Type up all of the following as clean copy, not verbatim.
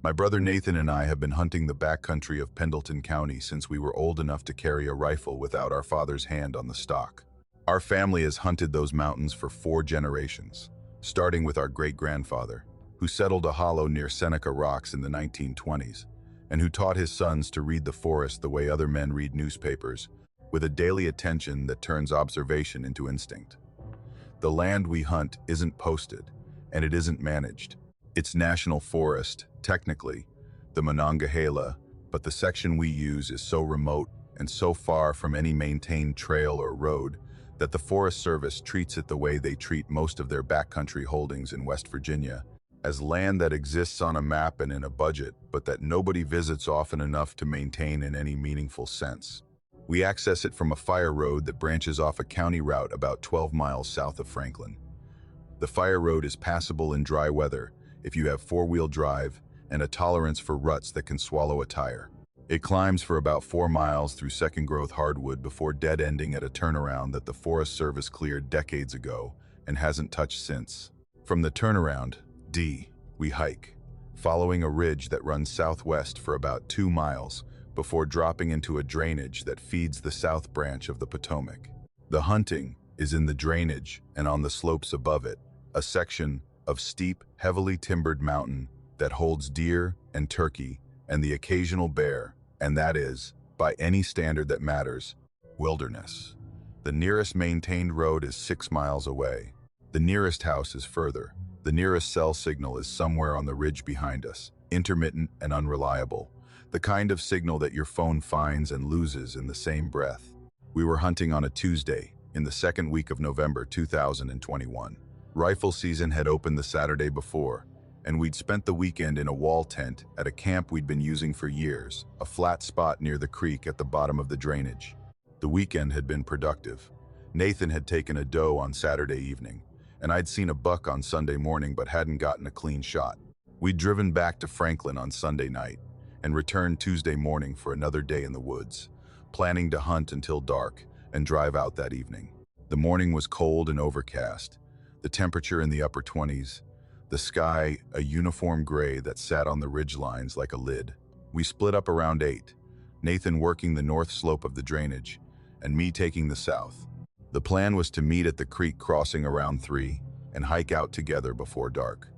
My brother Nathan and I have been hunting the backcountry of Pendleton County since we were old enough to carry a rifle without our father's hand on the stock. Our family has hunted those mountains for 4 generations, starting with our great-grandfather, who settled a hollow near Seneca Rocks in the 1920s, and who taught his sons to read the forest the way other men read newspapers, with a daily attention that turns observation into instinct. The land we hunt isn't posted, and it isn't managed. It's national forest, technically, the Monongahela, but the section we use is so remote and so far from any maintained trail or road that the Forest Service treats it the way they treat most of their backcountry holdings in West Virginia, as land that exists on a map and in a budget, but that nobody visits often enough to maintain in any meaningful sense. We access it from a fire road that branches off a county route about 12 miles south of Franklin. The fire road is passable in dry weather if you have four-wheel drive and a tolerance for ruts that can swallow a tire. It climbs for about 4 miles through second-growth hardwood before dead-ending at a turnaround that the Forest Service cleared decades ago and hasn't touched since. From the turnaround, we hike, following a ridge that runs southwest for about 2 miles before dropping into a drainage that feeds the south branch of the Potomac. The hunting is in the drainage and on the slopes above it, a section of steep, heavily timbered mountain that holds deer and turkey and the occasional bear, and that is, by any standard that matters, wilderness. The nearest maintained road is 6 miles away. The nearest house is further. The nearest cell signal is somewhere on the ridge behind us, intermittent and unreliable, the kind of signal that your phone finds and loses in the same breath. We were hunting on a Tuesday, in the second week of November 2021. Rifle season had opened the Saturday before, and we'd spent the weekend in a wall tent at a camp we'd been using for years, a flat spot near the creek at the bottom of the drainage. The weekend had been productive. Nathan had taken a doe on Saturday evening, and I'd seen a buck on Sunday morning but hadn't gotten a clean shot. We'd driven back to Franklin on Sunday night and returned Tuesday morning for another day in the woods, planning to hunt until dark and drive out that evening. The morning was cold and overcast, the temperature in the upper 20s, the sky a uniform gray that sat on the ridgelines like a lid. We split up around 8, Nathan working the north slope of the drainage, and me taking the south. The plan was to meet at the creek crossing around 3 and hike out together before dark.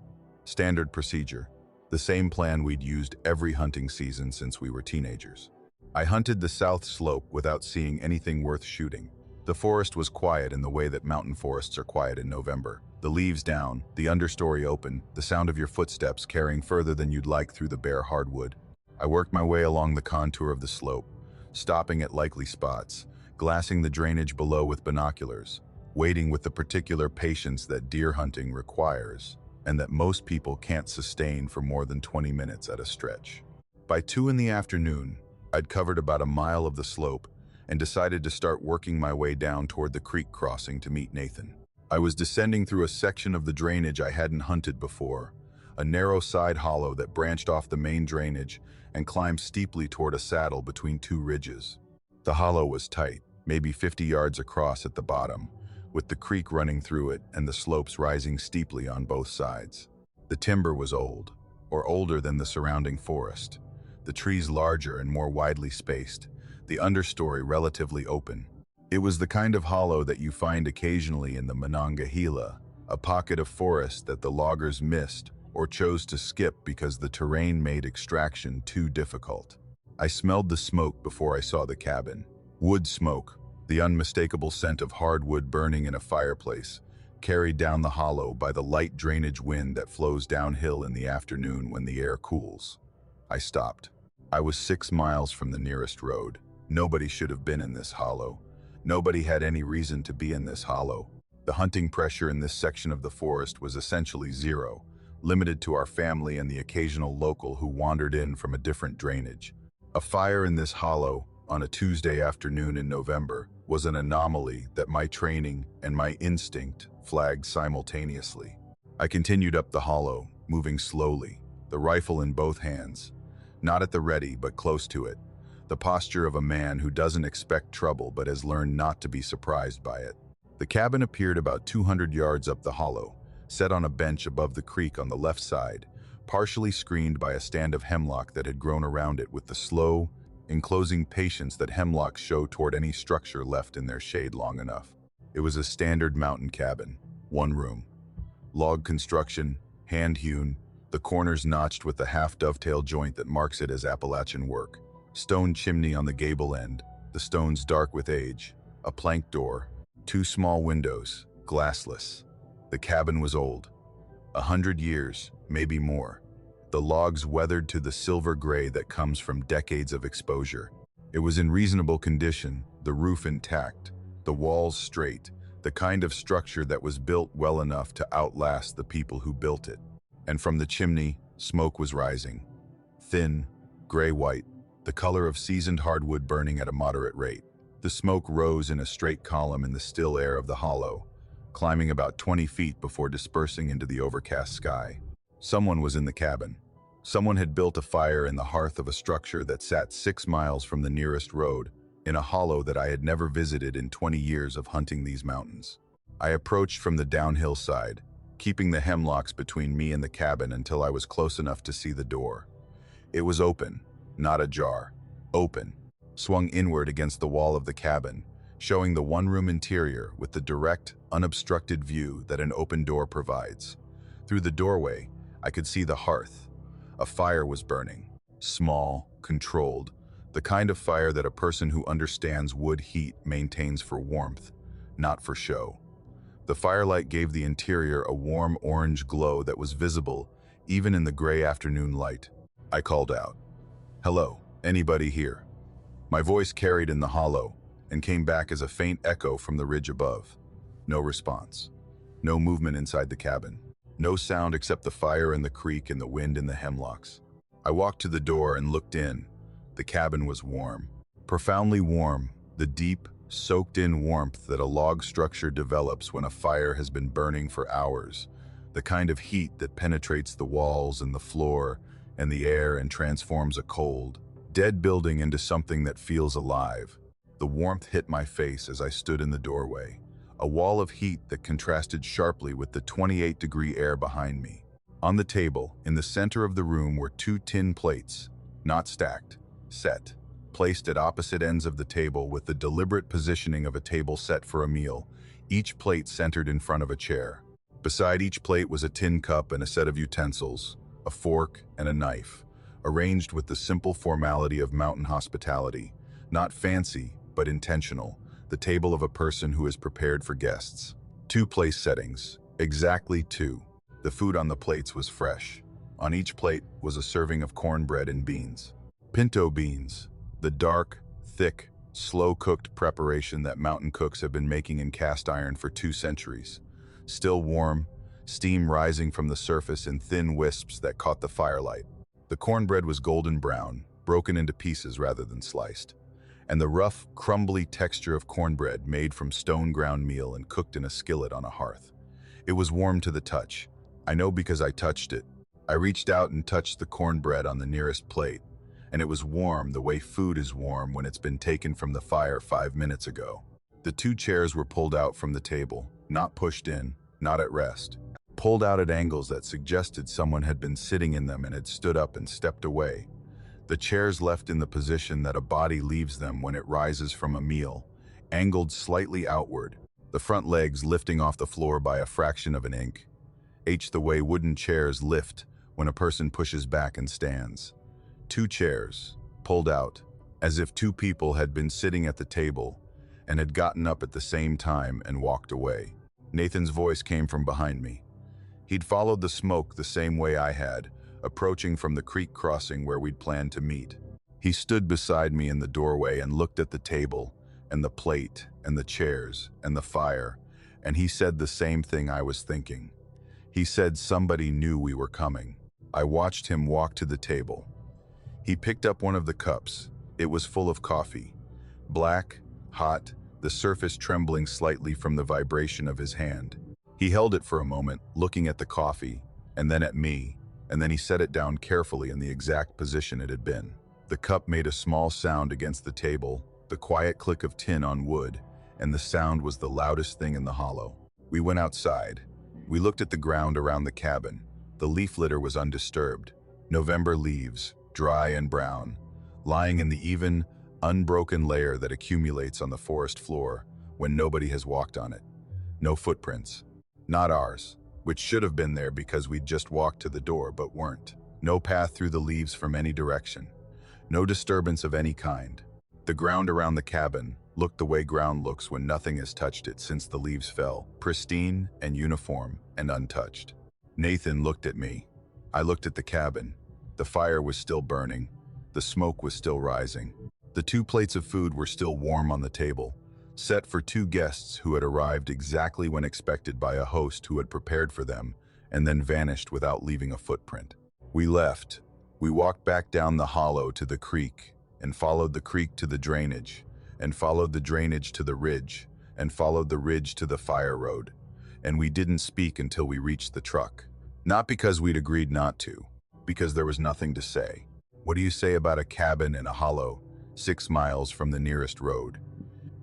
Standard procedure, the same plan we'd used every hunting season since we were teenagers. I hunted the south slope without seeing anything worth shooting. The forest was quiet in the way that mountain forests are quiet in November. The leaves down, the understory open, the sound of your footsteps carrying further than you'd like through the bare hardwood. I worked my way along the contour of the slope, stopping at likely spots, glassing the drainage below with binoculars, waiting with the particular patience that deer hunting requires, and that most people can't sustain for more than 20 minutes at a stretch. By 2 in the afternoon, I'd covered about a mile of the slope and decided to start working my way down toward the creek crossing to meet Nathan. I was descending through a section of the drainage I hadn't hunted before, a narrow side hollow that branched off the main drainage and climbed steeply toward a saddle between 2 ridges. The hollow was tight, maybe 50 yards across at the bottom, with the creek running through it and the slopes rising steeply on both sides. The timber was old, or older than the surrounding forest, the trees larger and more widely spaced, the understory relatively open. It was the kind of hollow that you find occasionally in the Monongahela, a pocket of forest that the loggers missed or chose to skip because the terrain made extraction too difficult. I smelled the smoke before I saw the cabin. Wood smoke, the unmistakable scent of hardwood burning in a fireplace, carried down the hollow by the light drainage wind that flows downhill in the afternoon when the air cools. I stopped. I was 6 miles from the nearest road. Nobody should have been in this hollow. Nobody had any reason to be in this hollow. The hunting pressure in this section of the forest was essentially zero, limited to our family and the occasional local who wandered in from a different drainage. A fire in this hollow on a Tuesday afternoon in November was an anomaly that my training and my instinct flagged simultaneously. I continued up the hollow, moving slowly, the rifle in both hands, not at the ready but close to it, the posture of a man who doesn't expect trouble but has learned not to be surprised by it. The cabin appeared about 200 yards up the hollow, set on a bench above the creek on the left side, partially screened by a stand of hemlock that had grown around it with the slow, enclosing patience that hemlocks show toward any structure left in their shade long enough. It was a standard mountain cabin, one room. Log construction, hand-hewn, the corners notched with the half-dovetail joint that marks it as Appalachian work. Stone chimney on the gable end, the stones dark with age, a plank door, 2 small windows, glassless. The cabin was old. 100 years, maybe more. The logs weathered to the silver gray that comes from decades of exposure. It was in reasonable condition, the roof intact, the walls straight, the kind of structure that was built well enough to outlast the people who built it. And from the chimney, smoke was rising. Thin, gray-white, the color of seasoned hardwood burning at a moderate rate. The smoke rose in a straight column in the still air of the hollow, climbing about 20 feet before dispersing into the overcast sky. Someone was in the cabin. Someone had built a fire in the hearth of a structure that sat 6 miles from the nearest road, in a hollow that I had never visited in 20 years of hunting these mountains. I approached from the downhill side, keeping the hemlocks between me and the cabin until I was close enough to see the door. It was open, not ajar. Open, swung inward against the wall of the cabin, showing the one-room interior with the direct, unobstructed view that an open door provides. Through the doorway, I could see the hearth. A fire was burning. Small, controlled, the kind of fire that a person who understands wood heat maintains for warmth, not for show. The firelight gave the interior a warm orange glow that was visible even in the gray afternoon light. I called out, "Hello, anybody here?" My voice carried in the hollow and came back as a faint echo from the ridge above. No response. No movement inside the cabin. No sound except the fire and the creek and the wind in the hemlocks. I walked to the door and looked in. The cabin was warm. Profoundly warm, the deep, soaked-in warmth that a log structure develops when a fire has been burning for hours. The kind of heat that penetrates the walls and the floor and the air and transforms a cold, dead building into something that feels alive. The warmth hit my face as I stood in the doorway, a wall of heat that contrasted sharply with the 28-degree air behind me. On the table, in the center of the room, were 2 tin plates, not stacked, set, placed at opposite ends of the table with the deliberate positioning of a table set for a meal, each plate centered in front of a chair. Beside each plate was a tin cup and a set of utensils, a fork and a knife, arranged with the simple formality of mountain hospitality, not fancy, but intentional, the table of a person who is prepared for guests. 2 place settings, exactly 2. The food on the plates was fresh. On each plate was a serving of cornbread and beans. Pinto beans, the dark, thick, slow-cooked preparation that mountain cooks have been making in cast iron for 2 centuries. Still warm, steam rising from the surface in thin wisps that caught the firelight. The cornbread was golden brown, broken into pieces rather than sliced, and the rough, crumbly texture of cornbread made from stone-ground meal and cooked in a skillet on a hearth. It was warm to the touch. I know because I touched it. I reached out and touched the cornbread on the nearest plate, and it was warm the way food is warm when it's been taken from the fire 5 minutes ago. The 2 chairs were pulled out from the table, not pushed in, not at rest. Pulled out at angles that suggested someone had been sitting in them and had stood up and stepped away. The chairs left in the position that a body leaves them when it rises from a meal, angled slightly outward, the front legs lifting off the floor by a fraction of an inch. The way wooden chairs lift when a person pushes back and stands. 2 chairs, pulled out, as if 2 people had been sitting at the table and had gotten up at the same time and walked away. Nathan's voice came from behind me. He'd followed the smoke the same way I had, approaching from the creek crossing where we'd planned to meet. He stood beside me in the doorway and looked at the table and the plate and the chairs and the fire, and he said the same thing I was thinking. He said somebody knew we were coming. I watched him walk to the table. He picked up one of the cups. It was full of coffee. Black, hot, the surface trembling slightly from the vibration of his hand. He held it for a moment, looking at the coffee, and then at me, and then he set it down carefully in the exact position it had been. The cup made a small sound against the table, the quiet click of tin on wood, and the sound was the loudest thing in the hollow. We went outside. We looked at the ground around the cabin. The leaf litter was undisturbed. November leaves, dry and brown, lying in the even, unbroken layer that accumulates on the forest floor when nobody has walked on it. No footprints. Not ours, which should have been there because we'd just walked to the door but weren't. No path through the leaves from any direction. No disturbance of any kind. The ground around the cabin looked the way ground looks when nothing has touched it since the leaves fell, pristine and uniform and untouched. Nathan looked at me. I looked at the cabin. The fire was still burning. The smoke was still rising. The 2 plates of food were still warm on the table, set for 2 guests who had arrived exactly when expected by a host who had prepared for them and then vanished without leaving a footprint. We left. We walked back down the hollow to the creek and followed the creek to the drainage and followed the drainage to the ridge and followed the ridge to the fire road. And we didn't speak until we reached the truck. Not because we'd agreed not to, because there was nothing to say. What do you say about a cabin in a hollow 6 miles from the nearest road?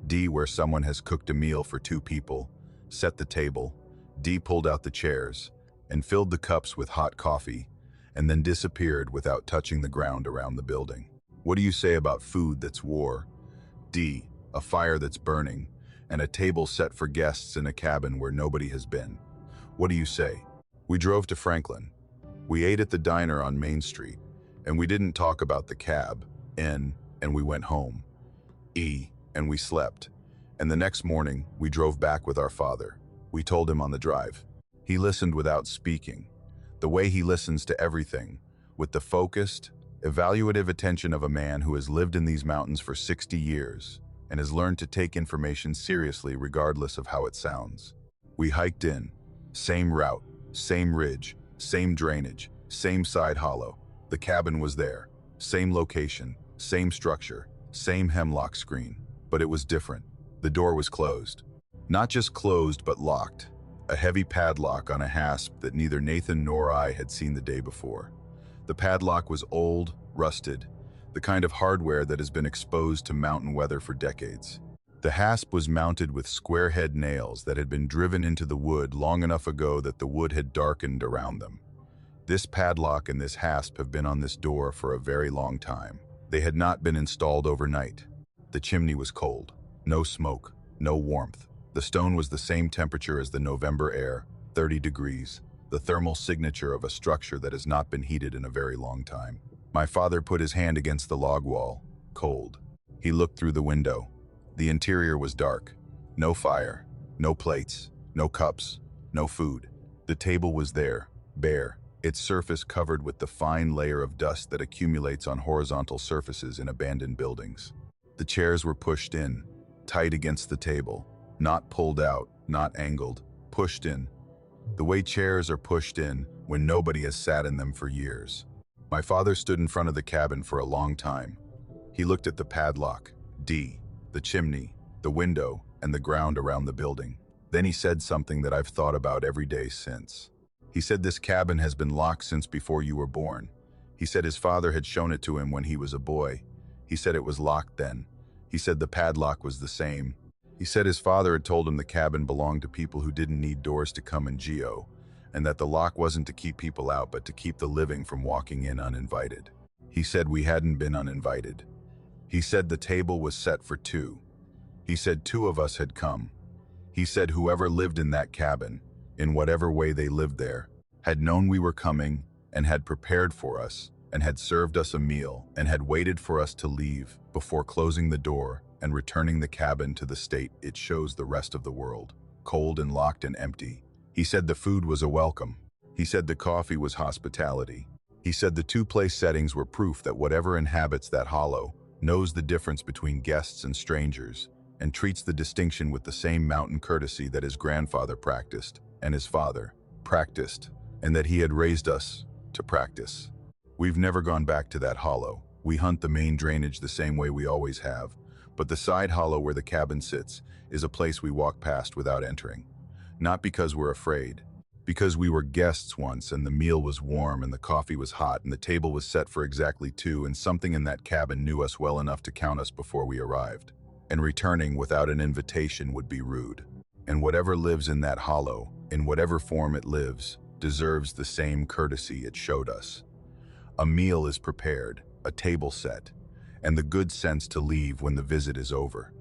D, where someone has cooked a meal for 2 people, set the table. D pulled out the chairs and filled the cups with hot coffee and then disappeared without touching the ground around the building. What do you say about food that's war? D, a fire that's burning and a table set for guests in a cabin where nobody has been. What do you say? We drove to Franklin. We ate at the diner on Main Street, and we didn't talk about the cab. N, and we went home. E, and we slept. And the next morning, we drove back with our father. We told him on the drive. He listened without speaking, the way he listens to everything, with the focused, evaluative attention of a man who has lived in these mountains for 60 years and has learned to take information seriously regardless of how it sounds. We hiked in. Same route, same ridge, same drainage, same side hollow. The cabin was there. Same location, same structure, same hemlock screen. But it was different. The door was closed. Not just closed, but locked. A heavy padlock on a hasp that neither Nathan nor I had seen the day before. The padlock was old, rusted, the kind of hardware that has been exposed to mountain weather for decades. The hasp was mounted with square head nails that had been driven into the wood long enough ago that the wood had darkened around them. This padlock and this hasp have been on this door for a very long time. They had not been installed overnight. The chimney was cold. No smoke, no warmth. The stone was the same temperature as the November air, 30 degrees, the thermal signature of a structure that has not been heated in a very long time. My father put his hand against the log wall, cold. He looked through the window. The interior was dark. No fire, no plates, no cups, no food. The table was there, bare, its surface covered with the fine layer of dust that accumulates on horizontal surfaces in abandoned buildings. The chairs were pushed in, tight against the table, not pulled out, not angled, pushed in. The way chairs are pushed in when nobody has sat in them for years. My father stood in front of the cabin for a long time. He looked at the padlock, D, the chimney, the window, and the ground around the building. Then he said something that I've thought about every day since. He said this cabin has been locked since before you were born. He said his father had shown it to him when he was a boy. He said it was locked then. He said the padlock was the same. He said his father had told him the cabin belonged to people who didn't need doors to come and geo, and that the lock wasn't to keep people out but to keep the living from walking in uninvited. He said we hadn't been uninvited. He said the table was set for 2. He said 2 of us had come. He said whoever lived in that cabin, in whatever way they lived there, had known we were coming and had prepared for us and had served us a meal and had waited for us to leave before closing the door and returning the cabin to the state it shows the rest of the world, cold and locked and empty. He said the food was a welcome. He said the coffee was hospitality. He said the 2-place settings were proof that whatever inhabits that hollow knows the difference between guests and strangers and treats the distinction with the same mountain courtesy that his grandfather practiced and his father practiced, and that he had raised us to practice. We've never gone back to that hollow. We hunt the main drainage the same way we always have, but the side hollow where the cabin sits is a place we walk past without entering. Not because we're afraid, because we were guests once and the meal was warm and the coffee was hot and the table was set for exactly 2 and something in that cabin knew us well enough to count us before we arrived. And returning without an invitation would be rude. And whatever lives in that hollow, in whatever form it lives, deserves the same courtesy it showed us. A meal is prepared, a table set, and the good sense to leave when the visit is over.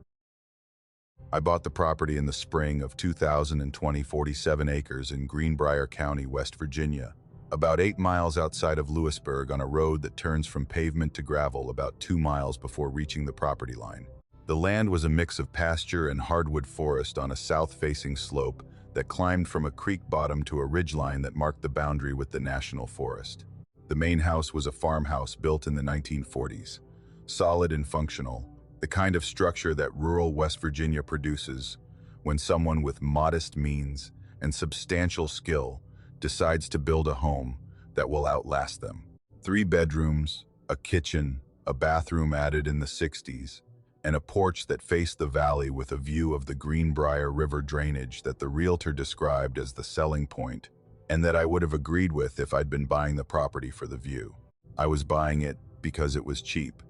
I bought the property in the spring of 2020, 47 acres in Greenbrier County, West Virginia, about 8 miles outside of Lewisburg on a road that turns from pavement to gravel about 2 miles before reaching the property line. The land was a mix of pasture and hardwood forest on a south-facing slope that climbed from a creek bottom to a ridgeline that marked the boundary with the National Forest. The main house was a farmhouse built in the 1940s, solid and functional, the kind of structure that rural West Virginia produces when someone with modest means and substantial skill decides to build a home that will outlast them. 3 bedrooms, a kitchen, a bathroom added in the 60s, and a porch that faced the valley with a view of the Greenbrier River drainage that the realtor described as the selling point, and that I would have agreed with if I'd been buying the property for the view. I was buying it because it was cheap.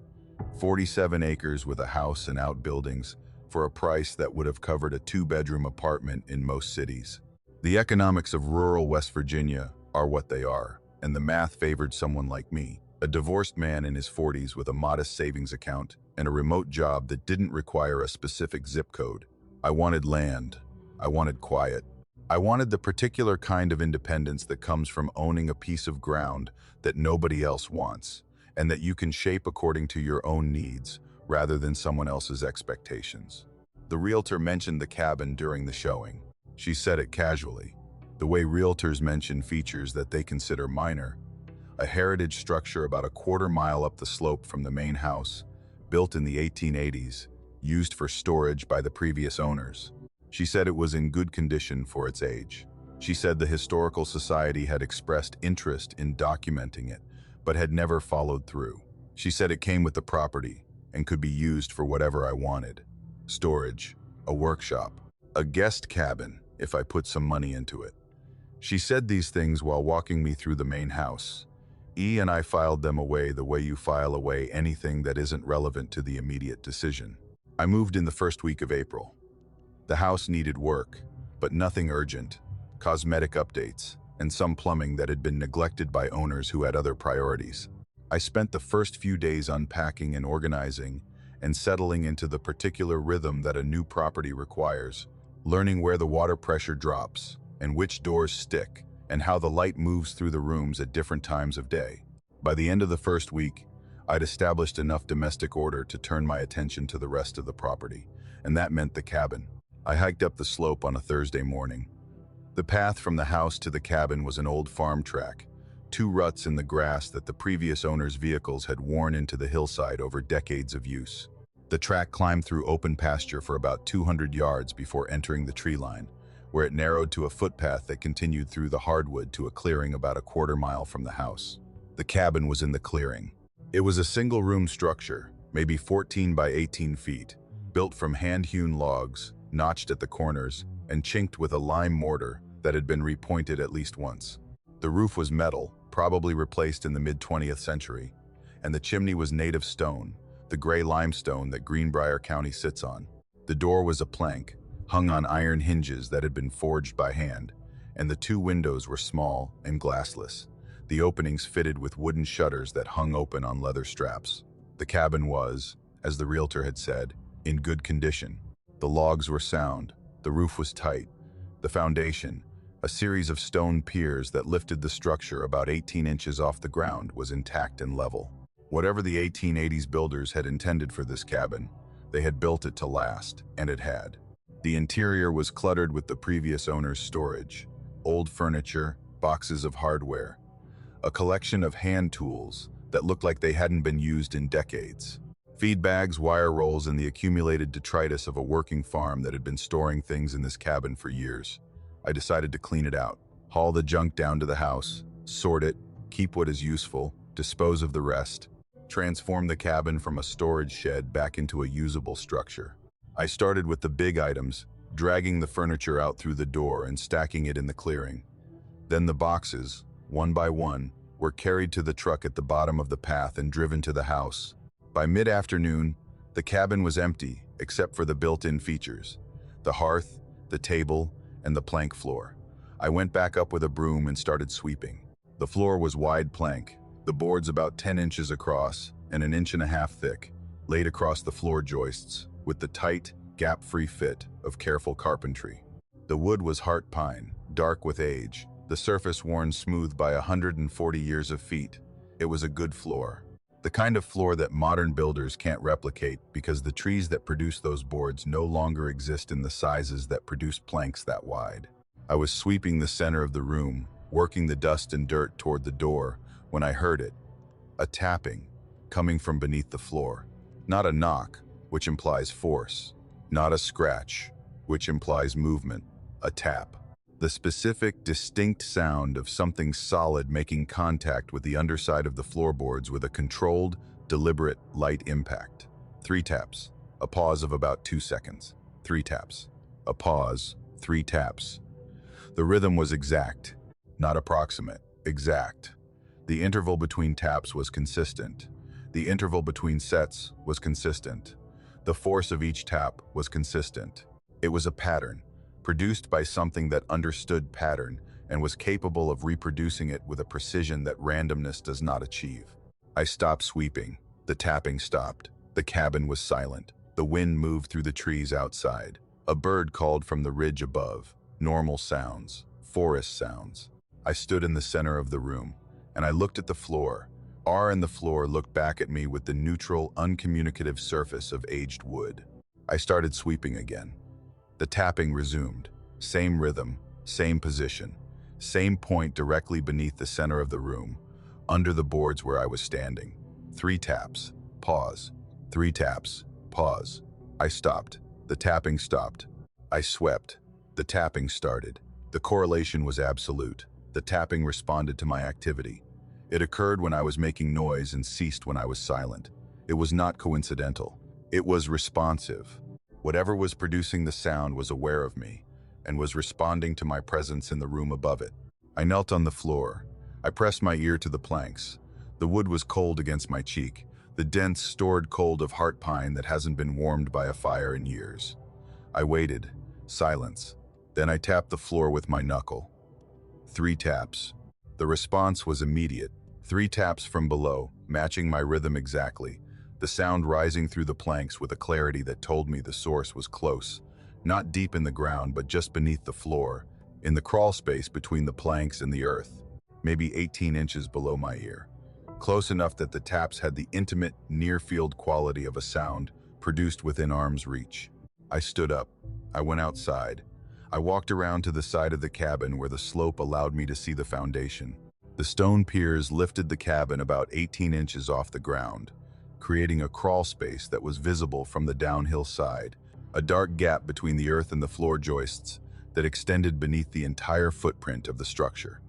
47 acres with a house and outbuildings for a price that would have covered a 2-bedroom apartment in most cities. The economics of rural West Virginia are what they are, and the math favored someone like me, a divorced man in his 40s with a modest savings account and a remote job that didn't require a specific zip code. I wanted land. I wanted quiet. I wanted the particular kind of independence that comes from owning a piece of ground that nobody else wants, and that you can shape according to your own needs rather than someone else's expectations. The realtor mentioned the cabin during the showing. She said it casually, the way realtors mention features that they consider minor. A heritage structure about a 1/4 mile up the slope from the main house, built in the 1880s, used for storage by the previous owners. She said it was in good condition for its age. She said the Historical Society had expressed interest in documenting it, but had never followed through. She said it came with the property and could be used for whatever I wanted. Storage, a workshop, a guest cabin if I put some money into it. She said these things while walking me through the main house. And I filed them away the way you file away anything that isn't relevant to the immediate decision. I moved in the first week of April. The house needed work, but nothing urgent, cosmetic updates, and some plumbing that had been neglected by owners who had other priorities. I spent the first few days unpacking and organizing and settling into the particular rhythm that a new property requires, learning where the water pressure drops and which doors stick and how the light moves through the rooms at different times of day. By the end of the first week, I'd established enough domestic order to turn my attention to the rest of the property, and that meant the cabin. I hiked up the slope on a Thursday morning. The path from the house to the cabin was an old farm track, 2 ruts in the grass that the previous owner's vehicles had worn into the hillside over decades of use. The track climbed through open pasture for about 200 yards before entering the tree line, where it narrowed to a footpath that continued through the hardwood to a clearing about a 1/4 mile from the house. The cabin was in the clearing. It was a single-room structure, maybe 14 by 18 feet, built from hand-hewn logs, notched at the corners, and chinked with a lime mortar that had been repointed at least once. The roof was metal, probably replaced in the mid-20th century, and the chimney was native stone, the gray limestone that Greenbrier County sits on. The door was a plank, hung on iron hinges that had been forged by hand, and the 2 windows were small and glassless, the openings fitted with wooden shutters that hung open on leather straps. The cabin was, as the realtor had said, in good condition. The logs were sound, the roof was tight, the foundation, a series of stone piers that lifted the structure about 18 inches off the ground, was intact and level. Whatever the 1880s builders had intended for this cabin, they had built it to last, and it had. The interior was cluttered with the previous owner's storage, old furniture, boxes of hardware, a collection of hand tools that looked like they hadn't been used in decades. Feed bags, wire rolls, and the accumulated detritus of a working farm that had been storing things in this cabin for years. I decided to clean it out, haul the junk down to the house, sort it, keep what is useful, dispose of the rest, transform the cabin from a storage shed back into a usable structure. I started with the big items, dragging the furniture out through the door and stacking it in the clearing. Then the boxes, one by one, were carried to the truck at the bottom of the path and driven to the house. By mid-afternoon, the cabin was empty except for the built-in features, the hearth, the table, and the plank floor. I went back up with a broom and started sweeping. The floor was wide plank, the boards about 10 inches across and an inch and a half thick, laid across the floor joists, with the tight, gap-free fit of careful carpentry. The wood was heart pine, dark with age, the surface worn smooth by 140 years of feet. It was a good floor. The kind of floor that modern builders can't replicate because the trees that produce those boards no longer exist in the sizes that produce planks that wide. I was sweeping the center of the room, working the dust and dirt toward the door, when I heard it. A tapping, coming from beneath the floor. Not a knock, which implies force. Not a scratch, which implies movement. A tap. The specific, distinct sound of something solid making contact with the underside of the floorboards with a controlled, deliberate, light impact. 3 taps. A pause of about 2 seconds. 3 taps. A pause. 3 taps. The rhythm was exact, not approximate, exact. The interval between taps was consistent. The interval between sets was consistent. The force of each tap was consistent. It was a pattern, produced by something that understood pattern and was capable of reproducing it with a precision that randomness does not achieve. I stopped sweeping. The tapping stopped. The cabin was silent. The wind moved through the trees outside. A bird called from the ridge above. Normal sounds. Forest sounds. I stood in the center of the room, and I looked at the floor. R and the floor looked back at me with the neutral, uncommunicative surface of aged wood. I started sweeping again. The tapping resumed. Same rhythm, same position, same point directly beneath the center of the room, under the boards where I was standing. 3 taps, pause. 3 taps, pause. I stopped. The tapping stopped. I swept. The tapping started. The correlation was absolute. The tapping responded to my activity. It occurred when I was making noise and ceased when I was silent. It was not coincidental. It was responsive. Whatever was producing the sound was aware of me and was responding to my presence in the room above it. I knelt on the floor. I pressed my ear to the planks. The wood was cold against my cheek, the dense, stored cold of heart pine that hasn't been warmed by a fire in years. I waited. Silence. Then I tapped the floor with my knuckle. 3 taps. The response was immediate. 3 taps from below, matching my rhythm exactly. The sound rising through the planks with a clarity that told me the source was close, not deep in the ground, but just beneath the floor, in the crawl space between the planks and the earth, maybe 18 inches below my ear. Close enough that the taps had the intimate, near-field quality of a sound produced within arm's reach. I stood up. I went outside. I walked around to the side of the cabin where the slope allowed me to see the foundation. The stone piers lifted the cabin about 18 inches off the ground, creating a crawl space that was visible from the downhill side, a dark gap between the earth and the floor joists that extended beneath the entire footprint of the structure.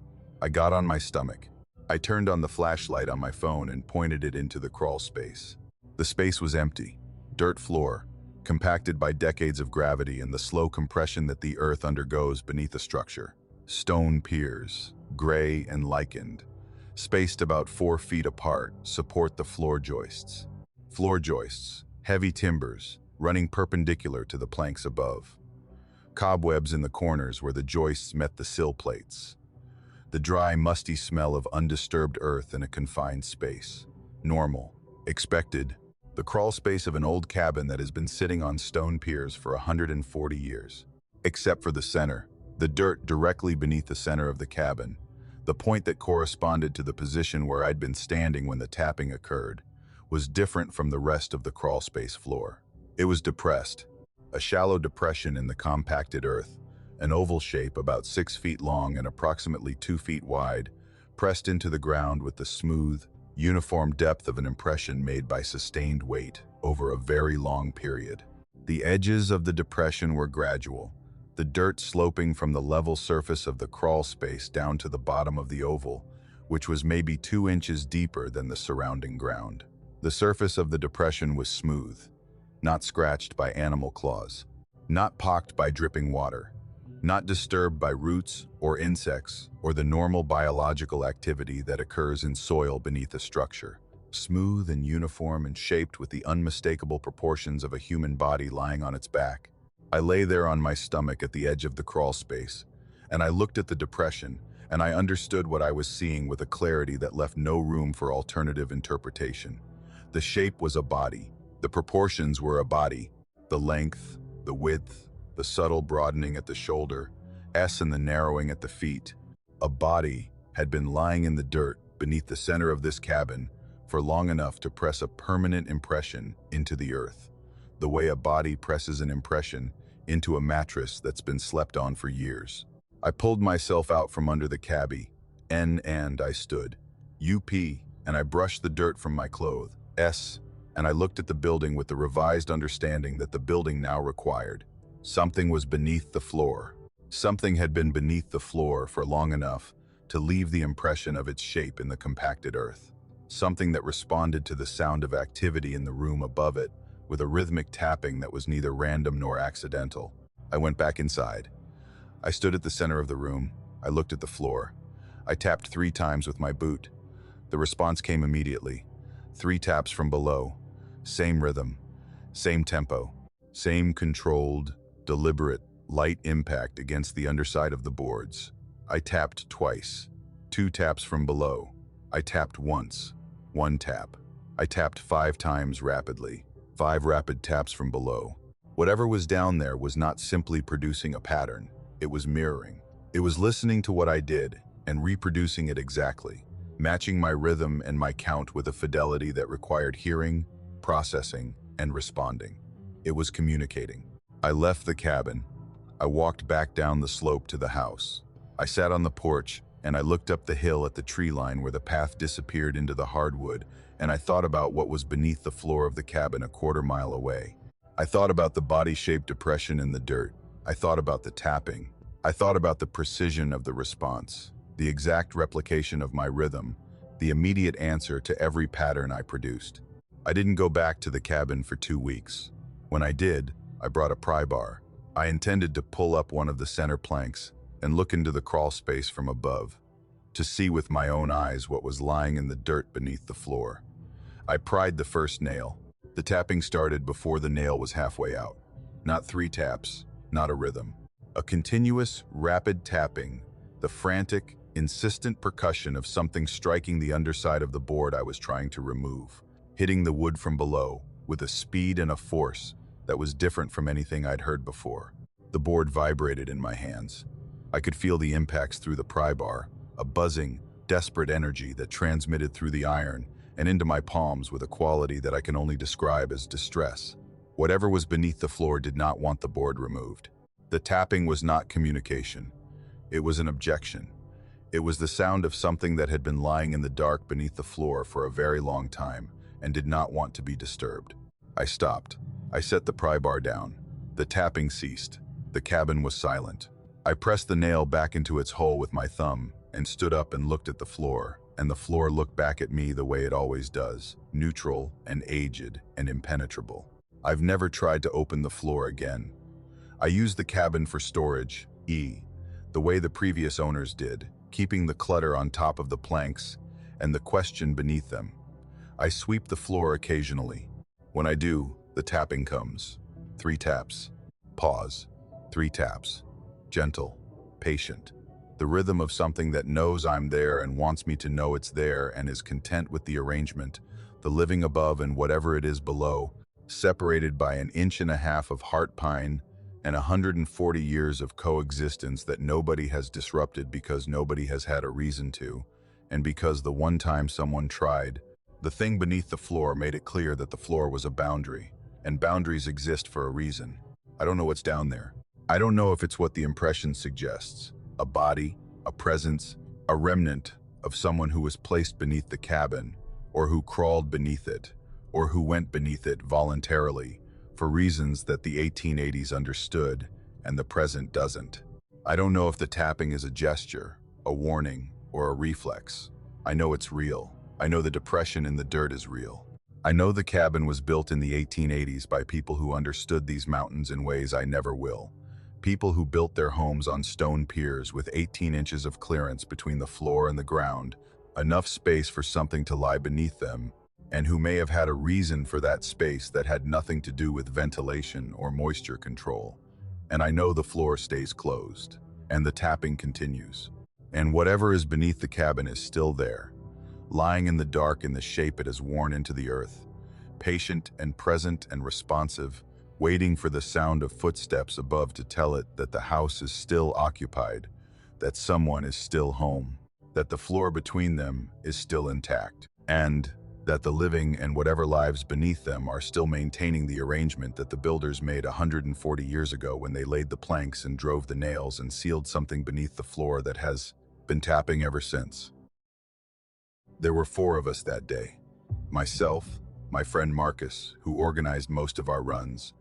I got on my stomach. I turned on the flashlight on my phone and pointed it into the crawl space. The space was empty. Dirt floor, compacted by decades of gravity and the slow compression that the earth undergoes beneath a structure. Stone piers, gray and lichened, spaced about 4 feet apart, support the floor joists. Floor joists, heavy timbers, running perpendicular to the planks above. Cobwebs in the corners where the joists met the sill plates. The dry, musty smell of undisturbed earth in a confined space. Normal. Expected. The crawl space of an old cabin that has been sitting on stone piers for 140 years. Except for the center, the dirt directly beneath the center of the cabin, the point that corresponded to the position where I'd been standing when the tapping occurred, was different from the rest of the crawl space floor. It was depressed, a shallow depression in the compacted earth, an oval shape about 6 feet long and approximately 2 feet wide, pressed into the ground with the smooth, uniform depth of an impression made by sustained weight over a very long period. The edges of the depression were gradual, the dirt sloping from the level surface of the crawl space down to the bottom of the oval, which was maybe 2 inches deeper than the surrounding ground. The surface of the depression was smooth, not scratched by animal claws, not pocked by dripping water, not disturbed by roots or insects or the normal biological activity that occurs in soil beneath a structure. Smooth and uniform and shaped with the unmistakable proportions of a human body lying on its back. I lay there on my stomach at the edge of the crawl space, And I looked at the depression, and I understood what I was seeing with a clarity that left no room for alternative interpretation. The shape was a body. The proportions were a body. The length, the width, the subtle broadening at the shoulder, and the narrowing at the feet. A body had been lying in the dirt beneath the center of this cabin for long enough to press a permanent impression into the earth, the way a body presses an impression into a mattress that's been slept on for years. I pulled myself out from under the cabbie, and I stood. UP, and I brushed the dirt from my clothes. And I looked at the building with the revised understanding that the building now required. Something was beneath the floor. Something had been beneath the floor for long enough to leave the impression of its shape in the compacted earth. Something that responded to the sound of activity in the room above it, with a rhythmic tapping that was neither random nor accidental. I went back inside. I stood at the center of the room. I looked at the floor. I tapped 3 times with my boot. The response came immediately. 3 taps from below. Same rhythm, same tempo, same controlled, deliberate, light impact against the underside of the boards. I tapped twice. 2 taps from below. I tapped once. 1 tap. I tapped 5 times rapidly. 5 rapid taps from below. Whatever was down there was not simply producing a pattern. It was mirroring. It was listening to what I did and reproducing it exactly, matching my rhythm and my count with a fidelity that required hearing, processing, and responding. It was communicating. I left the cabin. I walked back down the slope to the house. I sat on the porch and I looked up the hill at the tree line where the path disappeared into the hardwood, and I thought about what was beneath the floor of the cabin a quarter mile away. I thought about the body-shaped depression in the dirt. I thought about the tapping. I thought about the precision of the response, the exact replication of my rhythm, the immediate answer to every pattern I produced. I didn't go back to the cabin for 2 weeks. When I did, I brought a pry bar. I intended to pull up one of the center planks and look into the crawl space from above, to see with my own eyes what was lying in the dirt beneath the floor. I pried the first nail. The tapping started before the nail was halfway out. Not 3 taps, not a rhythm. A continuous, rapid tapping, the frantic, insistent percussion of something striking the underside of the board I was trying to remove, hitting the wood from below with a speed and a force that was different from anything I'd heard before. The board vibrated in my hands. I could feel the impacts through the pry bar, a buzzing, desperate energy that transmitted through the iron and into my palms with a quality that I can only describe as distress. Whatever was beneath the floor did not want the board removed. The tapping was not communication. It was an objection. It was the sound of something that had been lying in the dark beneath the floor for a very long time and did not want to be disturbed. I stopped. I set the pry bar down. The tapping ceased. The cabin was silent. I pressed the nail back into its hole with my thumb and stood up and looked at the floor, and the floor looked back at me the way it always does, neutral and aged and impenetrable. I've never tried to open the floor again. I used the cabin for storage, the way the previous owners did, keeping the clutter on top of the planks and the question beneath them. I sweep the floor occasionally. When I do, the tapping comes. 3 taps. Pause. 3 taps. Gentle. Patient. The rhythm of something that knows I'm there and wants me to know it's there and is content with the arrangement, the living above and whatever it is below, separated by 1.5 inches of heart pine and 140 years of coexistence that nobody has disrupted because nobody has had a reason to, and because the one time someone tried. The thing beneath the floor made it clear that the floor was a boundary, and boundaries exist for a reason. I don't know what's down there. I don't know if it's what the impression suggests, a body, a presence, a remnant of someone who was placed beneath the cabin, or who crawled beneath it, or who went beneath it voluntarily, for reasons that the 1880s understood and the present doesn't. I don't know if the tapping is a gesture, a warning, or a reflex. I know it's real. I know the depression in the dirt is real. I know the cabin was built in the 1880s by people who understood these mountains in ways I never will. People who built their homes on stone piers with 18 inches of clearance between the floor and the ground, enough space for something to lie beneath them, and who may have had a reason for that space that had nothing to do with ventilation or moisture control. And I know the floor stays closed. and the tapping continues. And whatever is beneath the cabin is still there, lying in the dark in the shape it has worn into the earth, patient and present and responsive, waiting for the sound of footsteps above to tell it that the house is still occupied, that someone is still home, that the floor between them is still intact, and that the living and whatever lives beneath them are still maintaining the arrangement that the builders made 140 years ago when they laid the planks and drove the nails and sealed something beneath the floor that has been tapping ever since. There were 4 of us that day. Myself, my friend Marcus, who organized most of our runs,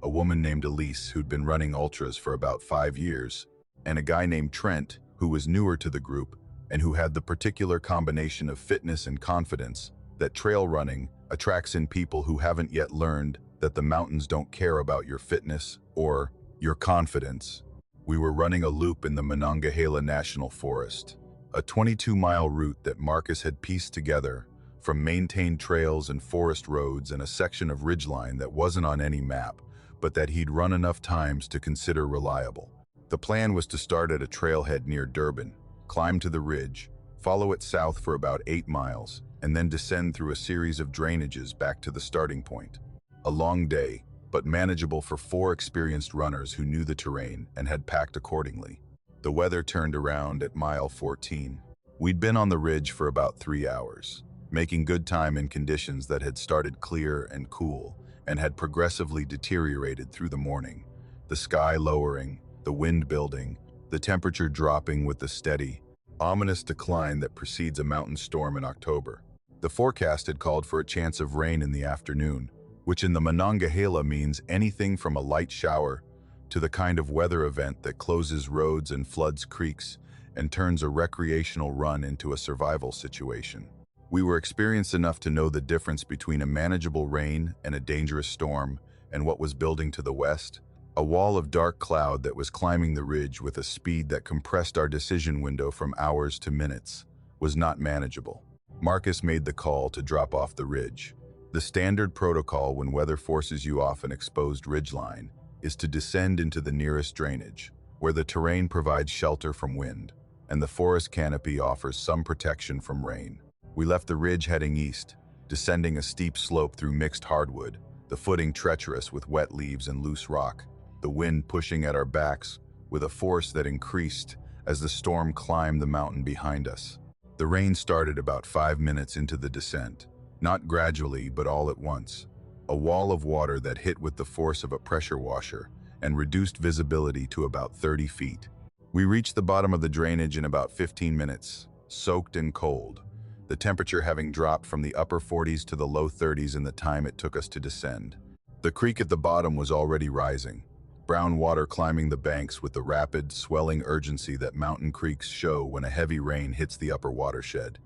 a woman named Elise who'd been running ultras for about 5 years, and a guy named Trent who was newer to the group and who had the particular combination of fitness and confidence that trail running attracts in people who haven't yet learned that the mountains don't care about your fitness or your confidence. We were running a loop in the Monongahela National Forest, a 22-mile route that Marcus had pieced together from maintained trails and forest roads and a section of ridgeline that wasn't on any map, but that he'd run enough times to consider reliable. The plan was to start at a trailhead near Durban, climb to the ridge, follow it south for about 8 miles, and then descend through a series of drainages back to the starting point. A long day, but manageable for 4 experienced runners who knew the terrain and had packed accordingly. The weather turned around at mile 14. We'd been on the ridge for about 3 hours, making good time in conditions that had started clear and cool and had progressively deteriorated through the morning, the sky lowering, the wind building, the temperature dropping with the steady, ominous decline that precedes a mountain storm in October. The forecast had called for a chance of rain in the afternoon, which in the Monongahela means anything from a light shower to the kind of weather event that closes roads and floods creeks and turns a recreational run into a survival situation. We were experienced enough to know the difference between a manageable rain and a dangerous storm and what was building to the west, a wall of dark cloud that was climbing the ridge with a speed that compressed our decision window from hours to minutes, was not manageable. Marcus made the call to drop off the ridge. The standard protocol when weather forces you off an exposed ridgeline is to descend into the nearest drainage, where the terrain provides shelter from wind, and the forest canopy offers some protection from rain. We left the ridge heading east, descending a steep slope through mixed hardwood, the footing treacherous with wet leaves and loose rock, the wind pushing at our backs with a force that increased as the storm climbed the mountain behind us. The rain started about 5 minutes into the descent, not gradually but all at once, a wall of water that hit with the force of a pressure washer and reduced visibility to about 30 feet. We reached the bottom of the drainage in about 15 minutes, soaked and cold, the temperature having dropped from the upper 40s to the low 30s in the time it took us to descend. The creek at the bottom was already rising, brown water climbing the banks with the rapid, swelling urgency that mountain creeks show when a heavy rain hits the upper watershed.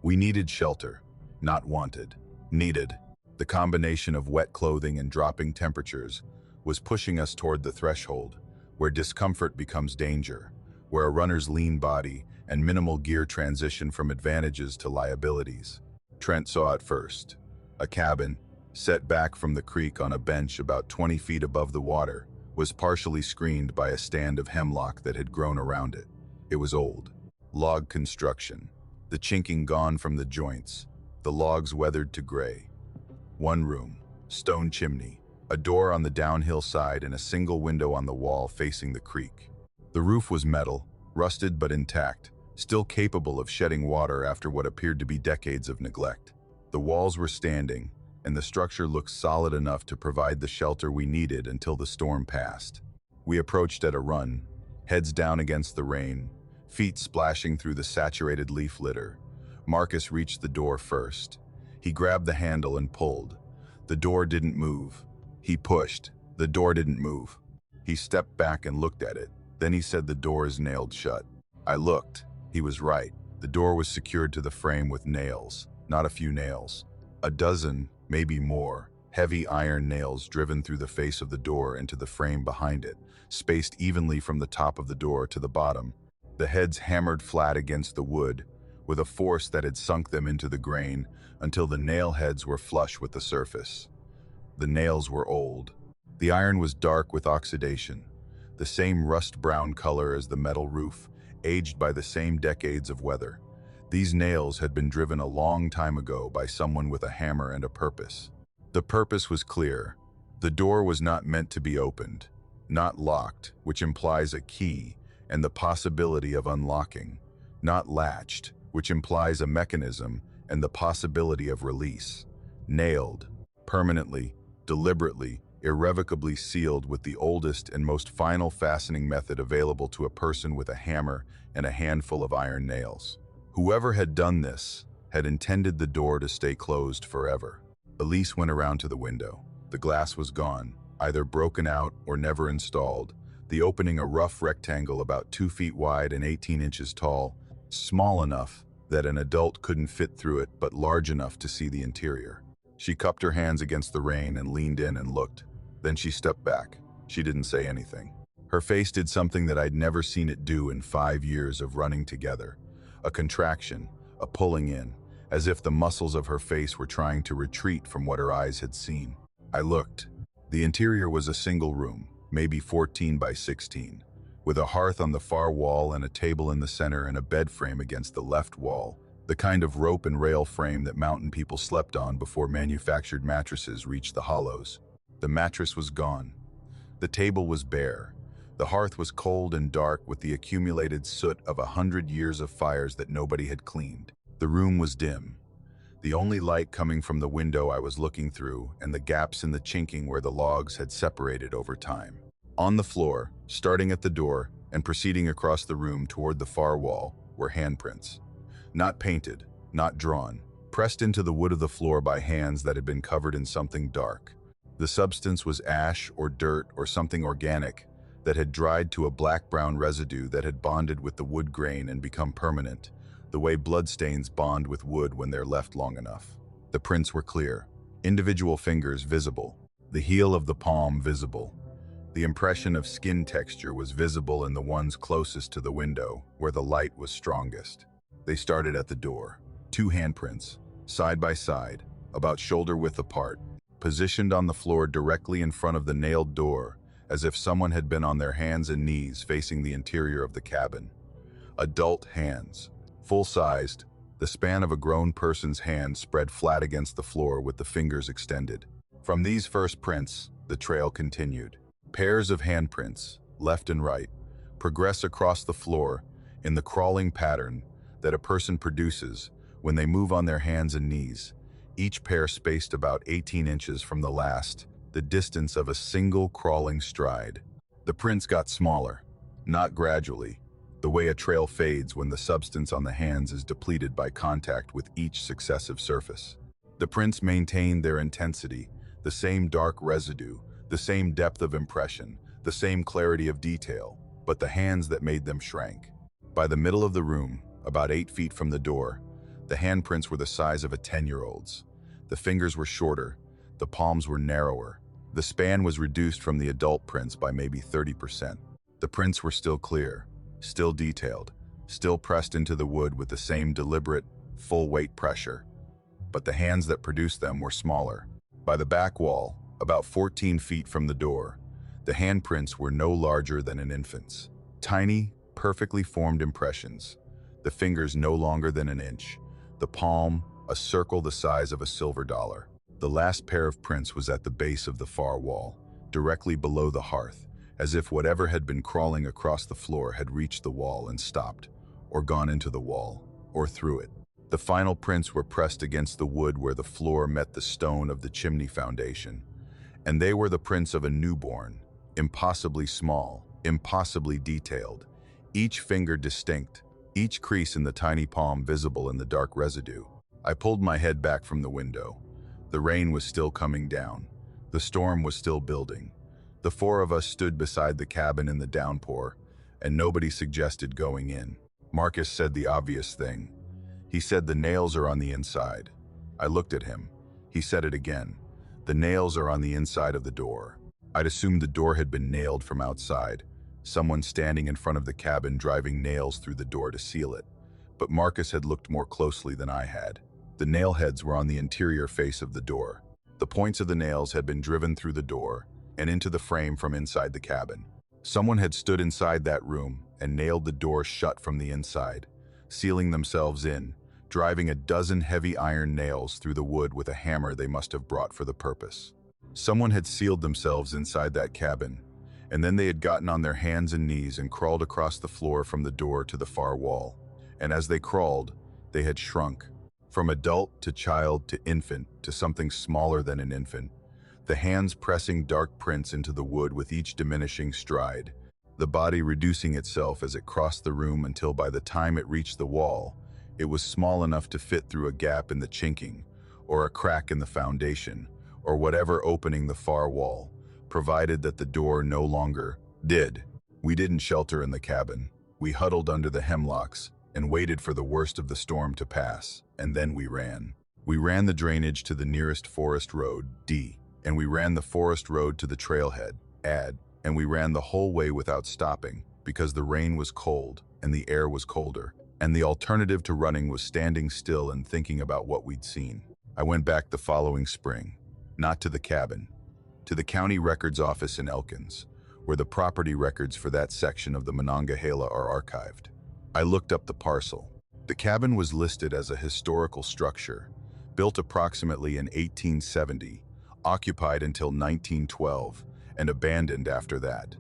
We needed shelter, not wanted, needed. The combination of wet clothing and dropping temperatures was pushing us toward the threshold, where discomfort becomes danger, where a runner's lean body and minimal gear transition from advantages to liabilities. Trent saw it first. A cabin, set back from the creek on a bench about 20 feet above the water, was partially screened by a stand of hemlock that had grown around it. It was old. Log construction, the chinking gone from the joints, the logs weathered to gray. 1 room, stone chimney, a door on the downhill side and a single window on the wall facing the creek. The roof was metal, rusted but intact, still capable of shedding water after what appeared to be decades of neglect. The walls were standing, and the structure looked solid enough to provide the shelter we needed until the storm passed. We approached at a run, heads down against the rain, feet splashing through the saturated leaf litter. Marcus reached the door first. He grabbed the handle and pulled. The door didn't move. He pushed. The door didn't move. He stepped back and looked at it. Then he said the door is nailed shut. I looked. He was right. The door was secured to the frame with nails, not a few nails. A dozen, maybe more, heavy iron nails driven through the face of the door into the frame behind it, spaced evenly from the top of the door to the bottom. The heads hammered flat against the wood, with a force that had sunk them into the grain until the nail heads were flush with the surface. The nails were old. The iron was dark with oxidation. the same rust-brown color as the metal roof, aged by the same decades of weather. These nails had been driven a long time ago by someone with a hammer and a purpose. The purpose was clear. The door was not meant to be opened, not locked, which implies a key and the possibility of unlocking, not latched, which implies a mechanism and the possibility of release. Nailed, permanently, deliberately, irrevocably sealed with the oldest and most final fastening method available to a person with a hammer and a handful of iron nails. Whoever had done this had intended the door to stay closed forever. Elise went around to the window. The glass was gone, either broken out or never installed, the opening a rough rectangle about 2 feet wide and 18 inches tall, small enough that an adult couldn't fit through it, but large enough to see the interior. She cupped her hands against the rain and leaned in and looked. Then she stepped back. She didn't say anything. Her face did something that I'd never seen it do in 5 years of running together. A contraction, a pulling in, as if the muscles of her face were trying to retreat from what her eyes had seen. I looked. The interior was a single room, maybe 14 by 16, with a hearth on the far wall and a table in the center and a bed frame against the left wall, the kind of rope and rail frame that mountain people slept on before manufactured mattresses reached the hollows. The mattress was gone. The table was bare. The hearth was cold and dark with the accumulated soot of 100 years of fires that nobody had cleaned. The room was dim. The only light coming from the window I was looking through and the gaps in the chinking where the logs had separated over time. On the floor, starting at the door and proceeding across the room toward the far wall, were handprints. Not painted, not drawn, pressed into the wood of the floor by hands that had been covered in something dark. The substance was ash or dirt or something organic that had dried to a black-brown residue that had bonded with the wood grain and become permanent, the way bloodstains bond with wood when they're left long enough. The prints were clear, individual fingers visible, the heel of the palm visible. The impression of skin texture was visible in the ones closest to the window, where the light was strongest. They started at the door. 2 handprints, side by side, about shoulder-width apart, positioned on the floor directly in front of the nailed door, as if someone had been on their hands and knees facing the interior of the cabin. Adult hands, full-sized, the span of a grown person's hand spread flat against the floor with the fingers extended. From these first prints, the trail continued. Pairs of handprints, left and right, progress across the floor in the crawling pattern that a person produces when they move on their hands and knees, each pair spaced about 18 inches from the last, the distance of a single crawling stride. The prints got smaller, not gradually, the way a trail fades when the substance on the hands is depleted by contact with each successive surface. The prints maintained their intensity, the same dark residue, the same depth of impression, the same clarity of detail, but the hands that made them shrank. By the middle of the room, about 8 feet from the door, the handprints were the size of a 10-year-old's. The fingers were shorter, the palms were narrower. The span was reduced from the adult prints by maybe 30%. The prints were still clear, still detailed, still pressed into the wood with the same deliberate, full-weight pressure. But the hands that produced them were smaller. By the back wall, about 14 feet from the door, the handprints were no larger than an infant's. Tiny, perfectly formed impressions. The fingers no longer than an inch. The palm, a circle the size of a silver dollar. The last pair of prints was at the base of the far wall, directly below the hearth, as if whatever had been crawling across the floor had reached the wall and stopped, or gone into the wall, or through it. The final prints were pressed against the wood where the floor met the stone of the chimney foundation, and they were the prints of a newborn, impossibly small, impossibly detailed, each finger distinct, each crease in the tiny palm visible in the dark residue. I pulled my head back from the window. The rain was still coming down. The storm was still building. The 4 of us stood beside the cabin in the downpour, and nobody suggested going in. Marcus said the obvious thing. He said the nails are on the inside. I looked at him. He said it again. The nails are on the inside of the door. I'd assumed the door had been nailed from outside, someone standing in front of the cabin driving nails through the door to seal it. But Marcus had looked more closely than I had. The nail heads were on the interior face of the door. The points of the nails had been driven through the door and into the frame from inside the cabin. Someone had stood inside that room and nailed the door shut from the inside, sealing themselves in, driving a dozen heavy iron nails through the wood with a hammer they must have brought for the purpose. Someone had sealed themselves inside that cabin, and then they had gotten on their hands and knees and crawled across the floor from the door to the far wall. And as they crawled, they had shrunk, from adult to child to infant to something smaller than an infant, the hands pressing dark prints into the wood with each diminishing stride, the body reducing itself as it crossed the room until by the time it reached the wall, it was small enough to fit through a gap in the chinking, or a crack in the foundation, or whatever opening the far wall, provided that the door no longer did. We didn't shelter in the cabin. We huddled under the hemlocks and waited for the worst of the storm to pass, and then we ran. We ran the drainage to the nearest forest road, D, and we ran the forest road to the trailhead, add, and we ran the whole way without stopping, because the rain was cold and the air was colder, and the alternative to running was standing still and thinking about what we'd seen. I went back the following spring, not to the cabin, to the county records office in Elkins, where the property records for that section of the Monongahela are archived. I looked up the parcel. The cabin was listed as a historical structure, built approximately in 1870, occupied until 1912, and abandoned after that.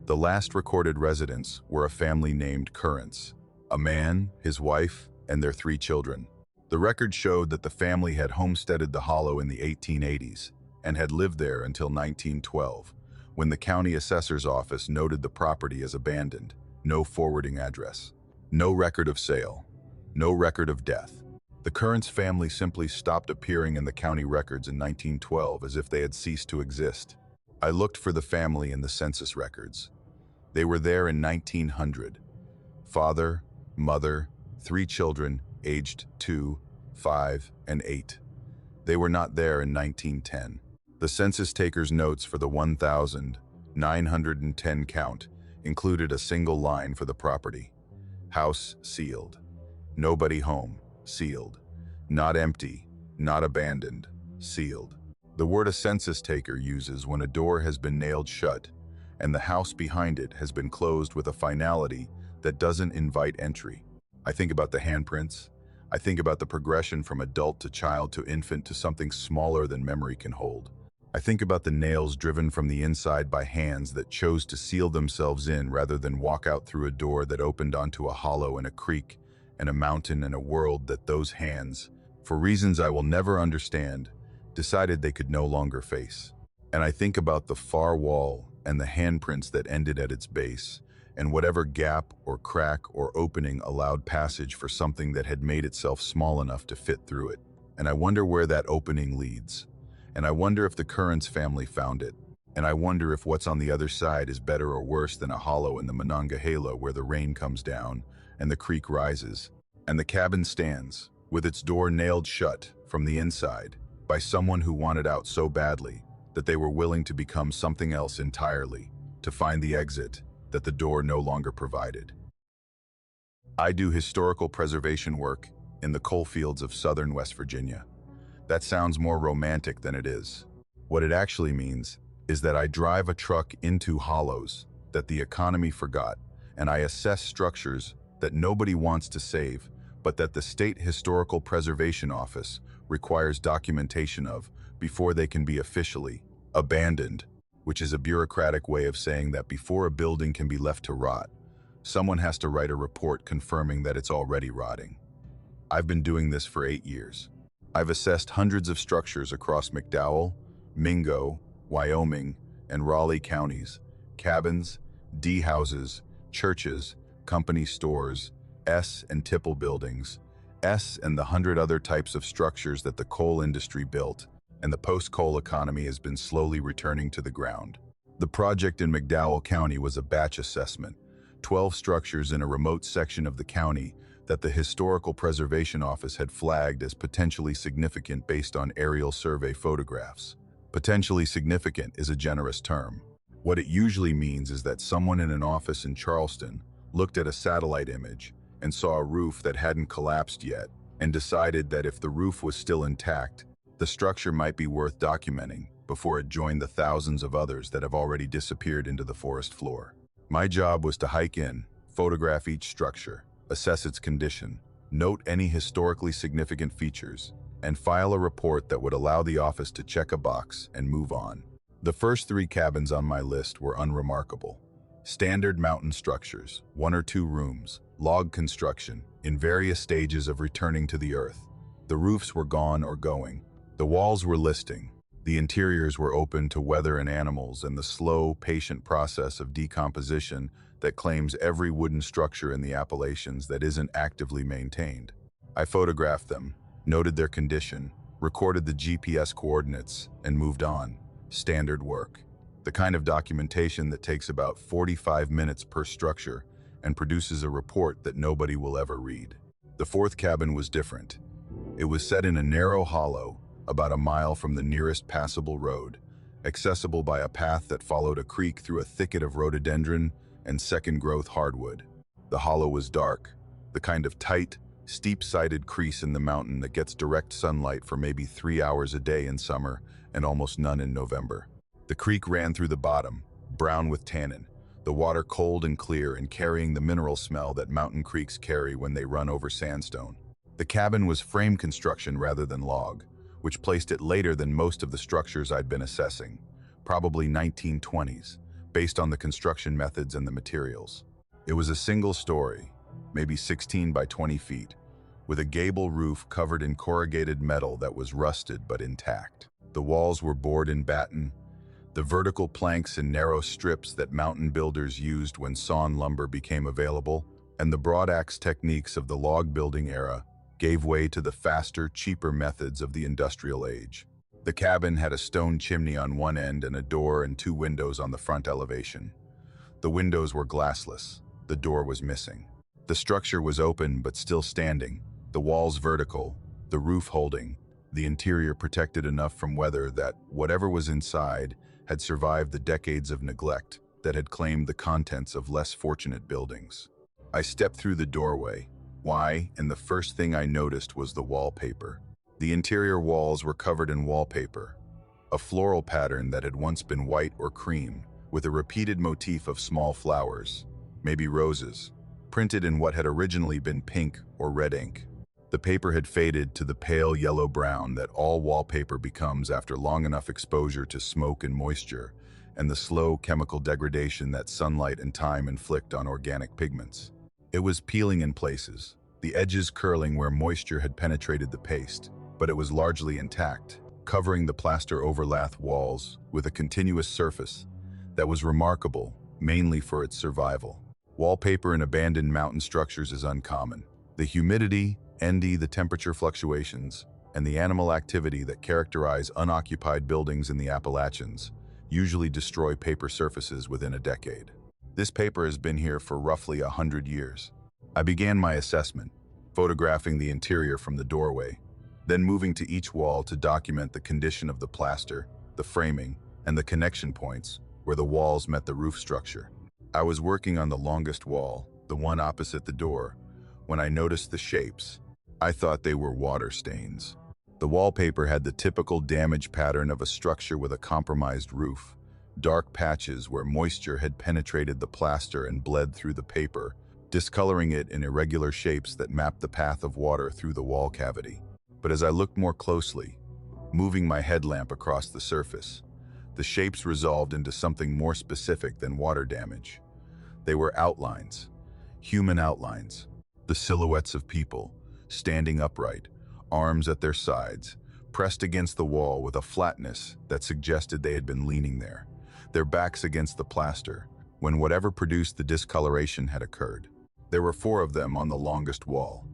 The last recorded residents were a family named Currents, a man, his wife, and their 3 children. The record showed that the family had homesteaded the hollow in the 1880s and had lived there until 1912, when the county assessor's office noted the property as abandoned. No forwarding address, no record of sale, no record of death. The Currents family simply stopped appearing in the county records in 1912 as if they had ceased to exist. I looked for the family in the census records. They were there in 1900. Father, mother, 3 children, aged 2, 5, and 8. They were not there in 1910. The census taker's notes for the 1,910 count included a single line for the property. House sealed. Nobody home. Sealed. Not empty. Not abandoned. Sealed. The word a census taker uses when a door has been nailed shut and the house behind it has been closed with a finality that doesn't invite entry. I think about the handprints. I think about the progression from adult to child to infant to something smaller than memory can hold. I think about the nails driven from the inside by hands that chose to seal themselves in rather than walk out through a door that opened onto a hollow and a creek and a mountain and a world that those hands, for reasons I will never understand, decided they could no longer face. And I think about the far wall and the handprints that ended at its base, and whatever gap or crack or opening allowed passage for something that had made itself small enough to fit through it. And I wonder where that opening leads. And I wonder if the Currents family found it. And I wonder if what's on the other side is better or worse than a hollow in the Monongahela where the rain comes down and the creek rises, and the cabin stands, with its door nailed shut from the inside by someone who wanted out so badly that they were willing to become something else entirely, to find the exit that the door no longer provided. I do historical preservation work in the coal fields of southern West Virginia. That sounds more romantic than it is. What it actually means is that I drive a truck into hollows that the economy forgot, and I assess structures that nobody wants to save, but that the State Historical Preservation Office requires documentation of before they can be officially abandoned, which is a bureaucratic way of saying that before a building can be left to rot, someone has to write a report confirming that it's already rotting. I've been doing this for 8 years. I've assessed hundreds of structures across McDowell, Mingo, Wyoming, and Raleigh counties, cabins, D houses, churches, company stores, S and tipple buildings, S and the 100 other types of structures that the coal industry built, and the post-coal economy has been slowly returning to the ground. The project in McDowell County was a batch assessment, 12 structures in a remote section of the county that the Historical Preservation Office had flagged as potentially significant based on aerial survey photographs. Potentially significant is a generous term. What it usually means is that someone in an office in Charleston looked at a satellite image and saw a roof that hadn't collapsed yet and decided that if the roof was still intact, the structure might be worth documenting before it joined the thousands of others that have already disappeared into the forest floor. My job was to hike in, photograph each structure, assess its condition, note any historically significant features, and file a report that would allow the office to check a box and move on. The first 3 cabins on my list were unremarkable. Standard mountain structures, 1 or 2 rooms, log construction, in various stages of returning to the earth. The roofs were gone or going. The walls were listing. The interiors were open to weather and animals and the slow, patient process of decomposition that claims every wooden structure in the Appalachians that isn't actively maintained. I photographed them, noted their condition, recorded the GPS coordinates, and moved on. Standard work. The kind of documentation that takes about 45 minutes per structure and produces a report that nobody will ever read. The 4th cabin was different. It was set in a narrow hollow, about a mile from the nearest passable road, accessible by a path that followed a creek through a thicket of rhododendron and second-growth hardwood. The hollow was dark, the kind of tight, steep-sided crease in the mountain that gets direct sunlight for maybe 3 hours a day in summer and almost none in November. The creek ran through the bottom, brown with tannin, the water cold and clear and carrying the mineral smell that mountain creeks carry when they run over sandstone. The cabin was frame construction rather than log, which placed it later than most of the structures I'd been assessing, probably 1920s, based on the construction methods and the materials. It was a single story, maybe 16 by 20 feet, with a gable roof covered in corrugated metal that was rusted but intact. The walls were bored in batten, the vertical planks in narrow strips that mountain builders used when sawn lumber became available, and the broadaxe techniques of the log building era gave way to the faster, cheaper methods of the industrial age. The cabin had a stone chimney on one end and a door and 2 windows on the front elevation. The windows were glassless. The door was missing. The structure was open but still standing, the walls vertical, the roof holding, the interior protected enough from weather that whatever was inside had survived the decades of neglect that had claimed the contents of less fortunate buildings. I stepped through the doorway. Why? And the first thing I noticed was the wallpaper. The interior walls were covered in wallpaper, a floral pattern that had once been white or cream, with a repeated motif of small flowers, maybe roses, printed in what had originally been pink or red ink. The paper had faded to the pale yellow-brown that all wallpaper becomes after long enough exposure to smoke and moisture, and the slow chemical degradation that sunlight and time inflict on organic pigments. It was peeling in places, the edges curling where moisture had penetrated the paste, but it was largely intact, covering the plaster overlath walls with a continuous surface that was remarkable, mainly for its survival. Wallpaper in abandoned mountain structures is uncommon. The humidity, the temperature fluctuations, and the animal activity that characterize unoccupied buildings in the Appalachians usually destroy paper surfaces within a decade. This paper has been here for roughly 100 years. I began my assessment, photographing the interior from the doorway, then moving to each wall to document the condition of the plaster, the framing, and the connection points where the walls met the roof structure. I was working on the longest wall, the one opposite the door, when I noticed the shapes. I thought they were water stains. The wallpaper had the typical damage pattern of a structure with a compromised roof, dark patches where moisture had penetrated the plaster and bled through the paper, discoloring it in irregular shapes that mapped the path of water through the wall cavity. But as I looked more closely, moving my headlamp across the surface, the shapes resolved into something more specific than water damage. They were outlines, human outlines, the silhouettes of people, standing upright, arms at their sides, pressed against the wall with a flatness that suggested they had been leaning there, their backs against the plaster, when whatever produced the discoloration had occurred. There were 4 of them on the longest wall,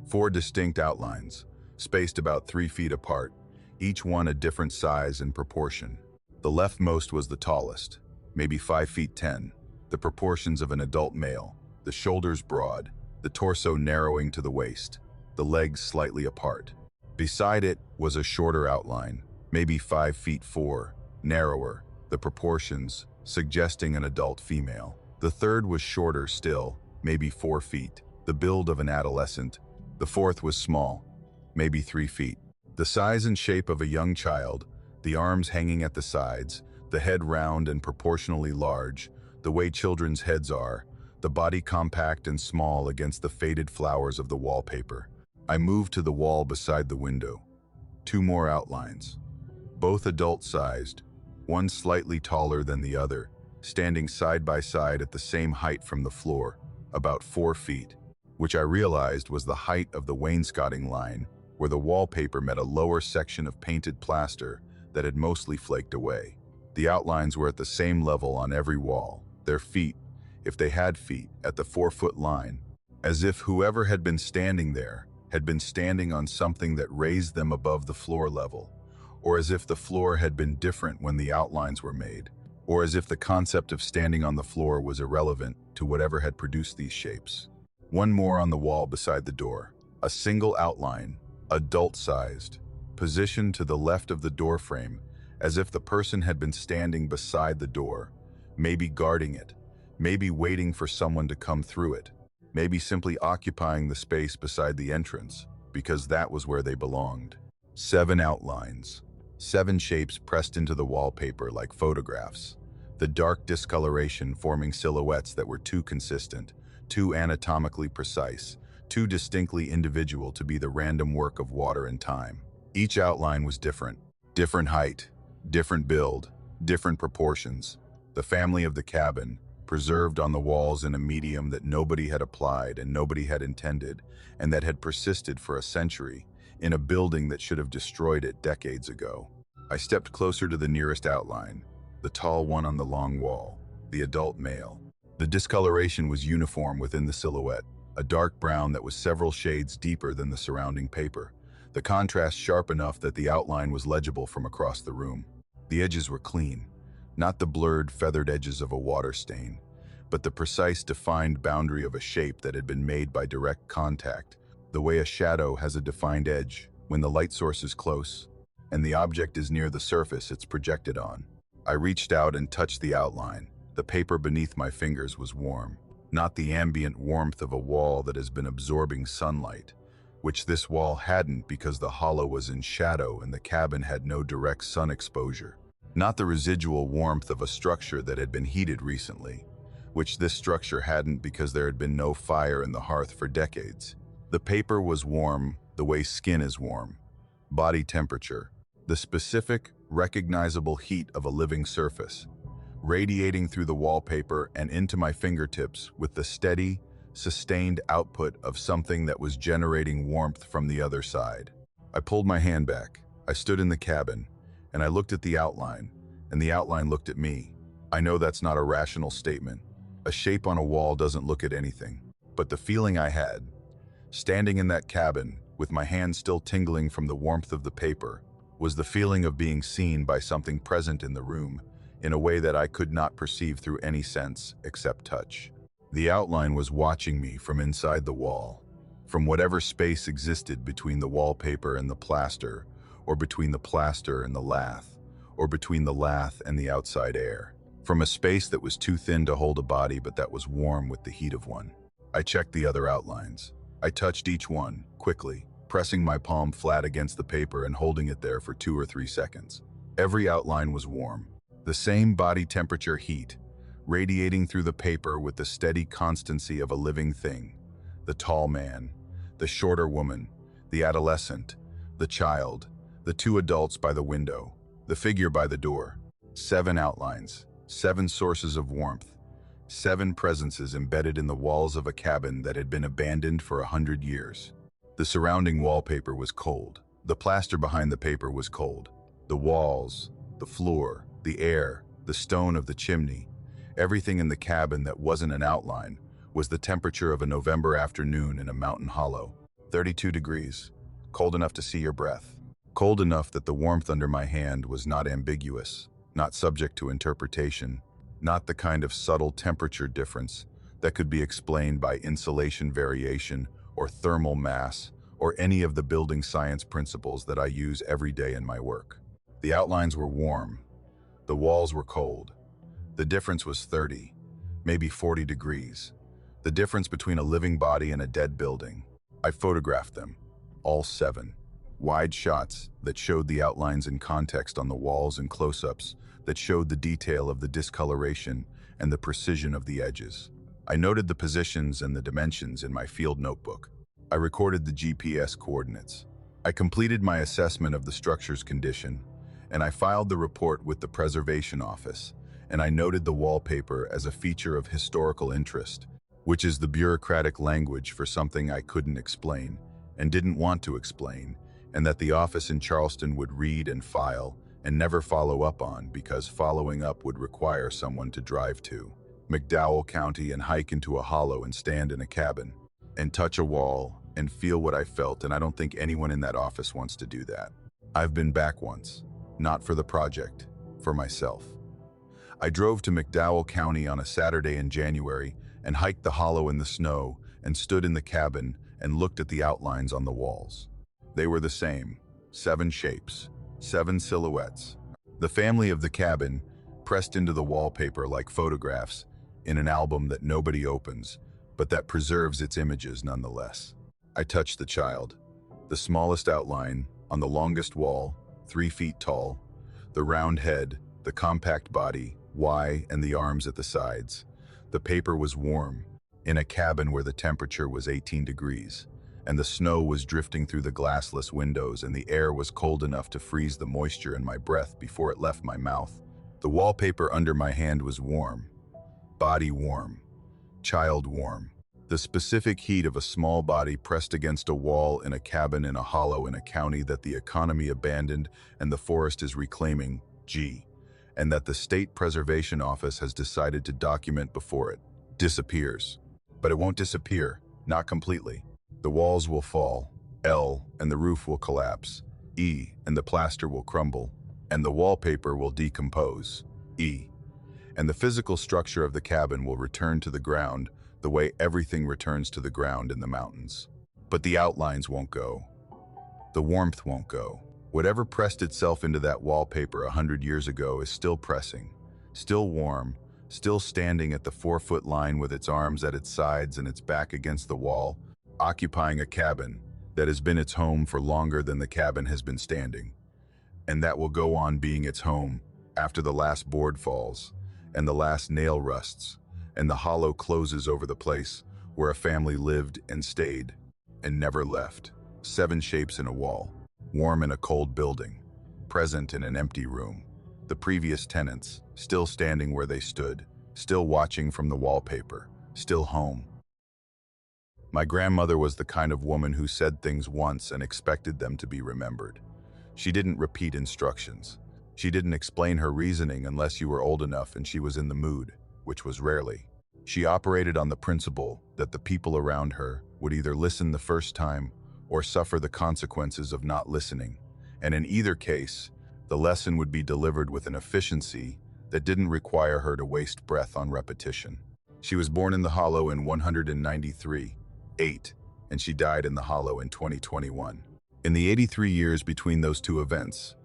4 distinct outlines, spaced about 3 feet apart, each one a different size and proportion. The leftmost was the tallest, maybe 5 feet 10, the proportions of an adult male, the shoulders broad, the torso narrowing to the waist, the legs slightly apart. Beside it was a shorter outline, maybe 5 feet 4, narrower, the proportions suggesting an adult female. The third was shorter still, maybe 4 feet, the build of an adolescent. The fourth was small, maybe 3 feet. The size and shape of a young child, the arms hanging at the sides, the head round and proportionally large, the way children's heads are, the body compact and small against the faded flowers of the wallpaper. I moved to the wall beside the window. Two more outlines, both adult-sized, one slightly taller than the other, standing side by side at the same height from the floor, about 4 feet, which I realized was the height of the wainscoting line where the wallpaper met a lower section of painted plaster that had mostly flaked away. The outlines were at the same level on every wall, their feet, if they had feet, at the 4-foot line, as if whoever had been standing there had been standing on something that raised them above the floor level, or as if the floor had been different when the outlines were made, or as if the concept of standing on the floor was irrelevant to whatever had produced these shapes. One more on the wall beside the door, a single outline, adult-sized, positioned to the left of the door frame, as if the person had been standing beside the door, maybe guarding it, maybe waiting for someone to come through it, maybe simply occupying the space beside the entrance, because that was where they belonged. 7 outlines, 7 shapes pressed into the wallpaper like photographs, the dark discoloration forming silhouettes that were too consistent, too anatomically precise, too distinctly individual to be the random work of water and time. Each outline was different, different height, different build, different proportions. The family of the cabin, preserved on the walls in a medium that nobody had applied and nobody had intended, and that had persisted for a century, in a building that should have destroyed it decades ago. I stepped closer to the nearest outline, the tall one on the long wall, the adult male. The discoloration was uniform within the silhouette, a dark brown that was several shades deeper than the surrounding paper, the contrast sharp enough that the outline was legible from across the room. The edges were clean, not the blurred, feathered edges of a water stain, but the precise, defined boundary of a shape that had been made by direct contact, the way a shadow has a defined edge when the light source is close and the object is near the surface it's projected on. I reached out and touched the outline. The paper beneath my fingers was warm, not the ambient warmth of a wall that has been absorbing sunlight, which this wall hadn't because the hollow was in shadow and the cabin had no direct sun exposure. Not the residual warmth of a structure that had been heated recently, which this structure hadn't because there had been no fire in the hearth for decades. The paper was warm the way skin is warm, body temperature, the specific, recognizable heat of a living surface, radiating through the wallpaper and into my fingertips with the steady, sustained output of something that was generating warmth from the other side. I pulled my hand back. I stood in the cabin, and I looked at the outline, and the outline looked at me. I know that's not a rational statement. A shape on a wall doesn't look at anything. But the feeling I had, standing in that cabin, with my hand still tingling from the warmth of the paper, was the feeling of being seen by something present in the room, in a way that I could not perceive through any sense except touch. The outline was watching me from inside the wall, from whatever space existed between the wallpaper and the plaster, or between the plaster and the lath, or between the lath and the outside air, from a space that was too thin to hold a body but that was warm with the heat of one. I checked the other outlines. I touched each one, quickly, pressing my palm flat against the paper and holding it there for 2 or 3 seconds. Every outline was warm, the same body temperature heat, radiating through the paper with the steady constancy of a living thing. The tall man, the shorter woman, the adolescent, the child, the 2 adults by the window, the figure by the door. 7 outlines, 7 sources of warmth, 7 presences embedded in the walls of a cabin that had been abandoned for 100 years. The surrounding wallpaper was cold. The plaster behind the paper was cold. The walls, the floor, the air, the stone of the chimney, everything in the cabin that wasn't an outline was the temperature of a November afternoon in a mountain hollow. 32 degrees, cold enough to see your breath. Cold enough that the warmth under my hand was not ambiguous, not subject to interpretation, not the kind of subtle temperature difference that could be explained by insulation variation or thermal mass or any of the building science principles that I use every day in my work. The outlines were warm. The walls were cold. The difference was 30, maybe 40 degrees. The difference between a living body and a dead building. I photographed them, all 7. Wide shots that showed the outlines in context on the walls and close-ups that showed the detail of the discoloration and the precision of the edges. I noted the positions and the dimensions in my field notebook. I recorded the GPS coordinates. I completed my assessment of the structure's condition, and I filed the report with the Preservation Office, and I noted the wallpaper as a feature of historical interest, which is the bureaucratic language for something I couldn't explain and didn't want to explain, and that the office in Charleston would read and file and never follow up on because following up would require someone to drive to McDowell County and hike into a hollow and stand in a cabin and touch a wall and feel what I felt, and I don't think anyone in that office wants to do that. I've been back once, not for the project, for myself. I drove to McDowell County on a Saturday in January and hiked the hollow in the snow and stood in the cabin and looked at the outlines on the walls. They were the same, 7 shapes, 7 silhouettes. The family of the cabin, pressed into the wallpaper like photographs in an album that nobody opens, but that preserves its images nonetheless. I touched the child. The smallest outline, on the longest wall, 3 feet tall, the round head, the compact body, Y, and the arms at the sides. The paper was warm, in a cabin where the temperature was 18 degrees, and the snow was drifting through the glassless windows, and the air was cold enough to freeze the moisture in my breath before it left my mouth. The wallpaper under my hand was warm, body warm, child warm. The specific heat of a small body pressed against a wall in a cabin in a hollow in a county that the economy abandoned and the forest is reclaiming, and that the State Preservation Office has decided to document before it disappears. But it won't disappear, not completely. The walls will fall, L, and the roof will collapse, E, and the plaster will crumble, and the wallpaper will decompose, E, and the physical structure of the cabin will return to the ground the way everything returns to the ground in the mountains. But the outlines won't go. The warmth won't go. Whatever pressed itself into that wallpaper 100 years ago is still pressing, still warm, still standing at the 4-foot line with its arms at its sides and its back against the wall, occupying a cabin that has been its home for longer than the cabin has been standing, and that will go on being its home after the last board falls, and the last nail rusts, and the hollow closes over the place where a family lived and stayed and never left. 7 shapes in a wall, warm in a cold building, present in an empty room. The previous tenants, still standing where they stood, still watching from the wallpaper, still home. My grandmother was the kind of woman who said things once and expected them to be remembered. She didn't repeat instructions. She didn't explain her reasoning unless you were old enough and she was in the mood, which was rarely. She operated on the principle that the people around her would either listen the first time or suffer the consequences of not listening, and in either case, the lesson would be delivered with an efficiency that didn't require her to waste breath on repetition. She was born in the hollow in 193, and she died in the hollow in 2021. In the 83 years between those two events,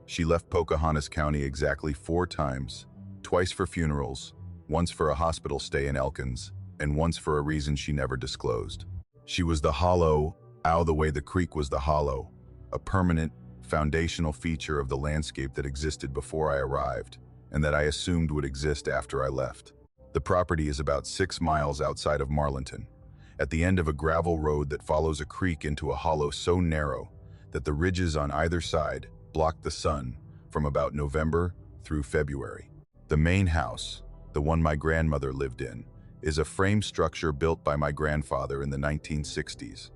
she left Pocahontas County exactly 4 times, twice for funerals, once for a hospital stay in Elkins, and once for a reason she never disclosed. She was the hollow, the way the creek was the hollow, a permanent, foundational feature of the landscape that existed before I arrived, and that I assumed would exist after I left. The property is about 6 miles outside of Marlinton, at the end of a gravel road that follows a creek into a hollow so narrow that the ridges on either side block the sun from about November through February. The main house, the one my grandmother lived in, is a frame structure built by my grandfather in the 1960s.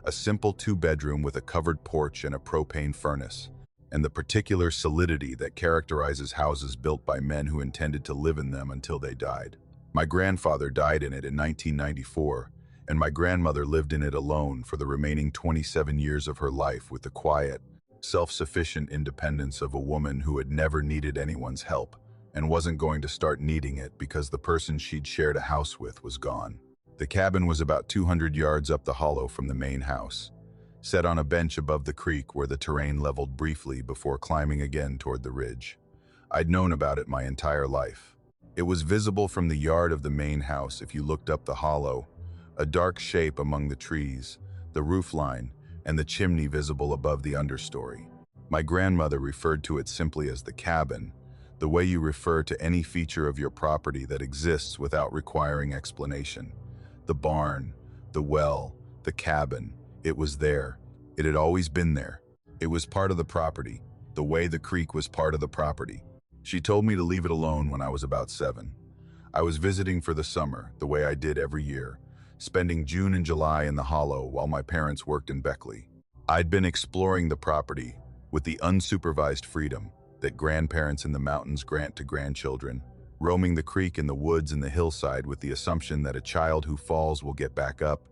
A simple 2-bedroom with a covered porch and a propane furnace, and the particular solidity that characterizes houses built by men who intended to live in them until they died. My grandfather died in it in 1994, and my grandmother lived in it alone for the remaining 27 years of her life with the quiet, self-sufficient independence of a woman who had never needed anyone's help and wasn't going to start needing it because the person she'd shared a house with was gone. The cabin was about 200 yards up the hollow from the main house, set on a bench above the creek where the terrain leveled briefly before climbing again toward the ridge. I'd known about it my entire life. It was visible from the yard of the main house if you looked up the hollow, a dark shape among the trees, the roof line, and the chimney visible above the understory. My grandmother referred to it simply as the cabin, the way you refer to any feature of your property that exists without requiring explanation. The barn, the well, the cabin, it was there. It had always been there. It was part of the property, the way the creek was part of the property. She told me to leave it alone when I was about 7. I was visiting for the summer, the way I did every year, spending June and July in the hollow while my parents worked in Beckley. I'd been exploring the property with the unsupervised freedom that grandparents in the mountains grant to grandchildren, roaming the creek and the woods and the hillside with the assumption that a child who falls will get back up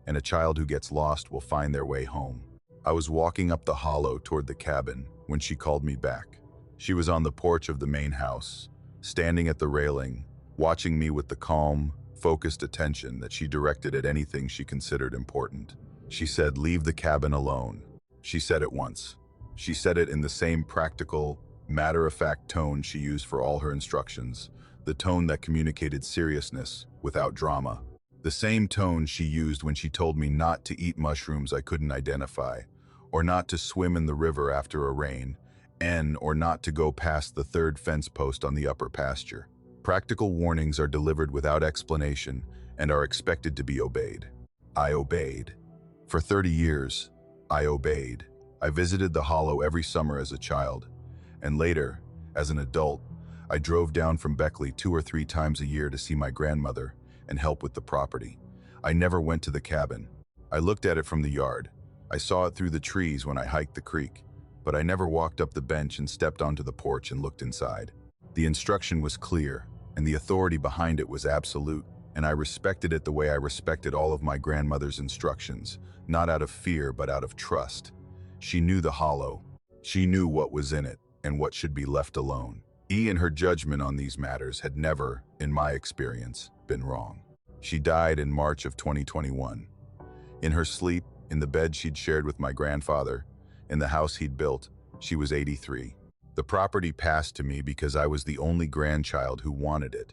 and a child who gets lost will find their way home. I was walking up the hollow toward the cabin when she called me back. She was on the porch of the main house, standing at the railing, watching me with the calm, focused attention that she directed at anything she considered important. She said, "Leave the cabin alone." She said it once. She said it in the same practical, matter-of-fact tone she used for all her instructions, the tone that communicated seriousness without drama. The same tone she used when she told me not to eat mushrooms I couldn't identify, or not to swim in the river after a rain, or not to go past the third fence post on the upper pasture. Practical warnings are delivered without explanation and are expected to be obeyed. I obeyed. For 30 years, I obeyed. I visited the hollow every summer as a child, and later, as an adult, I drove down from Beckley 2 or 3 times a year to see my grandmother and help with the property. I never went to the cabin. I looked at it from the yard. I saw it through the trees when I hiked the creek, but I never walked up the bench and stepped onto the porch and looked inside. The instruction was clear, and the authority behind it was absolute, and I respected it the way I respected all of my grandmother's instructions, not out of fear but out of trust. She knew the hollow. She knew what was in it and what should be left alone. In her judgment on these matters had never, in my experience, been wrong. She died in March of 2021. In her sleep, in the bed she'd shared with my grandfather, in the house he'd built, she was 83. The property passed to me because I was the only grandchild who wanted it,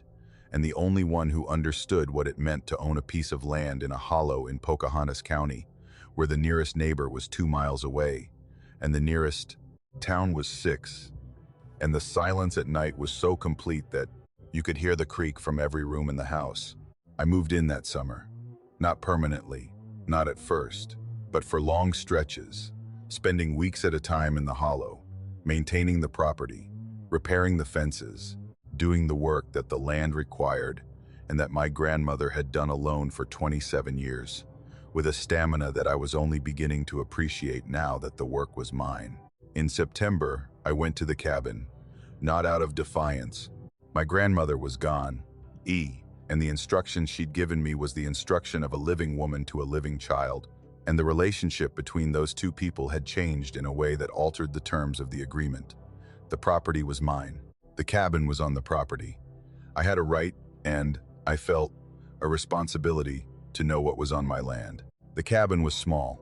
and the only one who understood what it meant to own a piece of land in a hollow in Pocahontas County, where the nearest neighbor was 2 miles away, and the nearest town was 6. And the silence at night was so complete that you could hear the creek from every room in the house. I moved in that summer. Not permanently, not at first, but for long stretches, spending weeks at a time in the hollow, maintaining the property, repairing the fences, doing the work that the land required and that my grandmother had done alone for 27 years, with a stamina that I was only beginning to appreciate now that the work was mine. In September, I went to the cabin, not out of defiance. My grandmother was gone, and the instruction she'd given me was the instruction of a living woman to a living child, and the relationship between those two people had changed in a way that altered the terms of the agreement. The property was mine. The cabin was on the property. I had a right, and, I felt, a responsibility to know what was on my land. The cabin was small,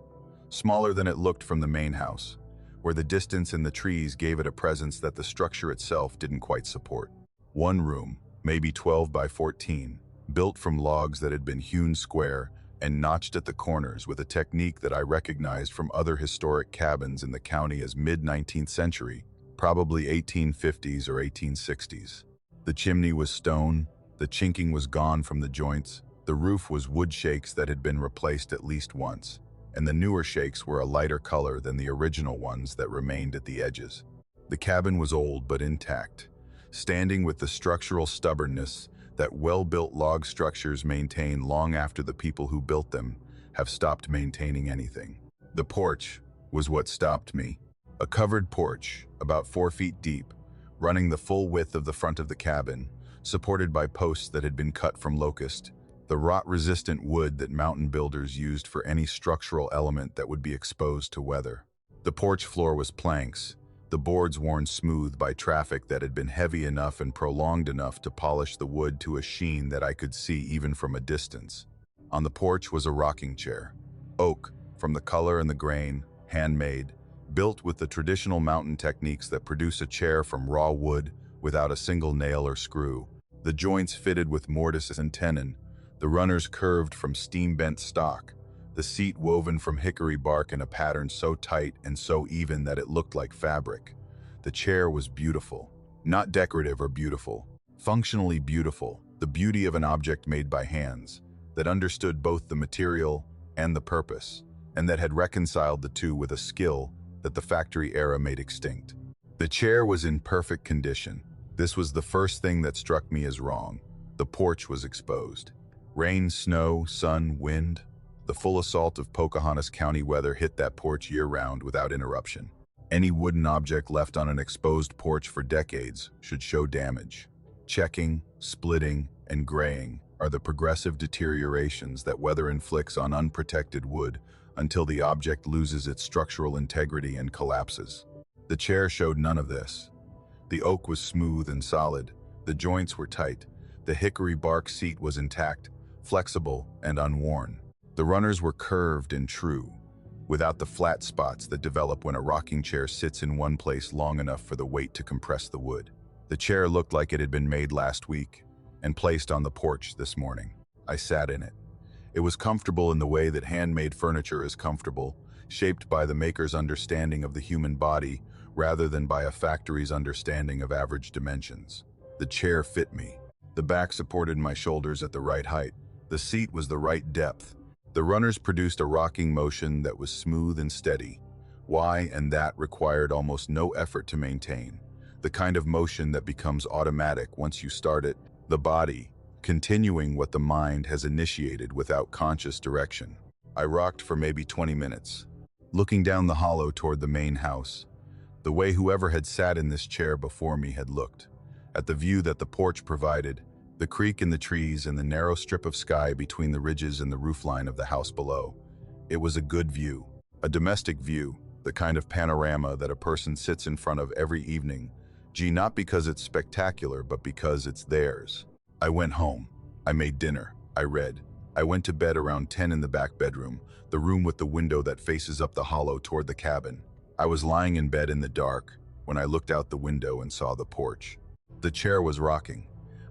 smaller than it looked from the main house, where the distance and the trees gave it a presence that the structure itself didn't quite support. One room, maybe 12 by 14, built from logs that had been hewn square and notched at the corners with a technique that I recognized from other historic cabins in the county as mid-19th century, probably 1850s or 1860s. The chimney was stone, the chinking was gone from the joints, the roof was wood shakes that had been replaced at least once, and the newer shakes were a lighter color than the original ones that remained at the edges. The cabin was old but intact, standing with the structural stubbornness that well-built log structures maintain long after the people who built them have stopped maintaining anything. The porch was what stopped me. A covered porch, about 4 feet deep, running the full width of the front of the cabin, supported by posts that had been cut from locust, the rot-resistant wood that mountain builders used for any structural element that would be exposed to weather. The porch floor was planks, the boards worn smooth by traffic that had been heavy enough and prolonged enough to polish the wood to a sheen that I could see even from a distance. On the porch was a rocking chair, oak, from the color and the grain, handmade, built with the traditional mountain techniques that produce a chair from raw wood without a single nail or screw, the joints fitted with mortise and tenon, the runners curved from steam-bent stock, the seat woven from hickory bark in a pattern so tight and so even that it looked like fabric. The chair was beautiful. Not decorative or beautiful. Functionally beautiful, the beauty of an object made by hands, that understood both the material and the purpose, and that had reconciled the two with a skill that the factory era made extinct. The chair was in perfect condition. This was the first thing that struck me as wrong. The porch was exposed. Rain, snow, sun, wind. The full assault of Pocahontas County weather hit that porch year-round without interruption. Any wooden object left on an exposed porch for decades should show damage. Checking, splitting, and graying are the progressive deteriorations that weather inflicts on unprotected wood until the object loses its structural integrity and collapses. The chair showed none of this. The oak was smooth and solid, the joints were tight, the hickory bark seat was intact, flexible, and unworn. The runners were curved and true, without the flat spots that develop when a rocking chair sits in one place long enough for the weight to compress the wood. The chair looked like it had been made last week and placed on the porch this morning. I sat in it. It was comfortable in the way that handmade furniture is comfortable, shaped by the maker's understanding of the human body rather than by a factory's understanding of average dimensions. The chair fit me. The back supported my shoulders at the right height. The seat was the right depth. The runners produced a rocking motion that was smooth and steady. Why and that required almost no effort to maintain. The kind of motion that becomes automatic once you start it. The body, continuing what the mind has initiated without conscious direction. I rocked for maybe 20 minutes, looking down the hollow toward the main house, the way whoever had sat in this chair before me had looked, at the view that the porch provided, the creek in the trees and the narrow strip of sky between the ridges and the roofline of the house below. It was a good view, a domestic view, the kind of panorama that a person sits in front of every evening, not because it's spectacular, but because it's theirs. I went home. I made dinner. I read. I went to bed around 10 in the back bedroom, the room with the window that faces up the hollow toward the cabin. I was lying in bed in the dark when I looked out the window and saw the porch. The chair was rocking.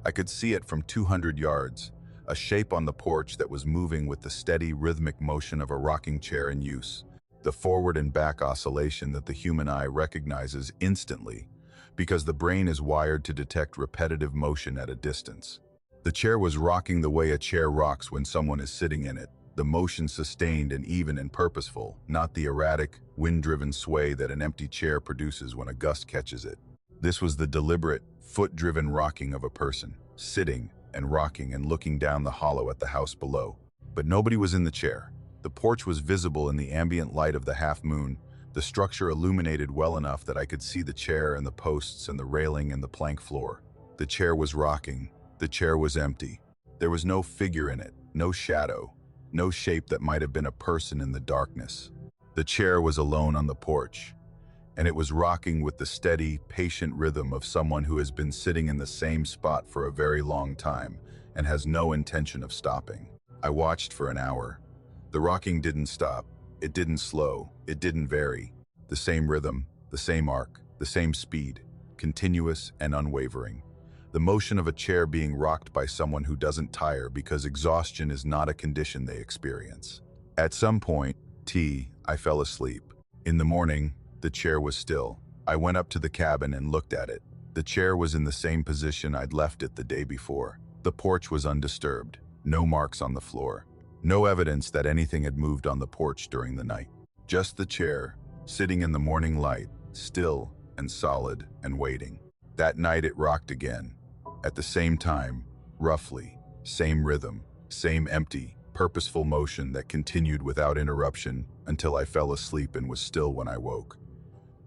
I could see it from 200 yards, a shape on the porch that was moving with the steady, rhythmic motion of a rocking chair in use, the forward and back oscillation that the human eye recognizes instantly, because the brain is wired to detect repetitive motion at a distance. The chair was rocking the way a chair rocks when someone is sitting in it, the motion sustained and even and purposeful, not the erratic, wind-driven sway that an empty chair produces when a gust catches it. This was the deliberate, foot-driven rocking of a person, sitting and rocking and looking down the hollow at the house below. But nobody was in the chair. The porch was visible in the ambient light of the half-moon, the structure illuminated well enough that I could see the chair and the posts and the railing and the plank floor. The chair was rocking. The chair was empty. There was no figure in it, no shadow, no shape that might have been a person in the darkness. The chair was alone on the porch, and it was rocking with the steady, patient rhythm of someone who has been sitting in the same spot for a very long time and has no intention of stopping. I watched for an hour. The rocking didn't stop. It didn't slow. It didn't vary. The same rhythm, the same arc, the same speed, continuous and unwavering. The motion of a chair being rocked by someone who doesn't tire because exhaustion is not a condition they experience. At some point, I fell asleep. In the morning, the chair was still. I went up to the cabin and looked at it. The chair was in the same position I'd left it the day before. The porch was undisturbed. No marks on the floor. No evidence that anything had moved on the porch during the night. Just the chair, sitting in the morning light, still and solid and waiting. That night it rocked again. At the same time, roughly, same rhythm, same empty, purposeful motion that continued without interruption until I fell asleep and was still when I woke.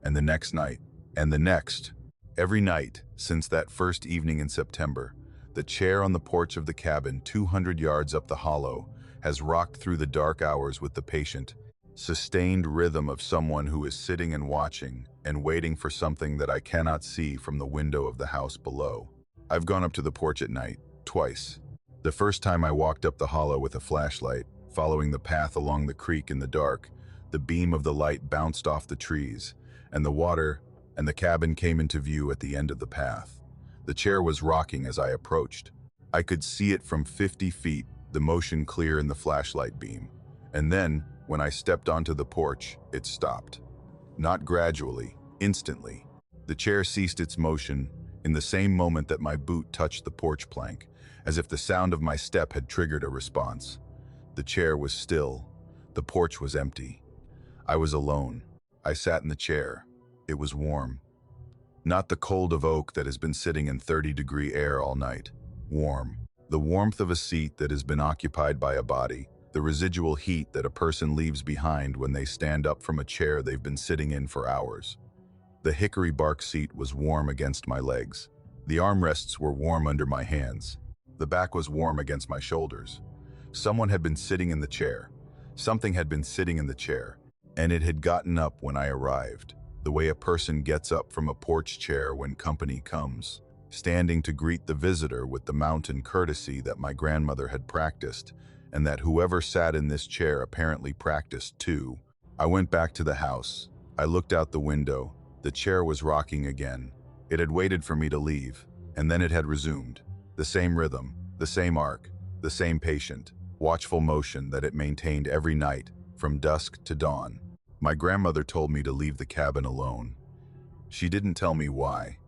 And the next night, and the next, every night since that first evening in September, the chair on the porch of the cabin 200 yards up the hollow has rocked through the dark hours with the patient, sustained rhythm of someone who is sitting and watching and waiting for something that I cannot see from the window of the house below. I've gone up to the porch at night, twice. The first time I walked up the hollow with a flashlight, following the path along the creek in the dark. The beam of the light bounced off the trees, and the water and the cabin came into view at the end of the path. The chair was rocking as I approached. I could see it from 50 feet, the motion clear in the flashlight beam, And then, when I stepped onto the porch, it stopped. Not gradually, instantly. The chair ceased its motion in the same moment that my boot touched the porch plank, as if the sound of my step had triggered a response. The chair was still. The porch was empty. I was alone. I sat in the chair. It was warm. Not the cold of oak that has been sitting in 30-degree air all night. Warm. The warmth of a seat that has been occupied by a body. The residual heat that a person leaves behind when they stand up from a chair they've been sitting in for hours. The hickory bark seat was warm against my legs. The armrests were warm under my hands. The back was warm against my shoulders. Someone had been sitting in the chair. Something had been sitting in the chair, and it had gotten up when I arrived, the way a person gets up from a porch chair when company comes, standing to greet the visitor with the mountain courtesy that my grandmother had practiced, and that whoever sat in this chair apparently practiced too. I went back to the house. I looked out the window. The chair was rocking again. It had waited for me to leave, and then it had resumed. The same rhythm, the same arc, the same patient, watchful motion that it maintained every night, from dusk to dawn. My grandmother told me to leave the cabin alone. She didn't tell me why.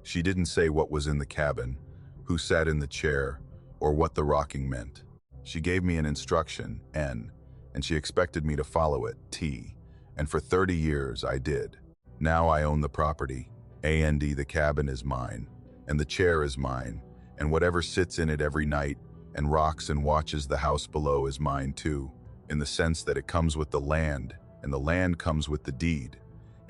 She didn't say what was in the cabin, who sat in the chair, or what the rocking meant. She gave me an instruction, N, and she expected me to follow it, T, and for 30 years I did. Now I own the property. And the cabin is mine, and the chair is mine, and whatever sits in it every night and rocks and watches the house below is mine too, in the sense that it comes with the land, and the land comes with the deed,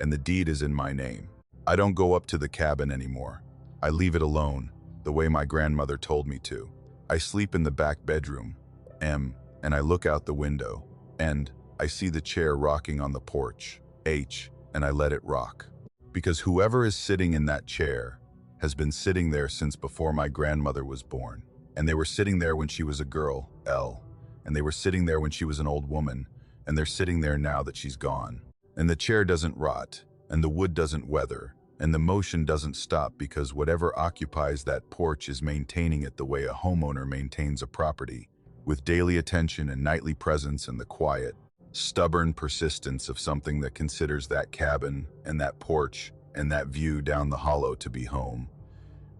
and the deed is in my name. I don't go up to the cabin anymore. I leave it alone, the way my grandmother told me to. I sleep in the back bedroom, M, and I look out the window, and I see the chair rocking on the porch, H, and I let it rock. Because whoever is sitting in that chair has been sitting there since before my grandmother was born. And they were sitting there when she was a girl, L. And they were sitting there when she was an old woman, and they're sitting there now that she's gone. And the chair doesn't rot, and the wood doesn't weather, and the motion doesn't stop because whatever occupies that porch is maintaining it the way a homeowner maintains a property, with daily attention and nightly presence and the quiet, stubborn persistence of something that considers that cabin and that porch and that view down the hollow to be home.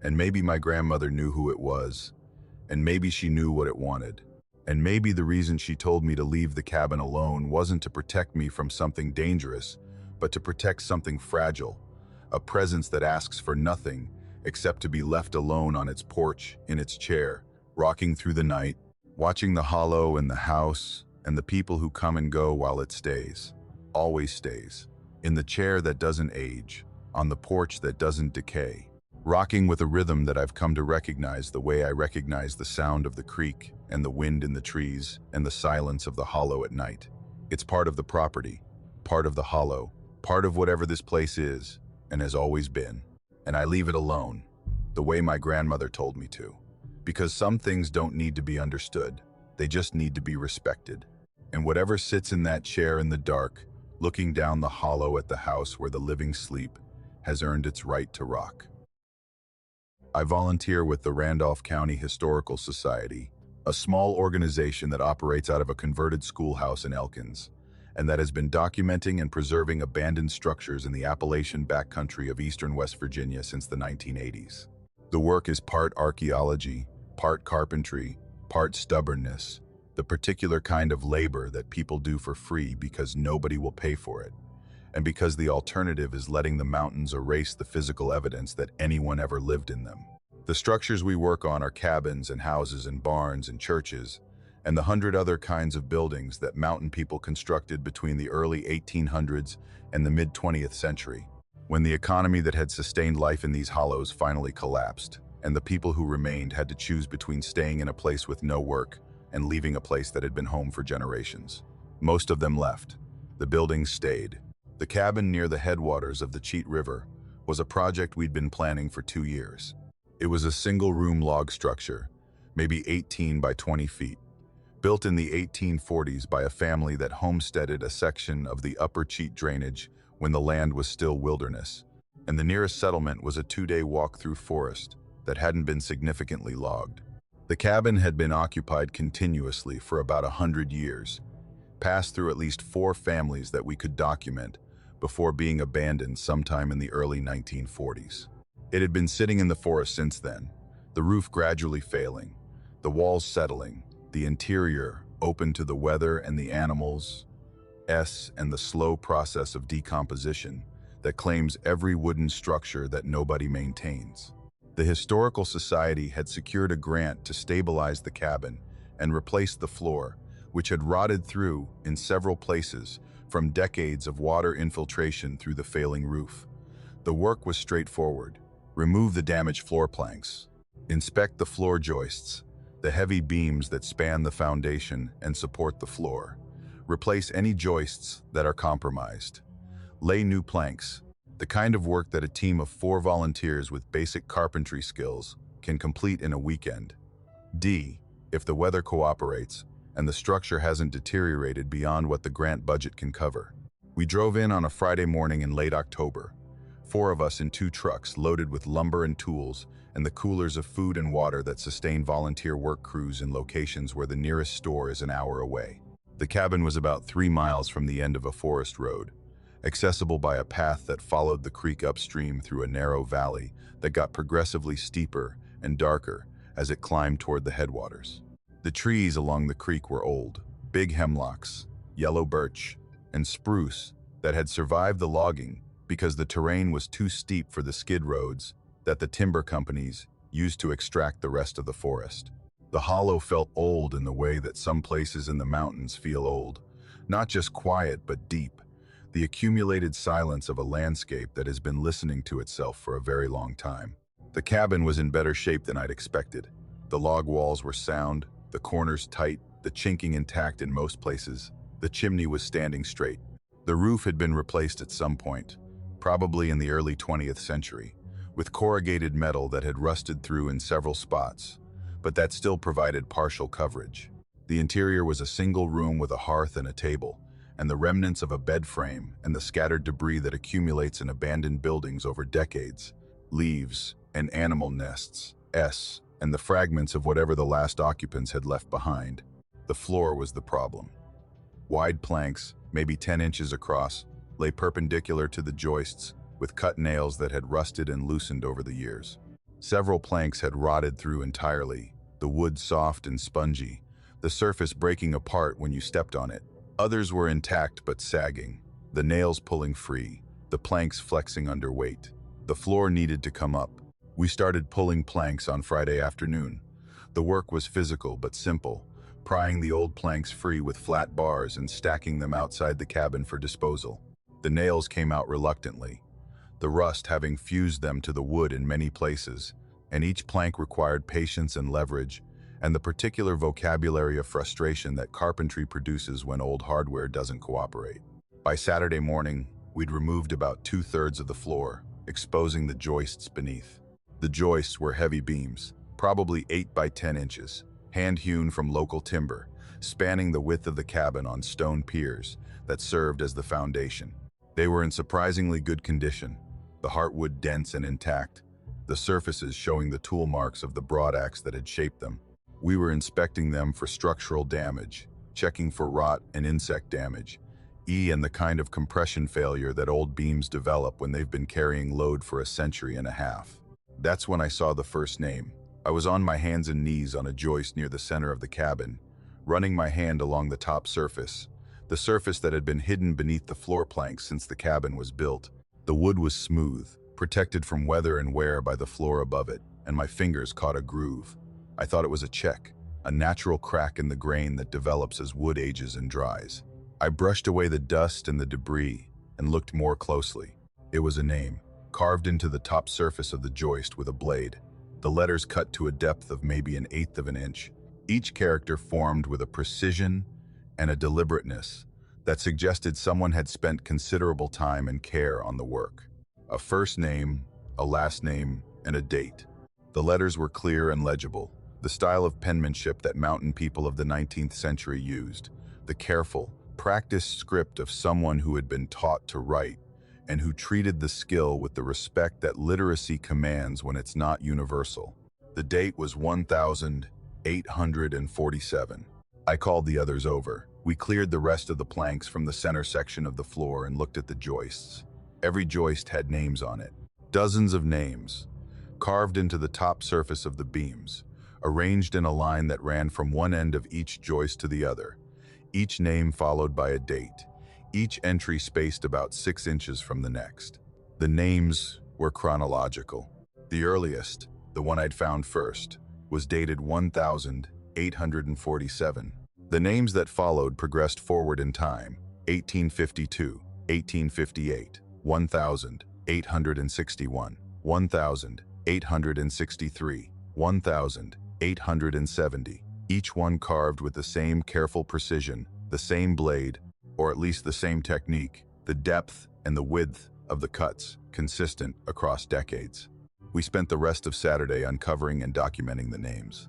And maybe my grandmother knew who it was, and maybe she knew what it wanted. And maybe the reason she told me to leave the cabin alone wasn't to protect me from something dangerous, but to protect something fragile, a presence that asks for nothing except to be left alone on its porch, in its chair, rocking through the night, watching the hollow and the house and the people who come and go while it stays, always stays, in the chair that doesn't age, on the porch that doesn't decay, rocking with a rhythm that I've come to recognize the way I recognize the sound of the creek and the wind in the trees and the silence of the hollow at night. It's part of the property, part of the hollow, part of whatever this place is and has always been. And I leave it alone, the way my grandmother told me to. Because some things don't need to be understood, they just need to be respected. And whatever sits in that chair in the dark, looking down the hollow at the house where the living sleep, has earned its right to rock. I volunteer with the Randolph County Historical Society, a small organization that operates out of a converted schoolhouse in Elkins, and that has been documenting and preserving abandoned structures in the Appalachian backcountry of eastern West Virginia since the 1980s. The work is part archaeology, part carpentry, part stubbornness, the particular kind of labor that people do for free because nobody will pay for it, and because the alternative is letting the mountains erase the physical evidence that anyone ever lived in them. The structures we work on are cabins and houses and barns and churches, and the 100 other kinds of buildings that mountain people constructed between the early 1800s and the mid-20th century, when the economy that had sustained life in these hollows finally collapsed, and the people who remained had to choose between staying in a place with no work and leaving a place that had been home for generations. Most of them left. The buildings stayed. The cabin near the headwaters of the Cheat River was a project we'd been planning for 2 years. It was a single-room log structure, maybe 18 by 20 feet, built in the 1840s by a family that homesteaded a section of the upper Cheat drainage when the land was still wilderness, and the nearest settlement was a 2-day walk through forest that hadn't been significantly logged. The cabin had been occupied continuously for about 100 years, passed through at least 4 families that we could document before being abandoned sometime in the early 1940s. It had been sitting in the forest since then, the roof gradually failing, the walls settling, the interior open to the weather and the animals, and the slow process of decomposition that claims every wooden structure that nobody maintains. The Historical Society had secured a grant to stabilize the cabin and replace the floor, which had rotted through in several places from decades of water infiltration through the failing roof. The work was straightforward. Remove the damaged floor planks. Inspect the floor joists, the heavy beams that span the foundation and support the floor. Replace any joists that are compromised. Lay new planks, the kind of work that a team of 4 volunteers with basic carpentry skills can complete in a weekend. If the weather cooperates and the structure hasn't deteriorated beyond what the grant budget can cover. We drove in on a Friday morning in late October, 4 of us in 2 trucks loaded with lumber and tools and the coolers of food and water that sustain volunteer work crews in locations where the nearest store is an hour away. The cabin was about 3 miles from the end of a forest road, accessible by a path that followed the creek upstream through a narrow valley that got progressively steeper and darker as it climbed toward the headwaters. The trees along the creek were old, big hemlocks, yellow birch, and spruce that had survived the logging because the terrain was too steep for the skid roads that the timber companies used to extract the rest of the forest. The hollow felt old in the way that some places in the mountains feel old, not just quiet but deep, the accumulated silence of a landscape that has been listening to itself for a very long time. The cabin was in better shape than I'd expected. The log walls were sound, the corners tight, the chinking intact in most places. The chimney was standing straight. The roof had been replaced at some point, probably in the early 20th century, with corrugated metal that had rusted through in several spots, but that still provided partial coverage. The interior was a single room with a hearth and a table, and the remnants of a bed frame and the scattered debris that accumulates in abandoned buildings over decades, leaves and animal nests, and the fragments of whatever the last occupants had left behind. The floor was the problem. Wide planks, maybe 10 inches across, lay perpendicular to the joists, with cut nails that had rusted and loosened over the years. Several planks had rotted through entirely, the wood soft and spongy, the surface breaking apart when you stepped on it. Others were intact but sagging, the nails pulling free, the planks flexing under weight. The floor needed to come up. We started pulling planks on Friday afternoon. The work was physical but simple, prying the old planks free with flat bars and stacking them outside the cabin for disposal. The nails came out reluctantly, the rust having fused them to the wood in many places, and each plank required patience and leverage, and the particular vocabulary of frustration that carpentry produces when old hardware doesn't cooperate. By Saturday morning, we'd removed about 2/3 of the floor, exposing the joists beneath. The joists were heavy beams, probably 8 by 10 inches, hand-hewn from local timber, spanning the width of the cabin on stone piers that served as the foundation. They were in surprisingly good condition, the heartwood dense and intact, the surfaces showing the tool marks of the broadaxe that had shaped them. We were inspecting them for structural damage, checking for rot and insect damage, and the kind of compression failure that old beams develop when they've been carrying load for a century and a half. That's when I saw the first name. I was on my hands and knees on a joist near the center of the cabin, running my hand along the top surface, the surface that had been hidden beneath the floor planks since the cabin was built. The wood was smooth, protected from weather and wear by the floor above it, and my fingers caught a groove. I thought it was a check, a natural crack in the grain that develops as wood ages and dries. I brushed away the dust and the debris and looked more closely. It was a name, carved into the top surface of the joist with a blade, the letters cut to a depth of maybe 1/8 of an inch, each character formed with a precision and a deliberateness that suggested someone had spent considerable time and care on the work. A first name, a last name, and a date. The letters were clear and legible, the style of penmanship that mountain people of the 19th century used, the careful, practiced script of someone who had been taught to write and who treated the skill with the respect that literacy commands when it's not universal. The date was 1847. I called the others over. We cleared the rest of the planks from the center section of the floor and looked at the joists. Every joist had names on it. Dozens of names, carved into the top surface of the beams, arranged in a line that ran from one end of each joist to the other, each name followed by a date, each entry spaced about 6 inches from the next. The names were chronological. The earliest, the one I'd found first, was dated 1847. The names that followed progressed forward in time: 1852, 1858, 1861, 1863, 1870, each one carved with the same careful precision, the same blade, or at least the same technique, the depth and the width of the cuts consistent across decades. We spent the rest of Saturday uncovering and documenting the names.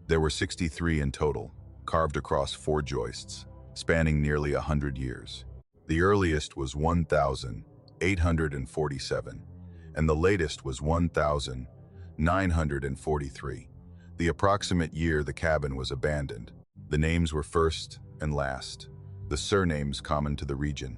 There were 63 in total, carved across 4 joists, spanning nearly 100 years. The earliest was 1847, and the latest was 1943, the approximate year the cabin was abandoned. The names were first and last, the surnames common to the region,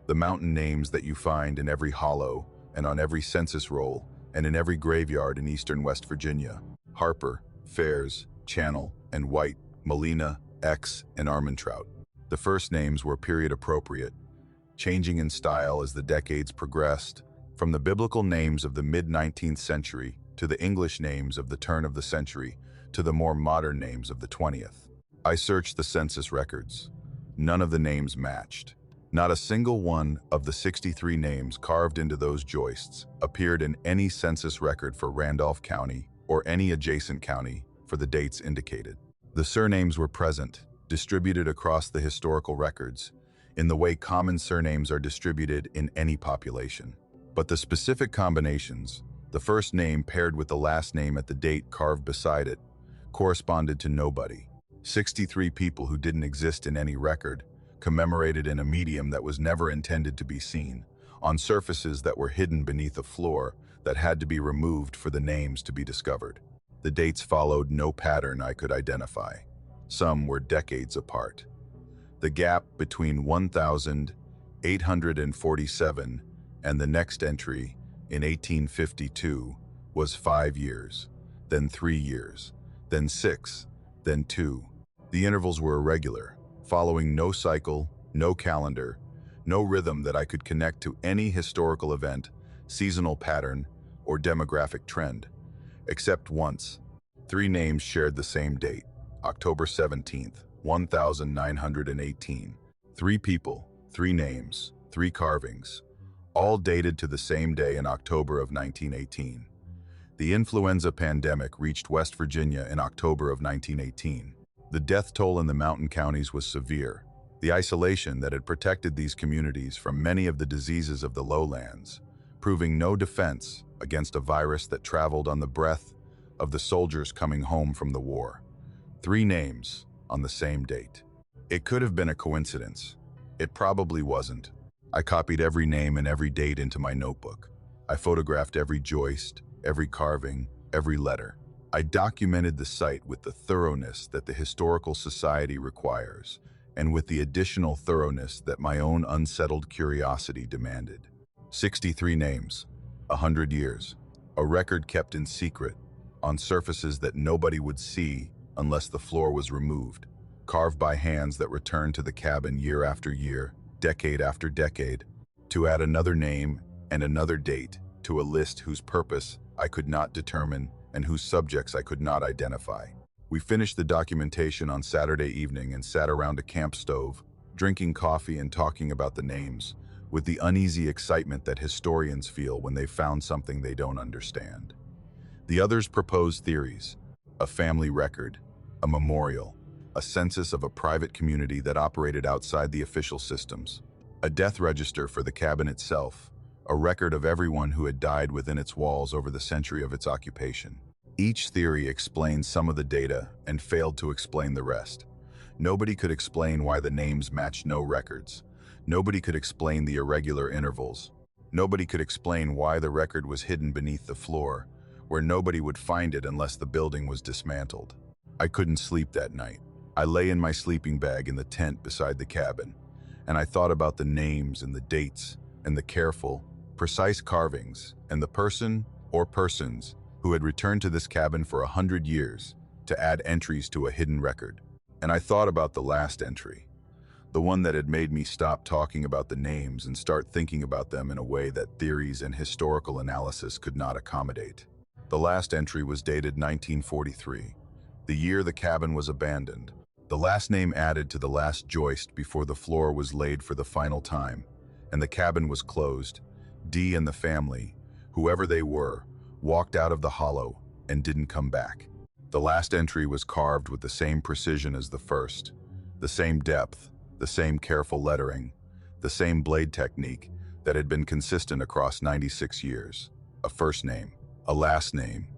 the mountain names that you find in every hollow and on every census roll and in every graveyard in eastern West Virginia: Harper, Fairs, Channel, and White, Molina, X, and Armentrout. The first names were period appropriate, changing in style as the decades progressed, from the biblical names of the mid-19th century to the English names of the turn of the century to the more modern names of the 20th. I searched the census records. None of the names matched. Not a single one of the 63 names carved into those joists appeared in any census record for Randolph County or any adjacent county for the dates indicated. The surnames were present, distributed across the historical records, in the way common surnames are distributed in any population. But the specific combinations, the first name paired with the last name at the date carved beside it, corresponded to nobody. 63 people who didn't exist in any record, commemorated in a medium that was never intended to be seen, on surfaces that were hidden beneath a floor that had to be removed for the names to be discovered. The dates followed no pattern I could identify. Some were decades apart. The gap between 1847 and the next entry in 1852 was 5 years, then 3 years, then 6, then 2. The intervals were irregular, following no cycle, no calendar, no rhythm that I could connect to any historical event, seasonal pattern, or demographic trend. Except once. 3 names shared the same date: October 17th, 1918. 3 people, 3 names, 3 carvings, all dated to the same day in October of 1918. The influenza pandemic reached West Virginia in October of 1918. The death toll in the mountain counties was severe. The isolation that had protected these communities from many of the diseases of the lowlands, proving no defense against a virus that traveled on the breath of the soldiers coming home from the war. 3 names on the same date. It could have been a coincidence. It probably wasn't. I copied every name and every date into my notebook. I photographed every joist, every carving, every letter. I documented the site with the thoroughness that the Historical Society requires, and with the additional thoroughness that my own unsettled curiosity demanded. 63 names, 100 years, a record kept in secret, on surfaces that nobody would see unless the floor was removed, carved by hands that returned to the cabin year after year, decade after decade, to add another name and another date to a list whose purpose I could not determine and whose subjects I could not identify. We finished the documentation on Saturday evening and sat around a camp stove, drinking coffee and talking about the names, with the uneasy excitement that historians feel when they've found something they don't understand. The others proposed theories: a family record, a memorial, a census of a private community that operated outside the official systems, a death register for the cabin itself, a record of everyone who had died within its walls over the century of its occupation. Each theory explained some of the data and failed to explain the rest. Nobody could explain why the names matched no records. Nobody could explain the irregular intervals. Nobody could explain why the record was hidden beneath the floor, where nobody would find it unless the building was dismantled. I couldn't sleep that night. I lay in my sleeping bag in the tent beside the cabin, and I thought about the names and the dates and the careful, precise carvings and the person or persons who had returned to this cabin for 100 years to add entries to a hidden record. And I thought about the last entry, the one that had made me stop talking about the names and start thinking about them in a way that theories and historical analysis could not accommodate. The last entry was dated 1943, the year the cabin was abandoned. The last name added to the last joist before the floor was laid for the final time, and the cabin was closed. Dee and the family, whoever they were, walked out of the hollow and didn't come back. The last entry was carved with the same precision as the first, the same depth, the same careful lettering, the same blade technique that had been consistent across 96 years. A first name, a last name,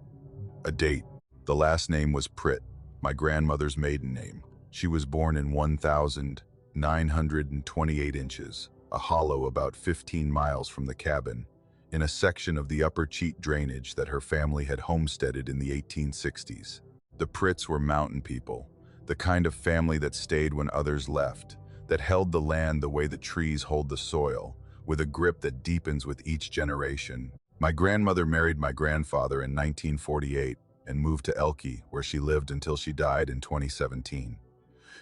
a date. The last name was Pritt, my grandmother's maiden name. She was born in 1,928 inches, a hollow about 15 miles from the cabin, in a section of the upper Cheat drainage that her family had homesteaded in the 1860s. The Pritts were mountain people, the kind of family that stayed when others left, that held the land the way the trees hold the soil, with a grip that deepens with each generation. My grandmother married my grandfather in 1948 and moved to Elkey, where she lived until she died in 2017.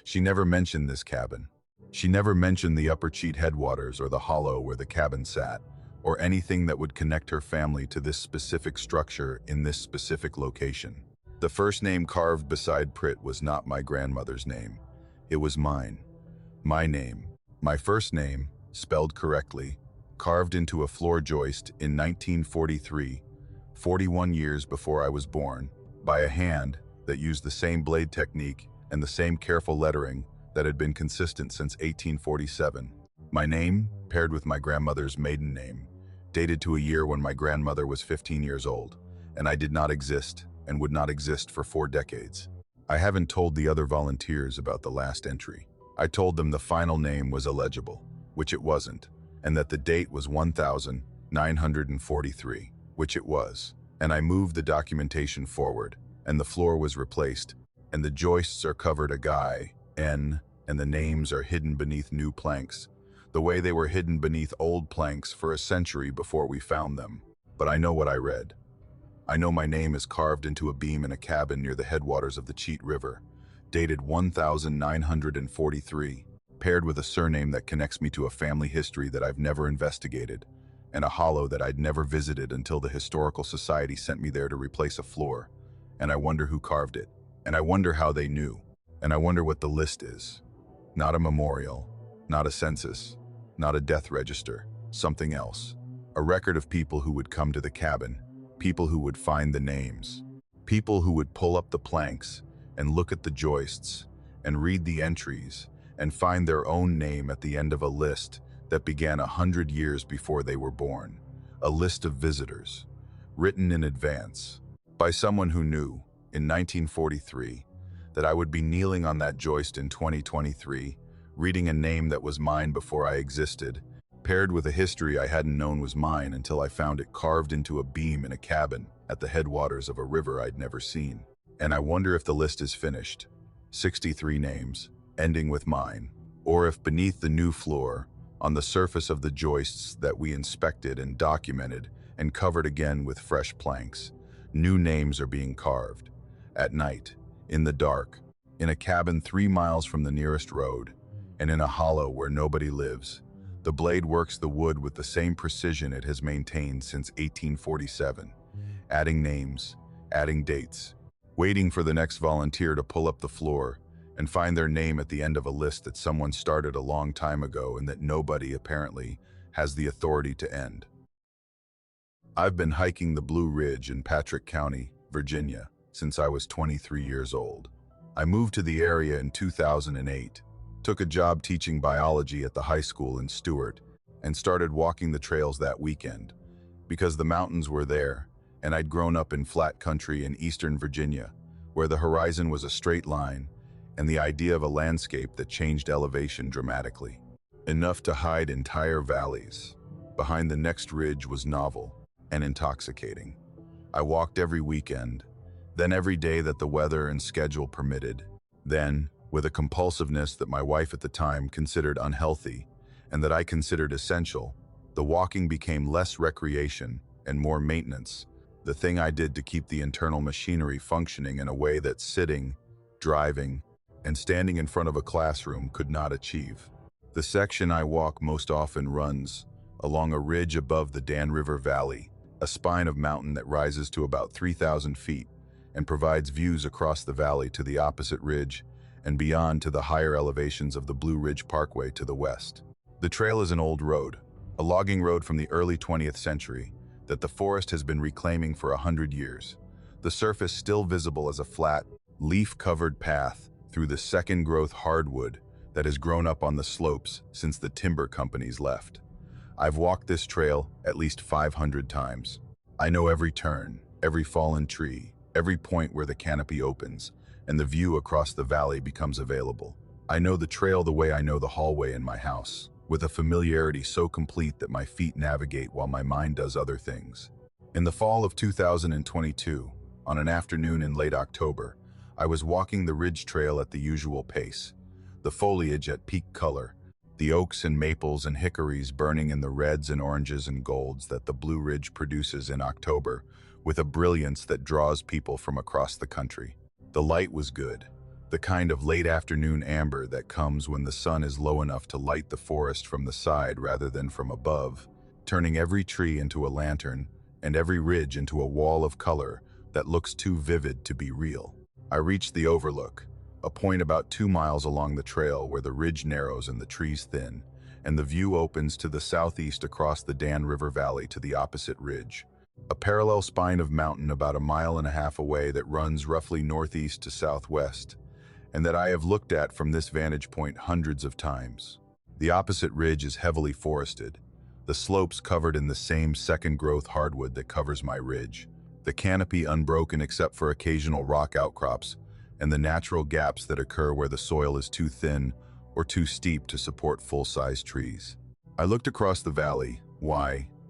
She never mentioned this cabin. She never mentioned the upper Cheat headwaters or the hollow where the cabin sat, or anything that would connect her family to this specific structure in this specific location. The first name carved beside Pritt was not my grandmother's name. It was mine. My name. My first name, spelled correctly, carved into a floor joist in 1943, 41 years before I was born, by a hand that used the same blade technique and the same careful lettering that had been consistent since 1847. My name, paired with my grandmother's maiden name, dated to a year when my grandmother was 15 years old, and I did not exist and would not exist for 4 decades. I haven't told the other volunteers about the last entry. I told them the final name was illegible, which it wasn't, and that the date was 1,943, which it was. And I moved the documentation forward, and the floor was replaced, and the joists are covered a guy, N, and the names are hidden beneath new planks, the way they were hidden beneath old planks for a century before we found them. But I know what I read. I know my name is carved into a beam in a cabin near the headwaters of the Cheat River, dated 1,943, paired with a surname that connects me to a family history that I've never investigated, and a hollow that I'd never visited until the Historical Society sent me there to replace a floor. And I wonder who carved it. And I wonder how they knew. And I wonder what the list is. Not a memorial, not a census, not a death register, something else. A record of people who would come to the cabin, people who would find the names, people who would pull up the planks and look at the joists and read the entries and find their own name at the end of a list that began 100 years before they were born. A list of visitors, written in advance, by someone who knew, in 1943, that I would be kneeling on that joist in 2023, reading a name that was mine before I existed, paired with a history I hadn't known was mine until I found it carved into a beam in a cabin at the headwaters of a river I'd never seen. And I wonder if the list is finished, 63 names, ending with mine, or if beneath the new floor, on the surface of the joists that we inspected and documented and covered again with fresh planks, new names are being carved. At night, in the dark, in a cabin 3 miles from the nearest road, and in a hollow where nobody lives, the blade works the wood with the same precision it has maintained since 1847, adding names, adding dates, waiting for the next volunteer to pull up the floor and find their name at the end of a list that someone started a long time ago and that nobody, apparently, has the authority to end. I've been hiking the Blue Ridge in Patrick County, Virginia, since I was 23 years old. I moved to the area in 2008, took a job teaching biology at the high school in Stewart, and started walking the trails that weekend, because the mountains were there, and I'd grown up in flat country in eastern Virginia, where the horizon was a straight line, and the idea of a landscape that changed elevation dramatically, enough to hide entire valleys. Behind the next ridge was novel and intoxicating. I walked every weekend, then every day that the weather and schedule permitted, then, with a compulsiveness that my wife at the time considered unhealthy and that I considered essential. The walking became less recreation and more maintenance, the thing I did to keep the internal machinery functioning in a way that sitting, driving, and standing in front of a classroom could not achieve. The section I walk most often runs along a ridge above the Dan River Valley, a spine of mountain that rises to about 3,000 feet and provides views across the valley to the opposite ridge and beyond to the higher elevations of the Blue Ridge Parkway to the west. The trail is an old road, a logging road from the early 20th century that the forest has been reclaiming for 100 years. The surface still visible as a flat, leaf-covered path through the second-growth hardwood that has grown up on the slopes since the timber companies left. I've walked this trail at least 500 times. I know every turn, every fallen tree, every point where the canopy opens, and the view across the valley becomes available. I know the trail the way I know the hallway in my house, with a familiarity so complete that my feet navigate while my mind does other things. In the fall of 2022, on an afternoon in late October, I was walking the ridge trail at the usual pace, the foliage at peak color, the oaks and maples and hickories burning in the reds and oranges and golds that the Blue Ridge produces in October, with a brilliance that draws people from across the country. The light was good, the kind of late afternoon amber that comes when the sun is low enough to light the forest from the side rather than from above, turning every tree into a lantern and every ridge into a wall of color that looks too vivid to be real. I reached the overlook, a point about 2 miles along the trail where the ridge narrows and the trees thin, and the view opens to the southeast across the Dan River Valley to the opposite ridge, a parallel spine of mountain about 1.5 miles away that runs roughly northeast to southwest, and that I have looked at from this vantage point hundreds of times. The opposite ridge is heavily forested, the slopes covered in the same second-growth hardwood that covers my ridge, the canopy unbroken except for occasional rock outcrops, and the natural gaps that occur where the soil is too thin or too steep to support full-size trees. I looked across the valley,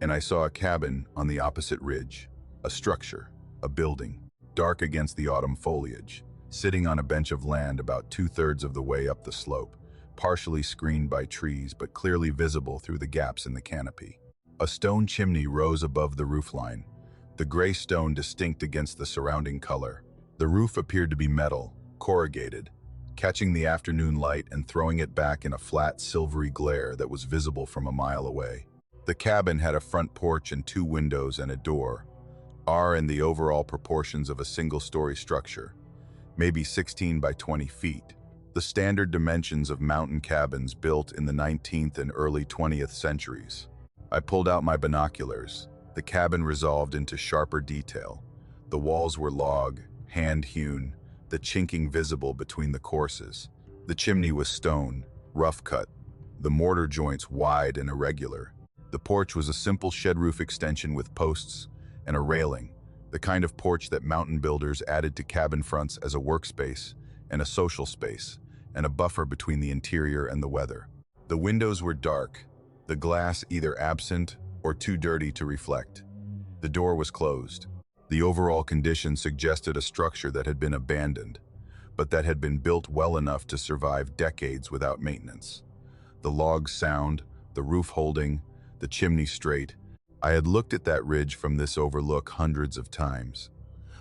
and I saw a cabin on the opposite ridge, a structure, a building, dark against the autumn foliage, sitting on a bench of land about 2/3 of the way up the slope, partially screened by trees but clearly visible through the gaps in the canopy. A stone chimney rose above the roofline, the gray stone distinct against the surrounding color. The roof appeared to be metal, corrugated, catching the afternoon light and throwing it back in a flat, silvery glare that was visible from 1 mile away. The cabin had a front porch and 2 windows and a door, in the overall proportions of a single-story structure, maybe 16 by 20 feet, the standard dimensions of mountain cabins built in the 19th and early 20th centuries. I pulled out my binoculars. The cabin resolved into sharper detail. The walls were log, hand-hewn, the chinking visible between the courses. The chimney was stone, rough-cut, the mortar joints wide and irregular. The porch was a simple shed roof extension with posts and a railing, the kind of porch that mountain builders added to cabin fronts as a workspace and a social space, and a buffer between the interior and the weather. The windows were dark, the glass either absent or too dirty to reflect. The door was closed. The overall condition suggested a structure that had been abandoned, but that had been built well enough to survive decades without maintenance. The logs sound, the roof holding, the chimney straight. I had looked at that ridge from this overlook hundreds of times.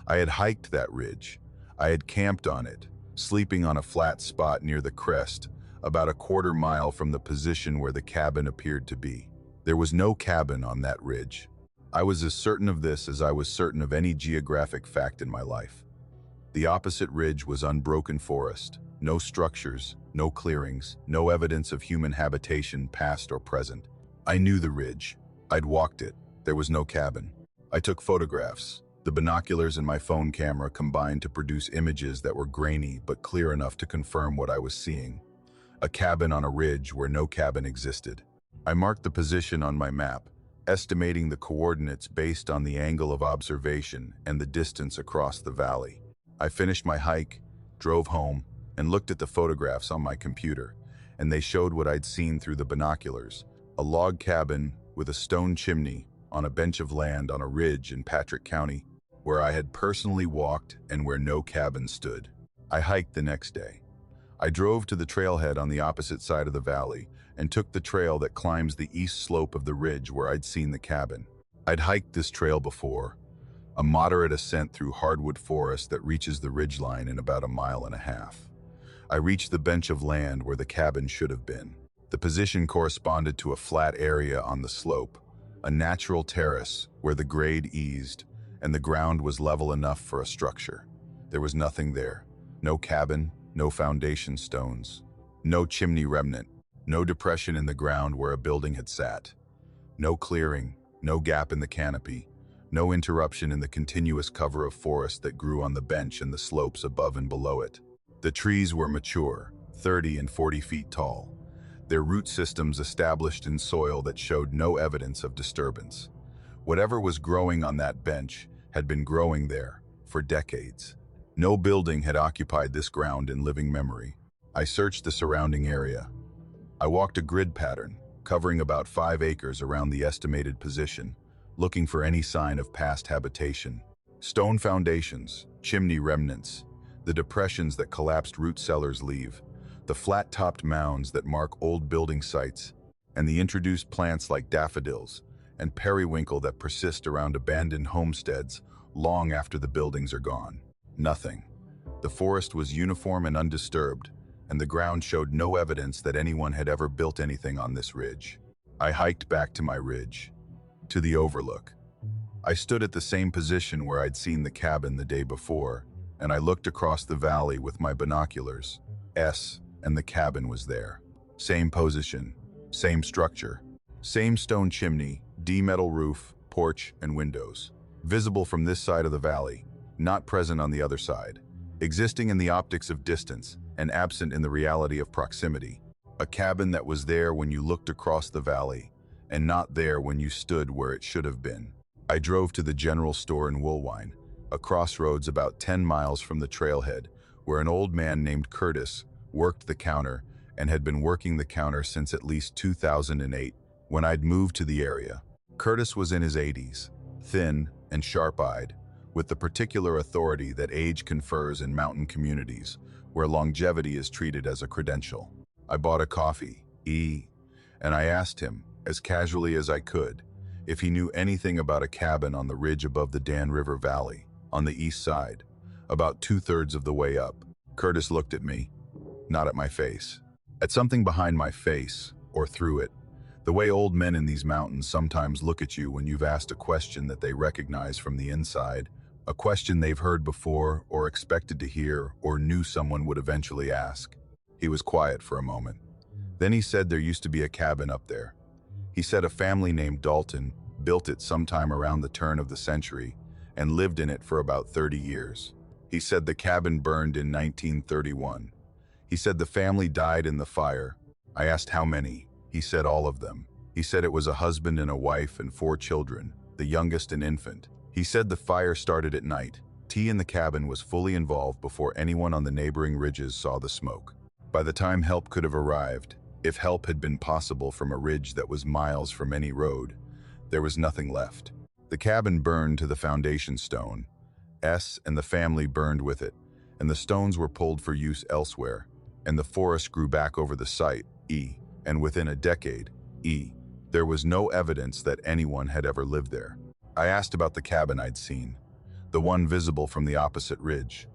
I had hiked that ridge. I had camped on it, sleeping on a flat spot near the crest, about 1/4 mile from the position where the cabin appeared to be. There was no cabin on that ridge. I was as certain of this as I was certain of any geographic fact in my life. The opposite ridge was unbroken forest, no structures, no clearings, no evidence of human habitation past or present. I knew the ridge. I'd walked it. There was no cabin. I took photographs. The binoculars and my phone camera combined to produce images that were grainy but clear enough to confirm what I was seeing. A cabin on a ridge where no cabin existed. I marked the position on my map, estimating the coordinates based on the angle of observation and the distance across the valley. I finished my hike, drove home, and looked at the photographs on my computer, and they showed what I'd seen through the binoculars: a log cabin with a stone chimney on a bench of land on a ridge in Patrick County, where I had personally walked and where no cabin stood. I hiked the next day. I drove to the trailhead on the opposite side of the valley and took the trail that climbs the east slope of the ridge where I'd seen the cabin. I'd hiked this trail before, a moderate ascent through hardwood forest that reaches the ridgeline in about a mile and a half. I reached the bench of land where the cabin should have been. The position corresponded to a flat area on the slope, a natural terrace where the grade eased and the ground was level enough for a structure. There was nothing there. No cabin, no foundation stones, no chimney remnant, no depression in the ground where a building had sat. No clearing, no gap in the canopy, no interruption in the continuous cover of forest that grew on the bench and the slopes above and below it. The trees were mature, 30 and 40 feet tall, their root systems established in soil that showed no evidence of disturbance. Whatever was growing on that bench had been growing there for decades. No building had occupied this ground in living memory. I searched the surrounding area. I walked a grid pattern, covering about 5 acres around the estimated position, looking for any sign of past habitation. Stone foundations, chimney remnants, the depressions that collapsed root cellars leave, the flat-topped mounds that mark old building sites, and the introduced plants like daffodils and periwinkle that persist around abandoned homesteads long after the buildings are gone. Nothing. The forest was uniform and undisturbed, and the ground showed no evidence that anyone had ever built anything on this ridge. I hiked back to my ridge, to the overlook. I stood at the same position where I'd seen the cabin the day before, and I looked across the valley with my binoculars. And the cabin was there. Same position, same structure, same stone chimney, D-metal roof, porch, and windows. Visible from this side of the valley, not present on the other side. Existing in the optics of distance and absent in the reality of proximity. A cabin that was there when you looked across the valley, and not there when you stood where it should have been. I drove to the general store in Woolwine, a crossroads about 10 miles from the trailhead, where an old man named Curtis worked the counter and had been working the counter since at least 2008, when I'd moved to the area. Curtis was in his 80s, thin and sharp-eyed, with the particular authority that age confers in mountain communities, where longevity is treated as a credential. I bought a coffee, and I asked him, as casually as I could, if he knew anything about a cabin on the ridge above the Dan River Valley, on the east side, about 2/3 of the way up. Curtis looked at me, not at my face. At something behind my face, or through it, the way old men in these mountains sometimes look at you when you've asked a question that they recognize from the inside, a question they've heard before or expected to hear or knew someone would eventually ask. He was quiet for a moment. Then he said there used to be a cabin up there. He said a family named Dalton built it sometime around the turn of the century and lived in it for about 30 years. He said the cabin burned in 1931. He said the family died in the fire. I asked how many. He said all of them. He said it was a husband and a wife and 4 children, the youngest an infant. He said the fire started at night. Tea in the cabin was fully involved before anyone on the neighboring ridges saw the smoke. By the time help could have arrived, if help had been possible from a ridge that was miles from any road, there was nothing left. The cabin burned to the foundation stone. And the family burned with it, and the stones were pulled for use elsewhere, and the forest grew back over the site, and within a decade, there was no evidence that anyone had ever lived there. I asked about the cabin I'd seen, the one visible from the opposite ridge.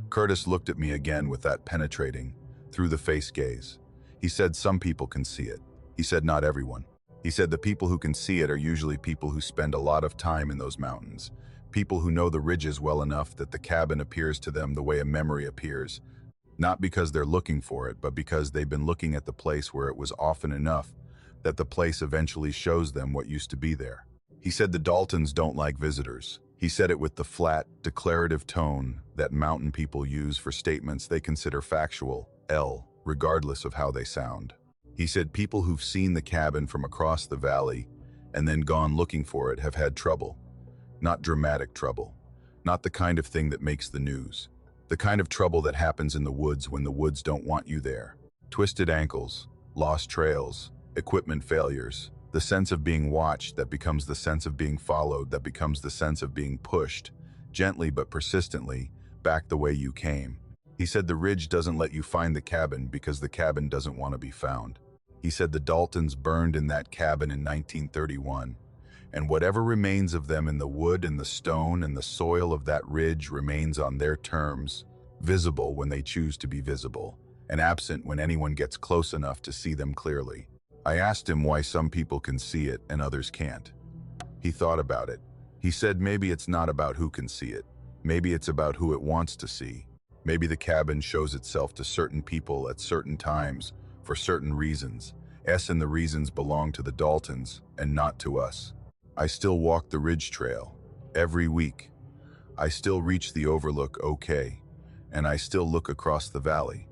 Curtis looked at me again with that penetrating, through-the-face gaze. He said some people can see it. He said not everyone. He said the people who can see it are usually people who spend a lot of time in those mountains, people who know the ridges well enough that the cabin appears to them the way a memory appears, not because they're looking for it, but because they've been looking at the place where it was often enough that the place eventually shows them what used to be there. He said the Daltons don't like visitors. He said it with the flat, declarative tone that mountain people use for statements they consider factual, regardless of how they sound. He said people who've seen the cabin from across the valley and then gone looking for it have had trouble. Not dramatic trouble. Not the kind of thing that makes the news. The kind of trouble that happens in the woods when the woods don't want you there. Twisted ankles, lost trails, equipment failures, the sense of being watched that becomes the sense of being followed, that becomes the sense of being pushed, gently but persistently, back the way you came. He said the ridge doesn't let you find the cabin because the cabin doesn't want to be found. He said the Daltons burned in that cabin in 1931, and whatever remains of them in the wood and the stone and the soil of that ridge remains on their terms, visible when they choose to be visible, and absent when anyone gets close enough to see them clearly. I asked him why some people can see it and others can't. He thought about it. He said maybe it's not about who can see it. Maybe it's about who it wants to see. Maybe the cabin shows itself to certain people at certain times for certain reasons. And the reasons belong to the Daltons and not to us. I still walk the ridge trail every week. I still reach the overlook okay, and I still look across the valley.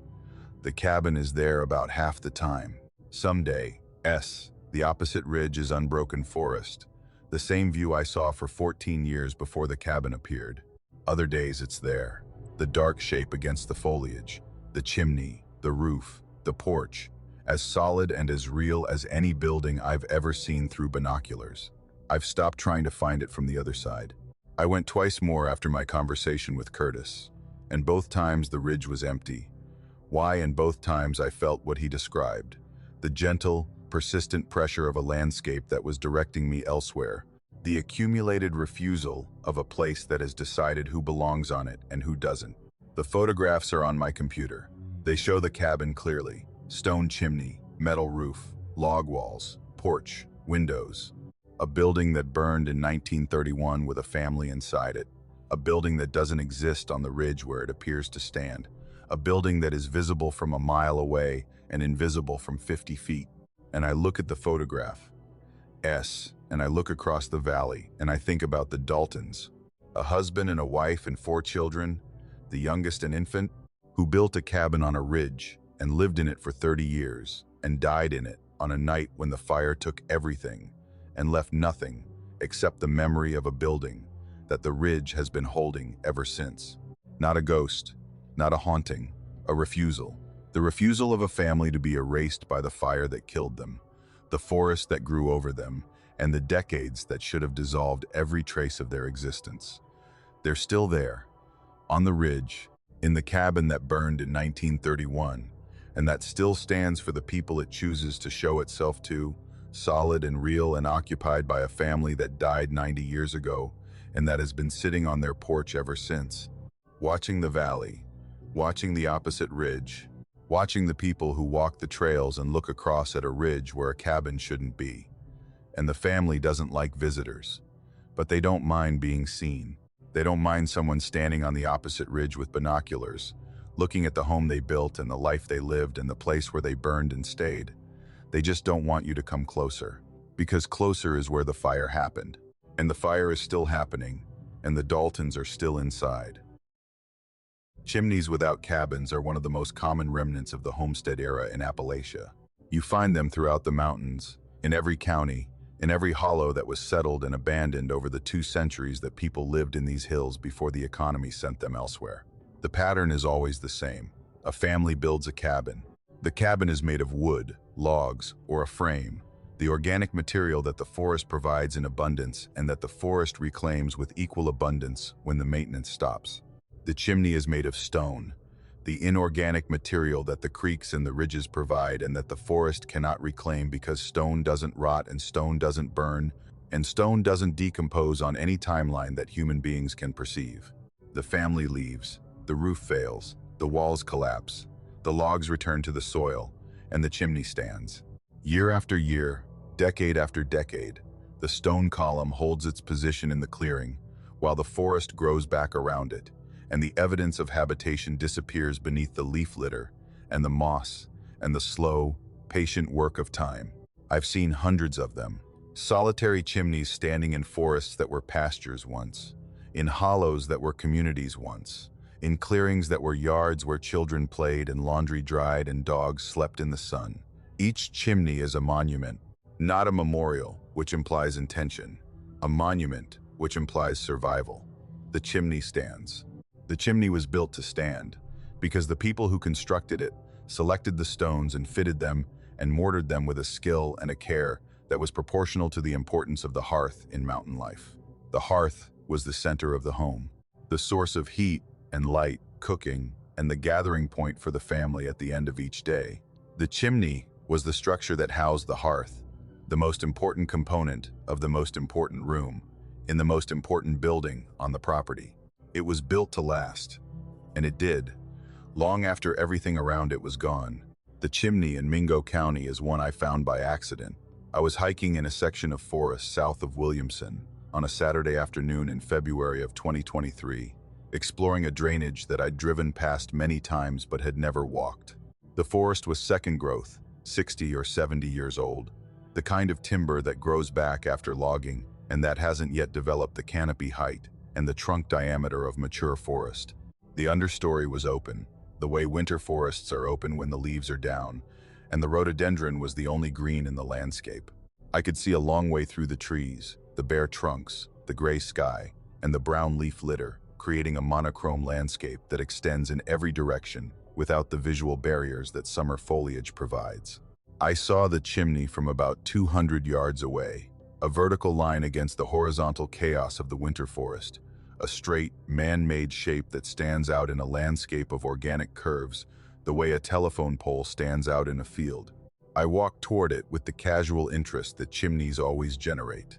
The cabin is there about half the time. Someday, the opposite ridge is unbroken forest, the same view I saw for 14 years before the cabin appeared. Other days it's there, the dark shape against the foliage, the chimney, the roof, the porch, as solid and as real as any building I've ever seen through binoculars. I've stopped trying to find it from the other side. I went twice more after my conversation with Curtis, and both times the ridge was empty. Why? And both times I felt what he described, the gentle, persistent pressure of a landscape that was directing me elsewhere, the accumulated refusal of a place that has decided who belongs on it and who doesn't. The photographs are on my computer. They show the cabin clearly. Stone chimney, metal roof, log walls, porch, windows. A building that burned in 1931 with a family inside it. A building that doesn't exist on the ridge where it appears to stand. A building that is visible from a mile away and invisible from 50 feet. And I look at the photograph, and I look across the valley, and I think about the Daltons, a husband and a wife and 4 children, the youngest an infant, who built a cabin on a ridge and lived in it for 30 years and died in it on a night when the fire took everything and left nothing except the memory of a building that the ridge has been holding ever since. Not a ghost, not a haunting, a refusal. The refusal of a family to be erased by the fire that killed them, the forest that grew over them, and the decades that should have dissolved every trace of their existence. They're still there, on the ridge, in the cabin that burned in 1931, and that still stands for the people it chooses to show itself to, solid and real and occupied by a family that died 90 years ago, and that has been sitting on their porch ever since, watching the valley, watching the opposite ridge, watching the people who walk the trails and look across at a ridge where a cabin shouldn't be. And the family doesn't like visitors, but they don't mind being seen. They don't mind someone standing on the opposite ridge with binoculars, looking at the home they built and the life they lived and the place where they burned and stayed. They just don't want you to come closer, because closer is where the fire happened. And the fire is still happening, and the Daltons are still inside. Chimneys without cabins are one of the most common remnants of the homestead era in Appalachia. You find them throughout the mountains, in every county, in every hollow that was settled and abandoned over the 2 centuries that people lived in these hills before the economy sent them elsewhere. The pattern is always the same. A family builds a cabin. The cabin is made of wood, logs, or a frame, the organic material that the forest provides in abundance and that the forest reclaims with equal abundance when the maintenance stops. The chimney is made of stone, the inorganic material that the creeks and the ridges provide and that the forest cannot reclaim because stone doesn't rot and stone doesn't burn and stone doesn't decompose on any timeline that human beings can perceive. The family leaves, the roof fails, the walls collapse, the logs return to the soil, and the chimney stands. Year after year, decade after decade, the stone column holds its position in the clearing, while the forest grows back around it, and the evidence of habitation disappears beneath the leaf litter and the moss and the slow, patient work of time. I've seen hundreds of them, solitary chimneys standing in forests that were pastures once, in hollows that were communities once, in clearings that were yards where children played and laundry dried and dogs slept in the sun. Each chimney is a monument, not a memorial, which implies intention, a monument, which implies survival. The chimney stands. The chimney was built to stand, because the people who constructed it selected the stones and fitted them and mortared them with a skill and a care that was proportional to the importance of the hearth in mountain life. The hearth was the center of the home, the source of heat and light, cooking, and the gathering point for the family at the end of each day. The chimney was the structure that housed the hearth, the most important component of the most important room, in the most important building on the property. It was built to last, and it did, long after everything around it was gone. The chimney in Mingo County is one I found by accident. I was hiking in a section of forest south of Williamson on a Saturday afternoon in February of 2023, exploring a drainage that I'd driven past many times but had never walked. The forest was second growth, 60 or 70 years old, the kind of timber that grows back after logging and that hasn't yet developed the canopy height and the trunk diameter of mature forest. The understory was open, the way winter forests are open when the leaves are down, and the rhododendron was the only green in the landscape. I could see a long way through the trees, the bare trunks, the gray sky, and the brown leaf litter, creating a monochrome landscape that extends in every direction without the visual barriers that summer foliage provides. I saw the chimney from about 200 yards away, a vertical line against the horizontal chaos of the winter forest, a straight, man-made shape that stands out in a landscape of organic curves, the way a telephone pole stands out in a field. I walked toward it with the casual interest that chimneys always generate.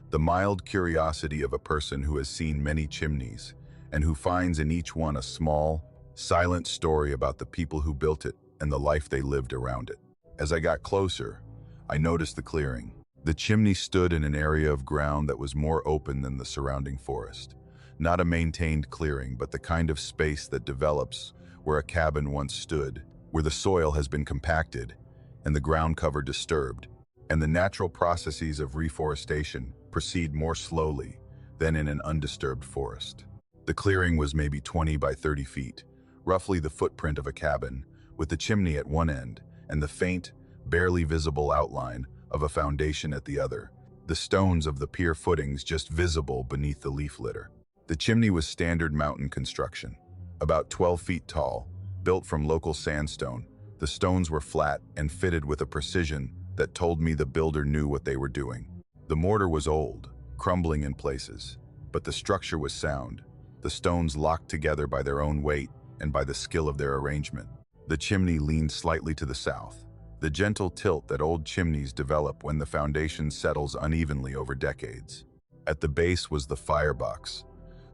The mild curiosity of a person who has seen many chimneys, and who finds in each one a small, silent story about the people who built it and the life they lived around it. As I got closer, I noticed the clearing. The chimney stood in an area of ground that was more open than the surrounding forest. Not a maintained clearing, but the kind of space that develops where a cabin once stood, where the soil has been compacted and the ground cover disturbed, and the natural processes of reforestation proceed more slowly than in an undisturbed forest. The clearing was maybe 20 by 30 feet, roughly the footprint of a cabin, with the chimney at one end and the faint, barely visible outline of a foundation at the other, the stones of the pier footings just visible beneath the leaf litter. The chimney was standard mountain construction, about 12 feet tall, built from local sandstone. The stones were flat and fitted with a precision that told me the builder knew what they were doing. The mortar was old, crumbling in places, but the structure was sound, the stones locked together by their own weight and by the skill of their arrangement. The chimney leaned slightly to the south, the gentle tilt that old chimneys develop when the foundation settles unevenly over decades. At the base was the firebox,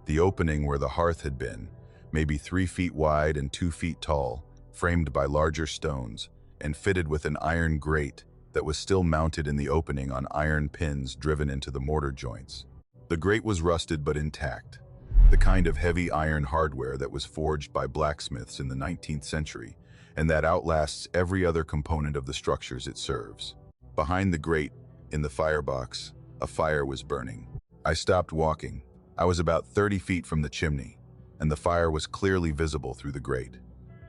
the opening where the hearth had been, maybe 3 feet wide and 2 feet tall, framed by larger stones, and fitted with an iron grate that was still mounted in the opening on iron pins driven into the mortar joints. The grate was rusted but intact, the kind of heavy iron hardware that was forged by blacksmiths in the 19th century, and that outlasts every other component of the structures it serves. Behind the grate, in the firebox, a fire was burning. I stopped walking. I was about 30 feet from the chimney, and the fire was clearly visible through the grate.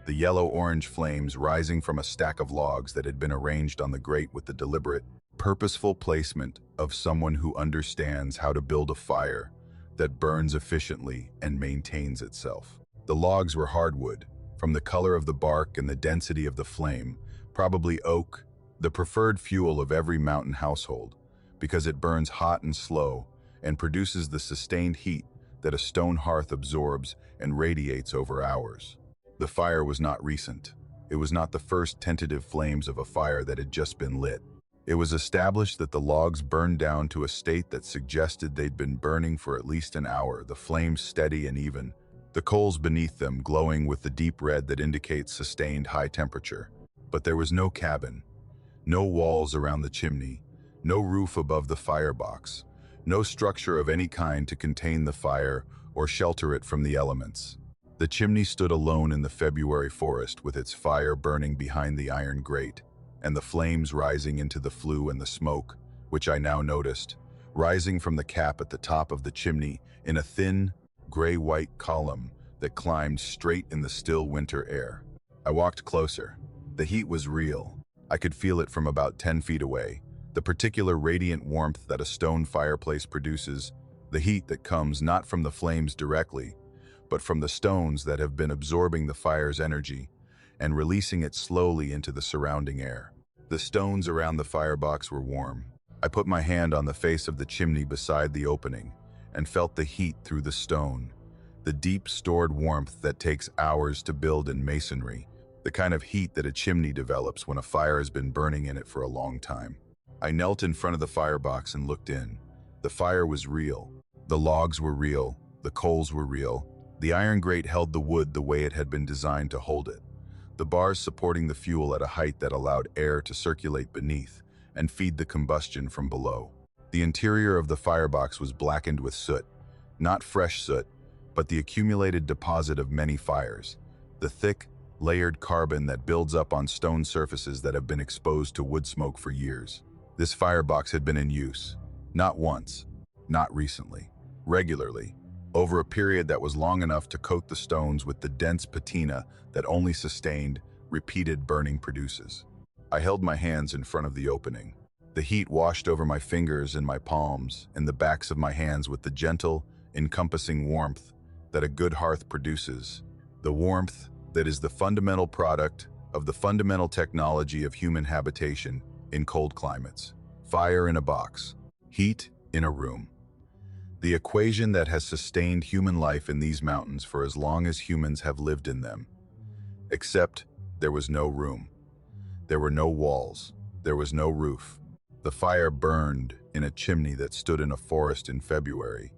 The yellow-orange flames rising from a stack of logs that had been arranged on the grate with the deliberate, purposeful placement of someone who understands how to build a fire that burns efficiently and maintains itself. The logs were hardwood, from the color of the bark and the density of the flame, probably oak, the preferred fuel of every mountain household, because it burns hot and slow and produces the sustained heat that a stone hearth absorbs and radiates over hours. The fire was not recent. It was not the first tentative flames of a fire that had just been lit. It was established that the logs burned down to a state that suggested they'd been burning for at least an hour, the flames steady and even, the coals beneath them glowing with the deep red that indicates sustained high temperature. But there was no cabin, no walls around the chimney, no roof above the firebox, no structure of any kind to contain the fire or shelter it from the elements. The chimney stood alone in the February forest with its fire burning behind the iron grate, and the flames rising into the flue and the smoke, which I now noticed, rising from the cap at the top of the chimney in a thin, gray-white column that climbed straight in the still winter air. I walked closer. The heat was real. I could feel it from about 10 feet away. The particular radiant warmth that a stone fireplace produces, the heat that comes not from the flames directly, but from the stones that have been absorbing the fire's energy and releasing it slowly into the surrounding air. The stones around the firebox were warm. I put my hand on the face of the chimney beside the opening and felt the heat through the stone, The deep stored warmth that takes hours to build in masonry, the kind of heat that a chimney develops when a fire has been burning in it for a long time. I knelt in front of the firebox and looked in. The fire was real. The logs were real. The coals were real. The iron grate held the wood the way it had been designed to hold it. The bars supporting the fuel at a height that allowed air to circulate beneath and feed the combustion from below. The interior of the firebox was blackened with soot. Not fresh soot, but the accumulated deposit of many fires. The thick, layered carbon that builds up on stone surfaces that have been exposed to wood smoke for years. This firebox had been in use. Not once, not recently, regularly, over a period that was long enough to coat the stones with the dense patina that only sustained, repeated burning produces. I held my hands in front of the opening. The heat washed over my fingers and my palms and the backs of my hands with the gentle, encompassing warmth that a good hearth produces. The warmth that is the fundamental product of the fundamental technology of human habitation in cold climates. Fire in a box. Heat in a room. The equation that has sustained human life in these mountains for as long as humans have lived in them. Except there was no room. There were no walls. There was no roof. The fire burned in a chimney that stood in a forest in February,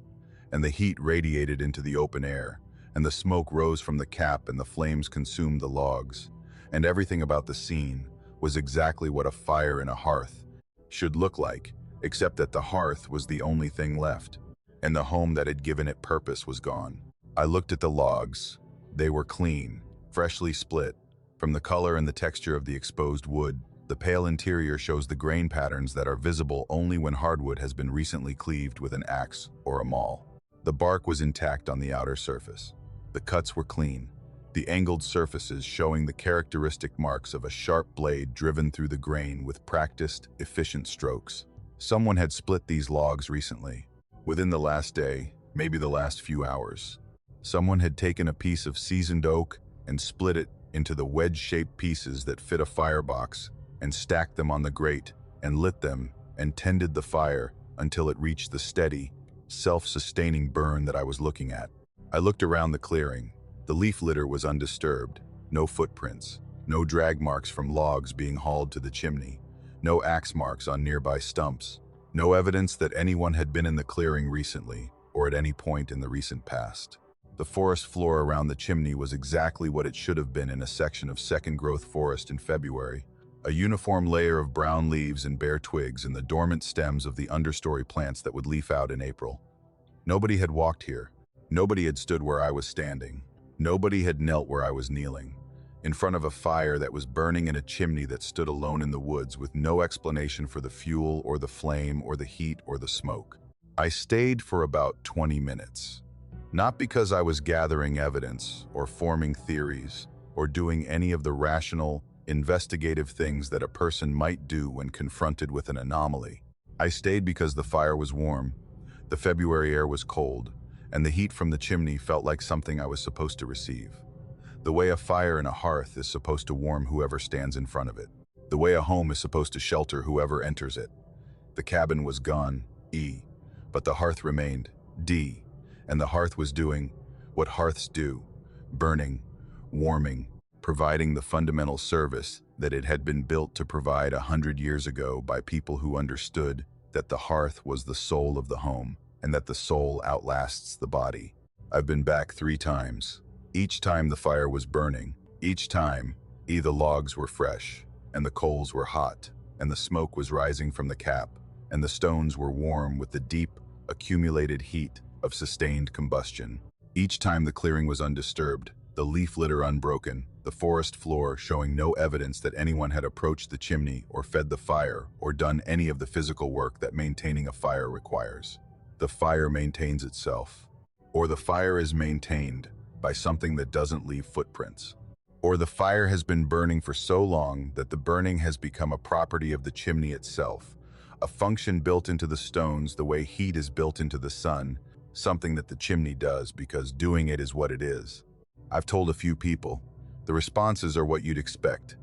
and the heat radiated into the open air, and the smoke rose from the cap and the flames consumed the logs, and everything about the scene was exactly what a fire in a hearth should look like, except that the hearth was the only thing left, and the home that had given it purpose was gone. I looked at the logs. They were clean, freshly split. From the color and the texture of the exposed wood, the pale interior shows the grain patterns that are visible only when hardwood has been recently cleaved with an axe or a maul. The bark was intact on the outer surface. The cuts were clean, the angled surfaces showing the characteristic marks of a sharp blade driven through the grain with practiced, efficient strokes. Someone had split these logs recently. Within the last day, maybe the last few hours, someone had taken a piece of seasoned oak and split it into the wedge-shaped pieces that fit a firebox and stacked them on the grate and lit them and tended the fire until it reached the steady, self-sustaining burn that I was looking at. I looked around the clearing. The leaf litter was undisturbed. No footprints. No drag marks from logs being hauled to the chimney. No axe marks on nearby stumps. No evidence that anyone had been in the clearing recently or at any point in the recent past. The forest floor around the chimney was exactly what it should have been in a section of second-growth forest in February. A uniform layer of brown leaves and bare twigs and the dormant stems of the understory plants that would leaf out in April. Nobody had walked here. Nobody had stood where I was standing. Nobody had knelt where I was kneeling, in front of a fire that was burning in a chimney that stood alone in the woods with no explanation for the fuel or the flame or the heat or the smoke. I stayed for about 20 minutes. Not because I was gathering evidence or forming theories or doing any of the rational, investigative things that a person might do when confronted with an anomaly. I stayed because the fire was warm, the February air was cold, and the heat from the chimney felt like something I was supposed to receive. The way a fire in a hearth is supposed to warm whoever stands in front of it. The way a home is supposed to shelter whoever enters it. The cabin was gone, E, but the hearth remained, D, and the hearth was doing what hearths do, burning, warming, providing the fundamental service that it had been built to provide 100 years ago by people who understood that the hearth was the soul of the home and that the soul outlasts the body. I've been back 3 times. Each time the fire was burning. Each time, the logs were fresh, and the coals were hot, and the smoke was rising from the cap, and the stones were warm with the deep, accumulated heat of sustained combustion. Each time the clearing was undisturbed, the leaf litter unbroken, the forest floor showing no evidence that anyone had approached the chimney or fed the fire or done any of the physical work that maintaining a fire requires. The fire maintains itself, or the fire is maintained by something that doesn't leave footprints, or the fire has been burning for so long that the burning has become a property of the chimney itself, a function built into the stones the way heat is built into the sun, something that the chimney does because doing it is what it is. I've told a few people. The responses are what you'd expect.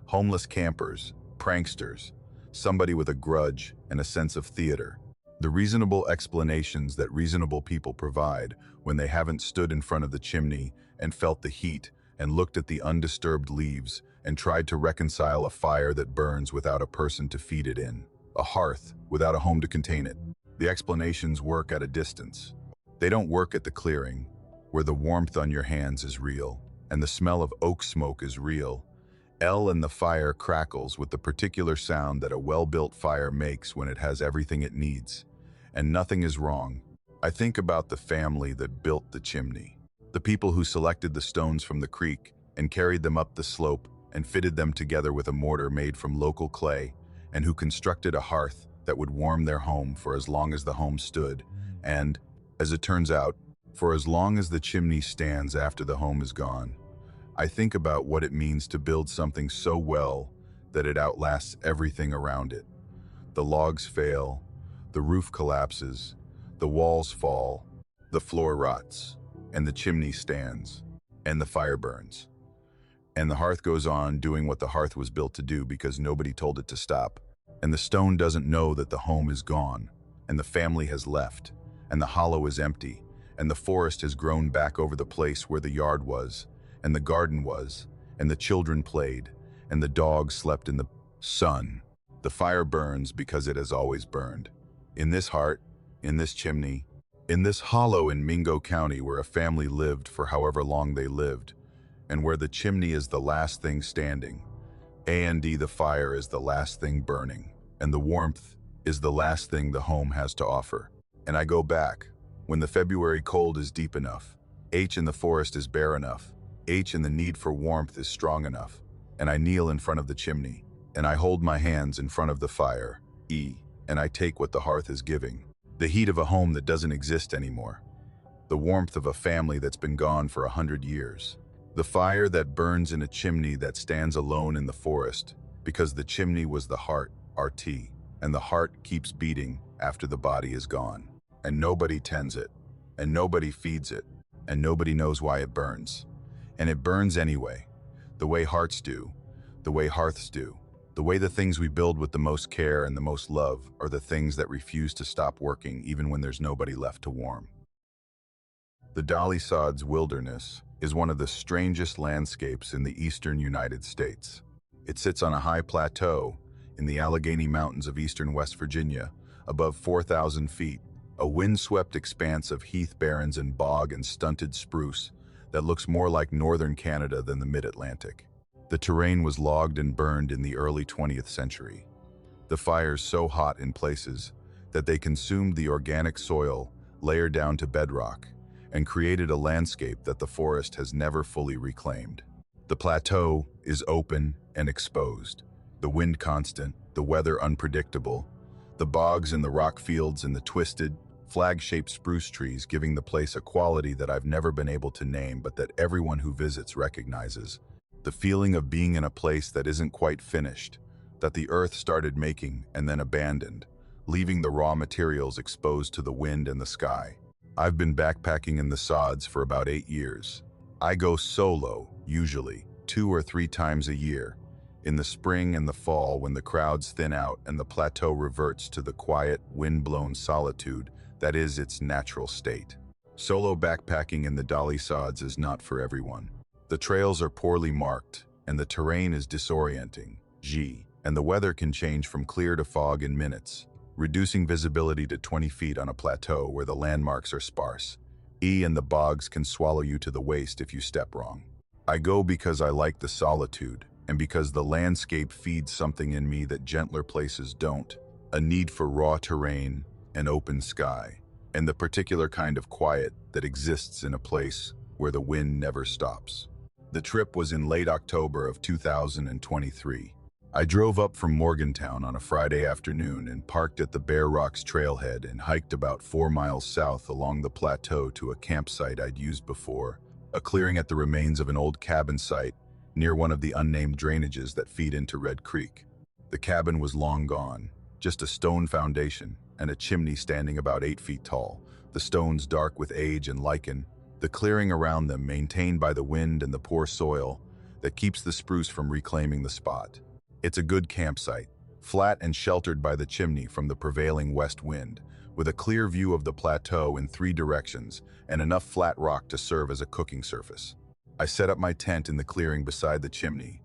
Homeless campers, pranksters, somebody with a grudge and a sense of theater. The reasonable explanations that reasonable people provide when they haven't stood in front of the chimney and felt the heat and looked at the undisturbed leaves and tried to reconcile a fire that burns without a person to feed it in, a hearth without a home to contain it. The explanations work at a distance. They don't work at the clearing, where the warmth on your hands is real, and the smell of oak smoke is real. And the fire crackles with the particular sound that a well-built fire makes when it has everything it needs. And nothing is wrong. I think about the family that built the chimney, the people who selected the stones from the creek and carried them up the slope and fitted them together with a mortar made from local clay, and who constructed a hearth that would warm their home for as long as the home stood, and, as it turns out, for as long as the chimney stands after the home is gone. I think about what it means to build something so well that it outlasts everything around it. The logs fail, the roof collapses, the walls fall, the floor rots, and the chimney stands, and the fire burns. And the hearth goes on doing what the hearth was built to do because nobody told it to stop. And the stone doesn't know that the home is gone, and the family has left, and the hollow is empty, and the forest has grown back over the place where the yard was, and the garden was, and the children played, and the dog slept in the sun. The fire burns because it has always burned. In this heart, in this chimney, in this hollow in Mingo County where a family lived for however long they lived, and where the chimney is the last thing standing, the fire is the last thing burning, and the warmth is the last thing the home has to offer. And I go back, when the February cold is deep enough, in the forest is bare enough, and the need for warmth is strong enough, and I kneel in front of the chimney, and I hold my hands in front of the fire, and I take what the hearth is giving, the heat of a home that doesn't exist anymore, the warmth of a family that's been gone for 100 years, the fire that burns in a chimney that stands alone in the forest, because the chimney was the heart, and the heart keeps beating after the body is gone, and nobody tends it, and nobody feeds it, and nobody knows why it burns. And it burns anyway, the way hearts do, the way hearths do, the way the things we build with the most care and the most love are the things that refuse to stop working even when there's nobody left to warm. The Dolly Sods Wilderness is one of the strangest landscapes in the eastern United States. It sits on a high plateau in the Allegheny Mountains of eastern West Virginia, above 4,000 feet, a windswept expanse of heath barrens and bog and stunted spruce that looks more like northern Canada than the mid-Atlantic. The terrain was logged and burned in the early 20th century. The fires so hot in places that they consumed the organic soil layered down to bedrock and created a landscape that the forest has never fully reclaimed. The plateau is open and exposed, the wind constant, the weather unpredictable, the bogs and the rock fields and the twisted, flag-shaped spruce trees giving the place a quality that I've never been able to name but that everyone who visits recognizes. The feeling of being in a place that isn't quite finished, that the earth started making and then abandoned, leaving the raw materials exposed to the wind and the sky. I've been backpacking in the sods for about 8 years. I go solo, usually, 2 or 3 times a year, in the spring and the fall when the crowds thin out and the plateau reverts to the quiet, wind-blown solitude that is its natural state. Solo backpacking in the Dolly Sods is not for everyone. The trails are poorly marked, and the terrain is disorienting, and the weather can change from clear to fog in minutes, reducing visibility to 20 feet on a plateau where the landmarks are sparse. And the bogs can swallow you to the waist if you step wrong. I go because I like the solitude, and because the landscape feeds something in me that gentler places don't, a need for raw terrain and open sky, and the particular kind of quiet that exists in a place where the wind never stops. The trip was in late October of 2023. I drove up from Morgantown on a Friday afternoon and parked at the Bear Rocks trailhead and hiked about 4 miles south along the plateau to a campsite I'd used before, a clearing at the remains of an old cabin site near one of the unnamed drainages that feed into Red Creek. The cabin was long gone, just a stone foundation and a chimney standing about 8 feet tall, the stones dark with age and lichen, the clearing around them maintained by the wind and the poor soil that keeps the spruce from reclaiming the spot. It's a good campsite, flat and sheltered by the chimney from the prevailing west wind, with a clear view of the plateau in 3 directions and enough flat rock to serve as a cooking surface. I set up my tent in the clearing beside the chimney,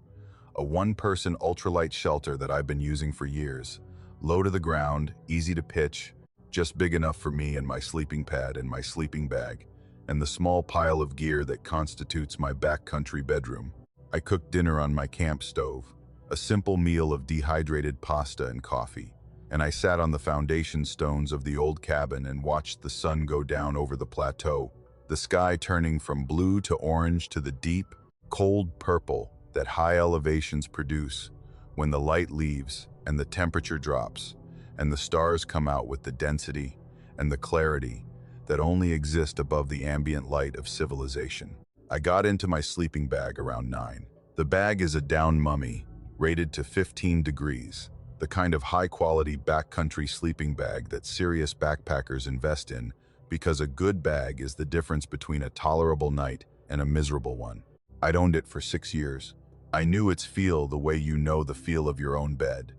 a one-person ultralight shelter that I've been using for years, low to the ground, easy to pitch, just big enough for me and my sleeping pad and my sleeping bag, and the small pile of gear that constitutes my backcountry bedroom. I cooked dinner on my camp stove, a simple meal of dehydrated pasta and coffee, and I sat on the foundation stones of the old cabin and watched the sun go down over the plateau, the sky turning from blue to orange to the deep, cold purple that high elevations produce when the light leaves and the temperature drops and the stars come out with the density and the clarity that only exist above the ambient light of civilization. I got into my sleeping bag around 9. The bag is a down mummy, rated to 15 degrees, the kind of high-quality backcountry sleeping bag that serious backpackers invest in because a good bag is the difference between a tolerable night and a miserable one. I'd owned it for 6 years. I knew its feel the way you know the feel of your own bed.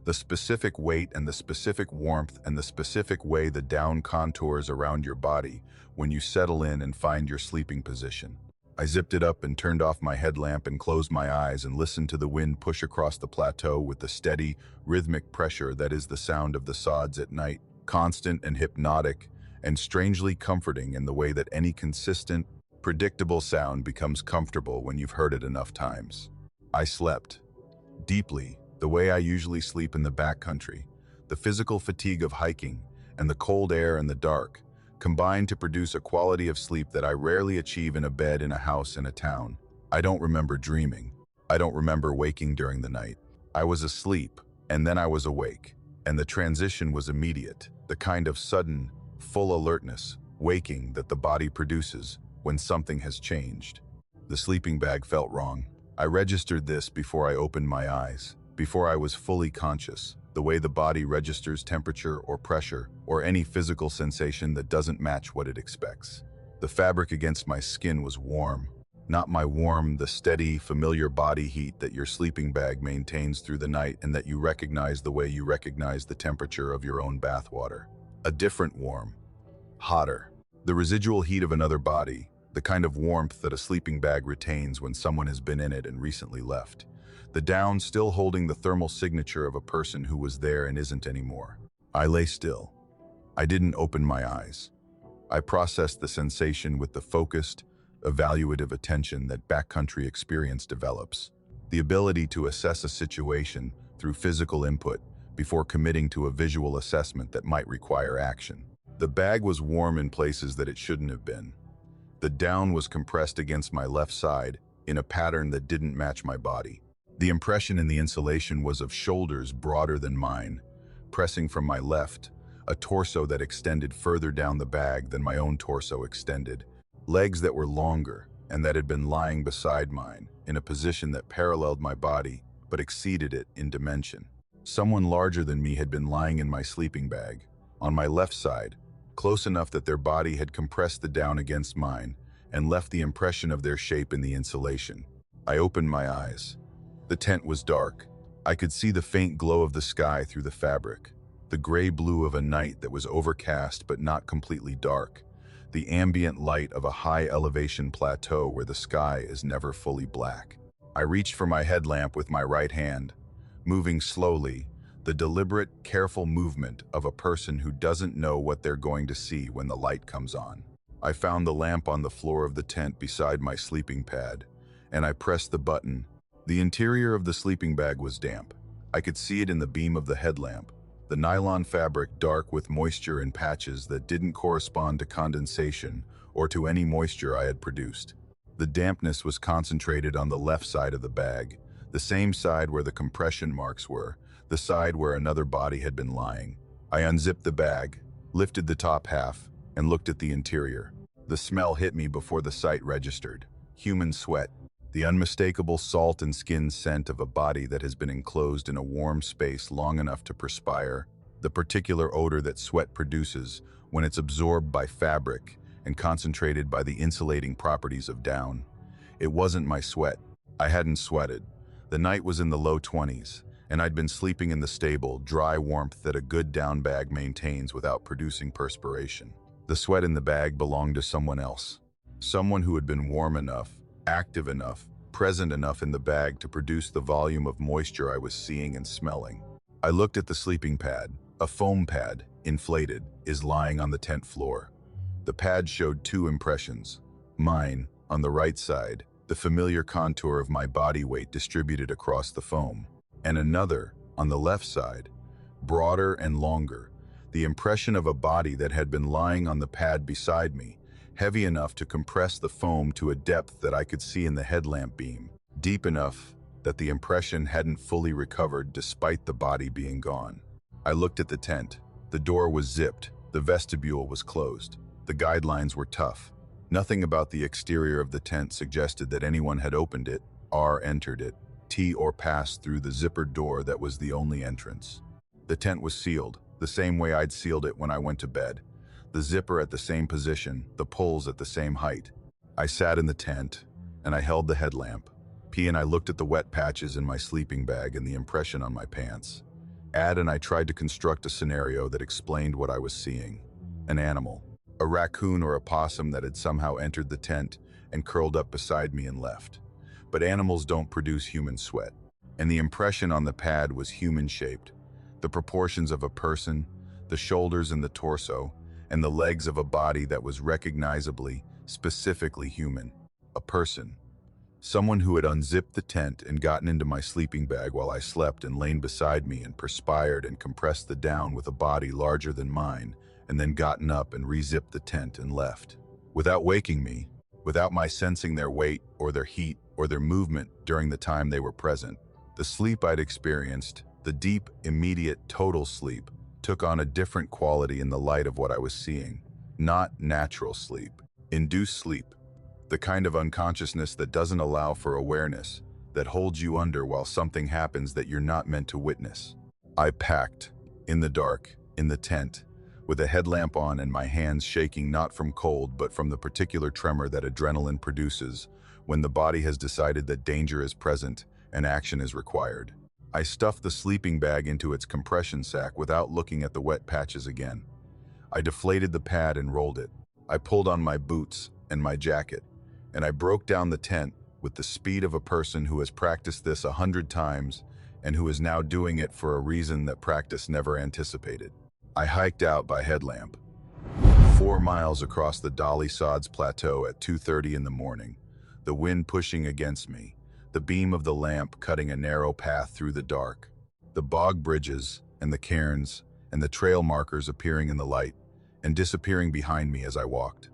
The specific weight and the specific warmth and the specific way the down contours around your body when you settle in and find your sleeping position. I zipped it up and turned off my headlamp and closed my eyes and listened to the wind push across the plateau with the steady, rhythmic pressure that is the sound of the sods at night, constant and hypnotic, and strangely comforting in the way that any consistent, predictable sound becomes comfortable when you've heard it enough times. I slept deeply, the way I usually sleep in the backcountry. The physical fatigue of hiking and the cold air and the dark combined to produce a quality of sleep that I rarely achieve in a bed in a house in a town. I don't remember dreaming. I don't remember waking during the night. I was asleep, and then I was awake, and the transition was immediate, the kind of sudden, full alertness, waking that the body produces when something has changed. The sleeping bag felt wrong. I registered this before I opened my eyes, before I was fully conscious, the way the body registers temperature or pressure or any physical sensation that doesn't match what it expects. The fabric against my skin was warm, not my warm, the steady, familiar body heat that your sleeping bag maintains through the night and that you recognize the way you recognize the temperature of your own bathwater. A different warm, hotter, the residual heat of another body, the kind of warmth that a sleeping bag retains when someone has been in it and recently left. The down still holding the thermal signature of a person who was there and isn't anymore. I lay still. I didn't open my eyes. I processed the sensation with the focused, evaluative attention that backcountry experience develops. The ability to assess a situation through physical input before committing to a visual assessment that might require action. The bag was warm in places that it shouldn't have been. The down was compressed against my left side in a pattern that didn't match my body. The impression in the insulation was of shoulders broader than mine, pressing from my left, a torso that extended further down the bag than my own torso extended, legs that were longer and that had been lying beside mine in a position that paralleled my body but exceeded it in dimension. Someone larger than me had been lying in my sleeping bag, on my left side, close enough that their body had compressed the down against mine and left the impression of their shape in the insulation. I opened my eyes. The tent was dark. I could see the faint glow of the sky through the fabric, the gray blue of a night that was overcast but not completely dark, the ambient light of a high elevation plateau where the sky is never fully black. I reached for my headlamp with my right hand, moving slowly, the deliberate, careful movement of a person who doesn't know what they're going to see when the light comes on. I found the lamp on the floor of the tent beside my sleeping pad, and I pressed the button. The interior of the sleeping bag was damp. I could see it in the beam of the headlamp, the nylon fabric dark with moisture in patches that didn't correspond to condensation or to any moisture I had produced. The dampness was concentrated on the left side of the bag, the same side where the compression marks were, the side where another body had been lying. I unzipped the bag, lifted the top half, and looked at the interior. The smell hit me before the sight registered. Human sweat. The unmistakable salt and skin scent of a body that has been enclosed in a warm space long enough to perspire, the particular odor that sweat produces when it's absorbed by fabric and concentrated by the insulating properties of down. It wasn't my sweat. I hadn't sweated. The night was in the low 20s, and I'd been sleeping in the stable, dry warmth that a good down bag maintains without producing perspiration. The sweat in the bag belonged to someone else. Someone who had been warm enough, active enough, present enough in the bag to produce the volume of moisture I was seeing and smelling. I looked at the sleeping pad. A foam pad, inflated, is lying on the tent floor. The pad showed two impressions. Mine, on the right side, the familiar contour of my body weight distributed across the foam, and another, on the left side, broader and longer, the impression of a body that had been lying on the pad beside me, heavy enough to compress the foam to a depth that I could see in the headlamp beam, deep enough that the impression hadn't fully recovered despite the body being gone. I looked at the tent. The door was zipped, the vestibule was closed. The guidelines were tough. Nothing about the exterior of the tent suggested that anyone had opened it, or entered it, or passed through the zippered door that was the only entrance. The tent was sealed, the same way I'd sealed it when I went to bed. The zipper at the same position, the pulls at the same height. I sat in the tent, and I held the headlamp. And I looked at the wet patches in my sleeping bag and the impression on my pants. And I tried to construct a scenario that explained what I was seeing. An animal, a raccoon or a possum that had somehow entered the tent and curled up beside me and left. But animals don't produce human sweat. And the impression on the pad was human-shaped. The proportions of a person, the shoulders and the torso, and the legs of a body that was recognizably, specifically human. A person. Someone who had unzipped the tent and gotten into my sleeping bag while I slept and lain beside me and perspired and compressed the down with a body larger than mine, and then gotten up and re-zipped the tent and left. Without waking me, without my sensing their weight or their heat or their movement during the time they were present. The sleep I'd experienced, the deep, immediate, total sleep, took on a different quality in the light of what I was seeing. Not natural sleep. Induced sleep. The kind of unconsciousness that doesn't allow for awareness, that holds you under while something happens that you're not meant to witness. I packed, in the dark, in the tent, with a headlamp on and my hands shaking not from cold but from the particular tremor that adrenaline produces when the body has decided that danger is present and action is required. I stuffed the sleeping bag into its compression sack without looking at the wet patches again. I deflated the pad and rolled it. I pulled on my boots and my jacket, and I broke down the tent with the speed of a person who has practiced this 100 times and who is now doing it for a reason that practice never anticipated. I hiked out by headlamp, 4 miles across the Dolly Sods Plateau at 2:30 in the morning, the wind pushing against me, the beam of the lamp cutting a narrow path through the dark, the bog bridges and the cairns and the trail markers appearing in the light and disappearing behind me as I walked.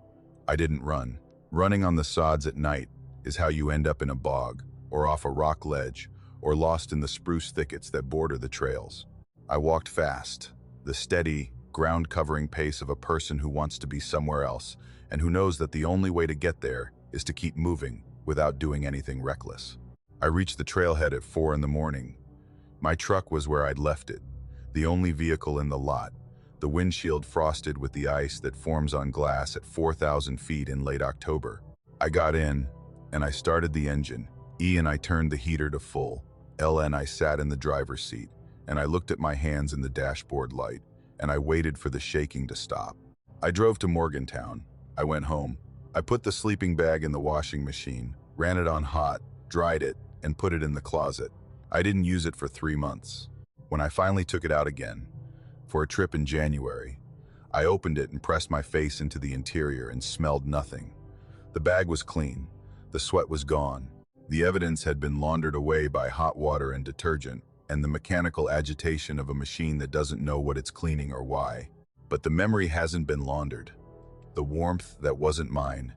I didn't run. Running on the sods at night is how you end up in a bog, or off a rock ledge, or lost in the spruce thickets that border the trails. I walked fast, the steady, ground-covering pace of a person who wants to be somewhere else and who knows that the only way to get there is to keep moving without doing anything reckless. I reached the trailhead at 4 in the morning. My truck was where I'd left it, the only vehicle in the lot, the windshield frosted with the ice that forms on glass at 4,000 feet in late October. I got in, and I started the engine. And I turned the heater to full. And I sat in the driver's seat, and I looked at my hands in the dashboard light, and I waited for the shaking to stop. I drove to Morgantown. I went home. I put the sleeping bag in the washing machine, ran it on hot, dried it, and put it in the closet. I didn't use it for 3 months. When I finally took it out again, for a trip in January, I opened it and pressed my face into the interior and smelled nothing. The bag was clean. The sweat was gone. The evidence had been laundered away by hot water and detergent, and the mechanical agitation of a machine that doesn't know what it's cleaning or why. But the memory hasn't been laundered. The warmth that wasn't mine.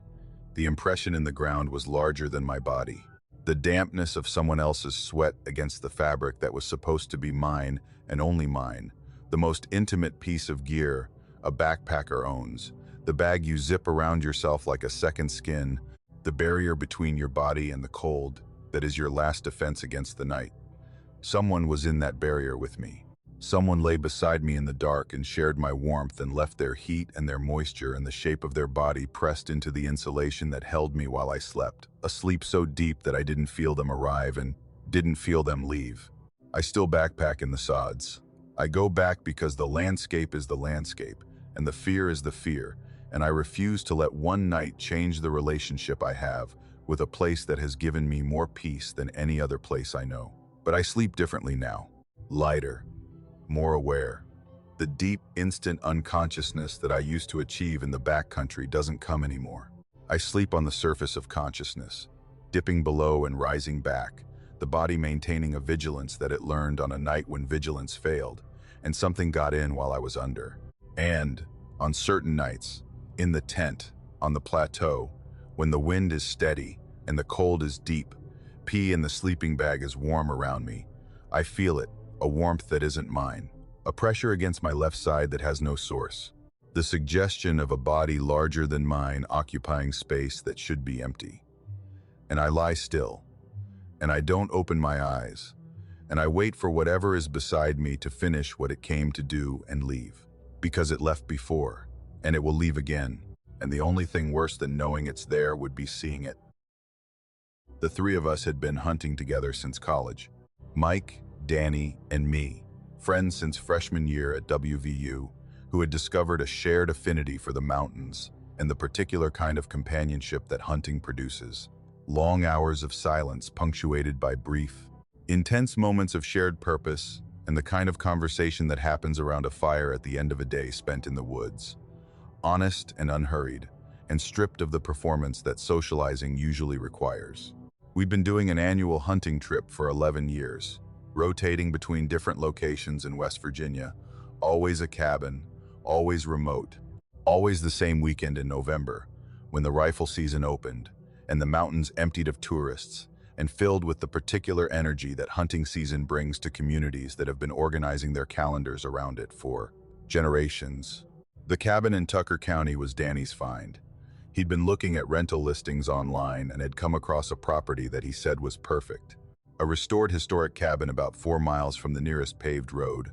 The impression in the ground was larger than my body. The dampness of someone else's sweat against the fabric that was supposed to be mine and only mine. The most intimate piece of gear a backpacker owns. The bag you zip around yourself like a second skin. The barrier between your body and the cold that is your last defense against the night. Someone was in that barrier with me. Someone lay beside me in the dark and shared my warmth and left their heat and their moisture and the shape of their body pressed into the insulation that held me while I slept. A sleep so deep that I didn't feel them arrive and didn't feel them leave. I still backpack in the sods. I go back because the landscape is the landscape, and the fear is the fear, and I refuse to let one night change the relationship I have with a place that has given me more peace than any other place I know. But I sleep differently now. Lighter, more aware. The deep, instant unconsciousness that I used to achieve in the backcountry doesn't come anymore. I sleep on the surface of consciousness, dipping below and rising back, the body maintaining a vigilance that it learned on a night when vigilance failed, and something got in while I was under. And, on certain nights, in the tent, on the plateau, when the wind is steady and the cold is deep, pee in the sleeping bag is warm around me, I feel it, a warmth that isn't mine, a pressure against my left side that has no source. The suggestion of a body larger than mine occupying space that should be empty. And I lie still, and I don't open my eyes, and I wait for whatever is beside me to finish what it came to do and leave. Because it left before, and it will leave again, and the only thing worse than knowing it's there would be seeing it. The three of us had been hunting together since college. Mike, Danny, and me, friends since freshman year at WVU, who had discovered a shared affinity for the mountains and the particular kind of companionship that hunting produces. Long hours of silence punctuated by brief, intense moments of shared purpose, and the kind of conversation that happens around a fire at the end of a day spent in the woods. Honest and unhurried, and stripped of the performance that socializing usually requires. We'd been doing an annual hunting trip for 11 years, rotating between different locations in West Virginia, always a cabin, always remote, always the same weekend in November, when the rifle season opened, and the mountains emptied of tourists, and filled with the particular energy that hunting season brings to communities that have been organizing their calendars around it for generations. The cabin in Tucker County was Danny's find. He'd been looking at rental listings online and had come across a property that he said was perfect. A restored historic cabin about 4 miles from the nearest paved road.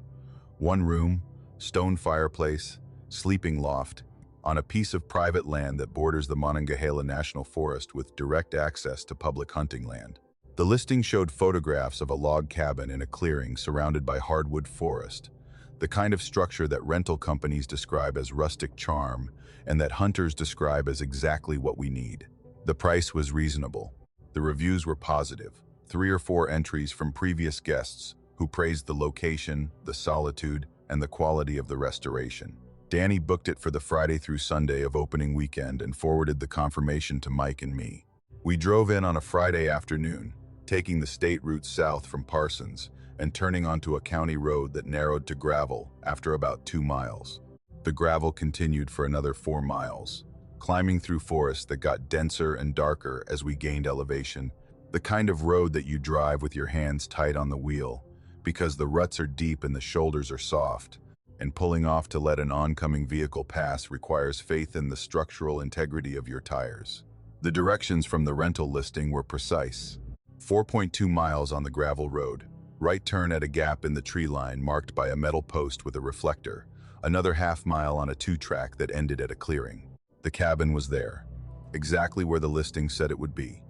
1 room, stone fireplace, sleeping loft, on a piece of private land that borders the Monongahela National Forest with direct access to public hunting land. The listing showed photographs of a log cabin in a clearing surrounded by hardwood forest, the kind of structure that rental companies describe as rustic charm and that hunters describe as exactly what we need. The price was reasonable. The reviews were positive. 3 or 4 entries from previous guests who praised the location, the solitude, and the quality of the restoration. Danny booked it for the Friday through Sunday of opening weekend and forwarded the confirmation to Mike and me. We drove in on a Friday afternoon, taking the state route south from Parsons and turning onto a county road that narrowed to gravel after about 2 miles. The gravel continued for another 4 miles, climbing through forest that got denser and darker as we gained elevation, the kind of road that you drive with your hands tight on the wheel, because the ruts are deep and the shoulders are soft, and pulling off to let an oncoming vehicle pass requires faith in the structural integrity of your tires. The directions from the rental listing were precise. 4.2 miles on the gravel road, right turn at a gap in the tree line marked by a metal post with a reflector, another half mile on a 2-track that ended at a clearing. The cabin was there, exactly where the listing said it would be,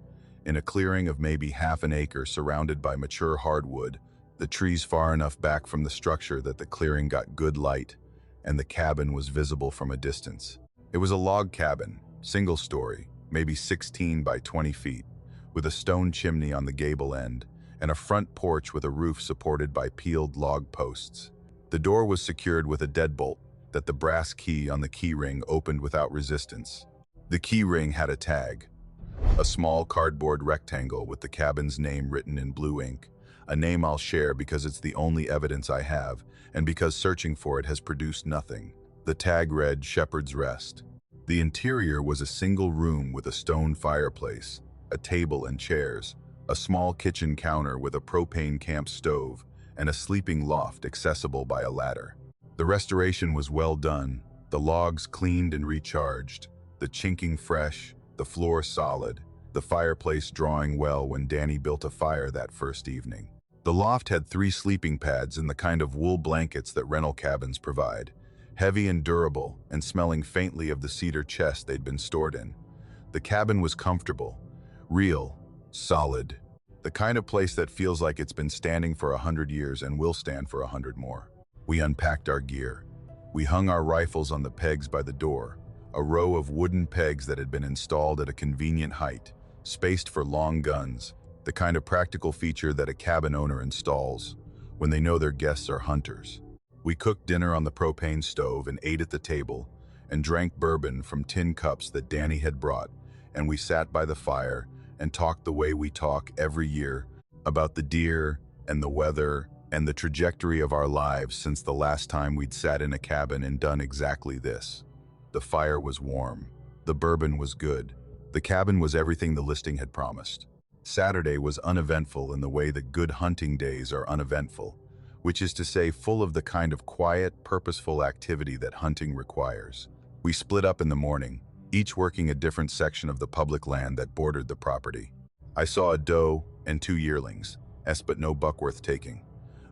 in a clearing of maybe half an acre surrounded by mature hardwood, the trees far enough back from the structure that the clearing got good light, and the cabin was visible from a distance. It was a log cabin, single story, maybe 16 by 20 feet, with a stone chimney on the gable end, and a front porch with a roof supported by peeled log posts. The door was secured with a deadbolt that the brass key on the key ring opened without resistance. The key ring had a tag, a small cardboard rectangle with the cabin's name written in blue ink, a name I'll share because it's the only evidence I have, and because searching for it has produced nothing. The tag read Shepherd's Rest. The interior was a single room with a stone fireplace, a table and chairs, a small kitchen counter with a propane camp stove, and a sleeping loft accessible by a ladder. The restoration was well done, the logs cleaned and recharged, the chinking fresh, the floor solid, the fireplace drawing well when Danny built a fire that first evening. The loft had 3 sleeping pads in the kind of wool blankets that rental cabins provide, heavy and durable and smelling faintly of the cedar chest they'd been stored in. The cabin was comfortable, real, solid. The kind of place that feels like it's been standing for 100 years and will stand for 100 more. We unpacked our gear. We hung our rifles on the pegs by the door, a row of wooden pegs that had been installed at a convenient height, spaced for long guns, the kind of practical feature that a cabin owner installs when they know their guests are hunters. We cooked dinner on the propane stove and ate at the table and drank bourbon from tin cups that Danny had brought, and we sat by the fire and talked the way we talk every year about the deer and the weather and the trajectory of our lives since the last time we'd sat in a cabin and done exactly this. The fire was warm. The bourbon was good. The cabin was everything the listing had promised. Saturday was uneventful in the way that good hunting days are uneventful, which is to say full of the kind of quiet, purposeful activity that hunting requires. We split up in the morning, each working a different section of the public land that bordered the property. I saw a doe and 2 yearlings, but no buck worth taking.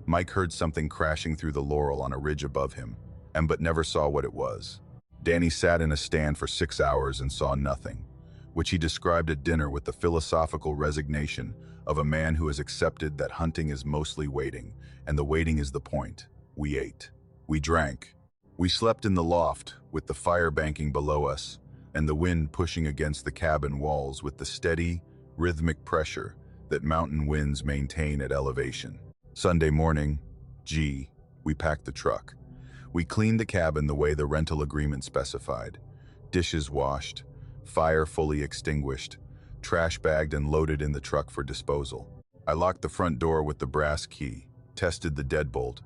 Mike heard something crashing through the laurel on a ridge above him, but never saw what it was. Danny sat in a stand for 6 hours and saw nothing, which he described at dinner with the philosophical resignation of a man who has accepted that hunting is mostly waiting, and the waiting is the point. We ate. We drank. We slept in the loft, with the fire banking below us, and the wind pushing against the cabin walls with the steady, rhythmic pressure that mountain winds maintain at elevation. Sunday morning, we packed the truck. We cleaned the cabin the way the rental agreement specified. Dishes washed, fire fully extinguished, trash bagged and loaded in the truck for disposal. I locked the front door with the brass key, tested the deadbolt,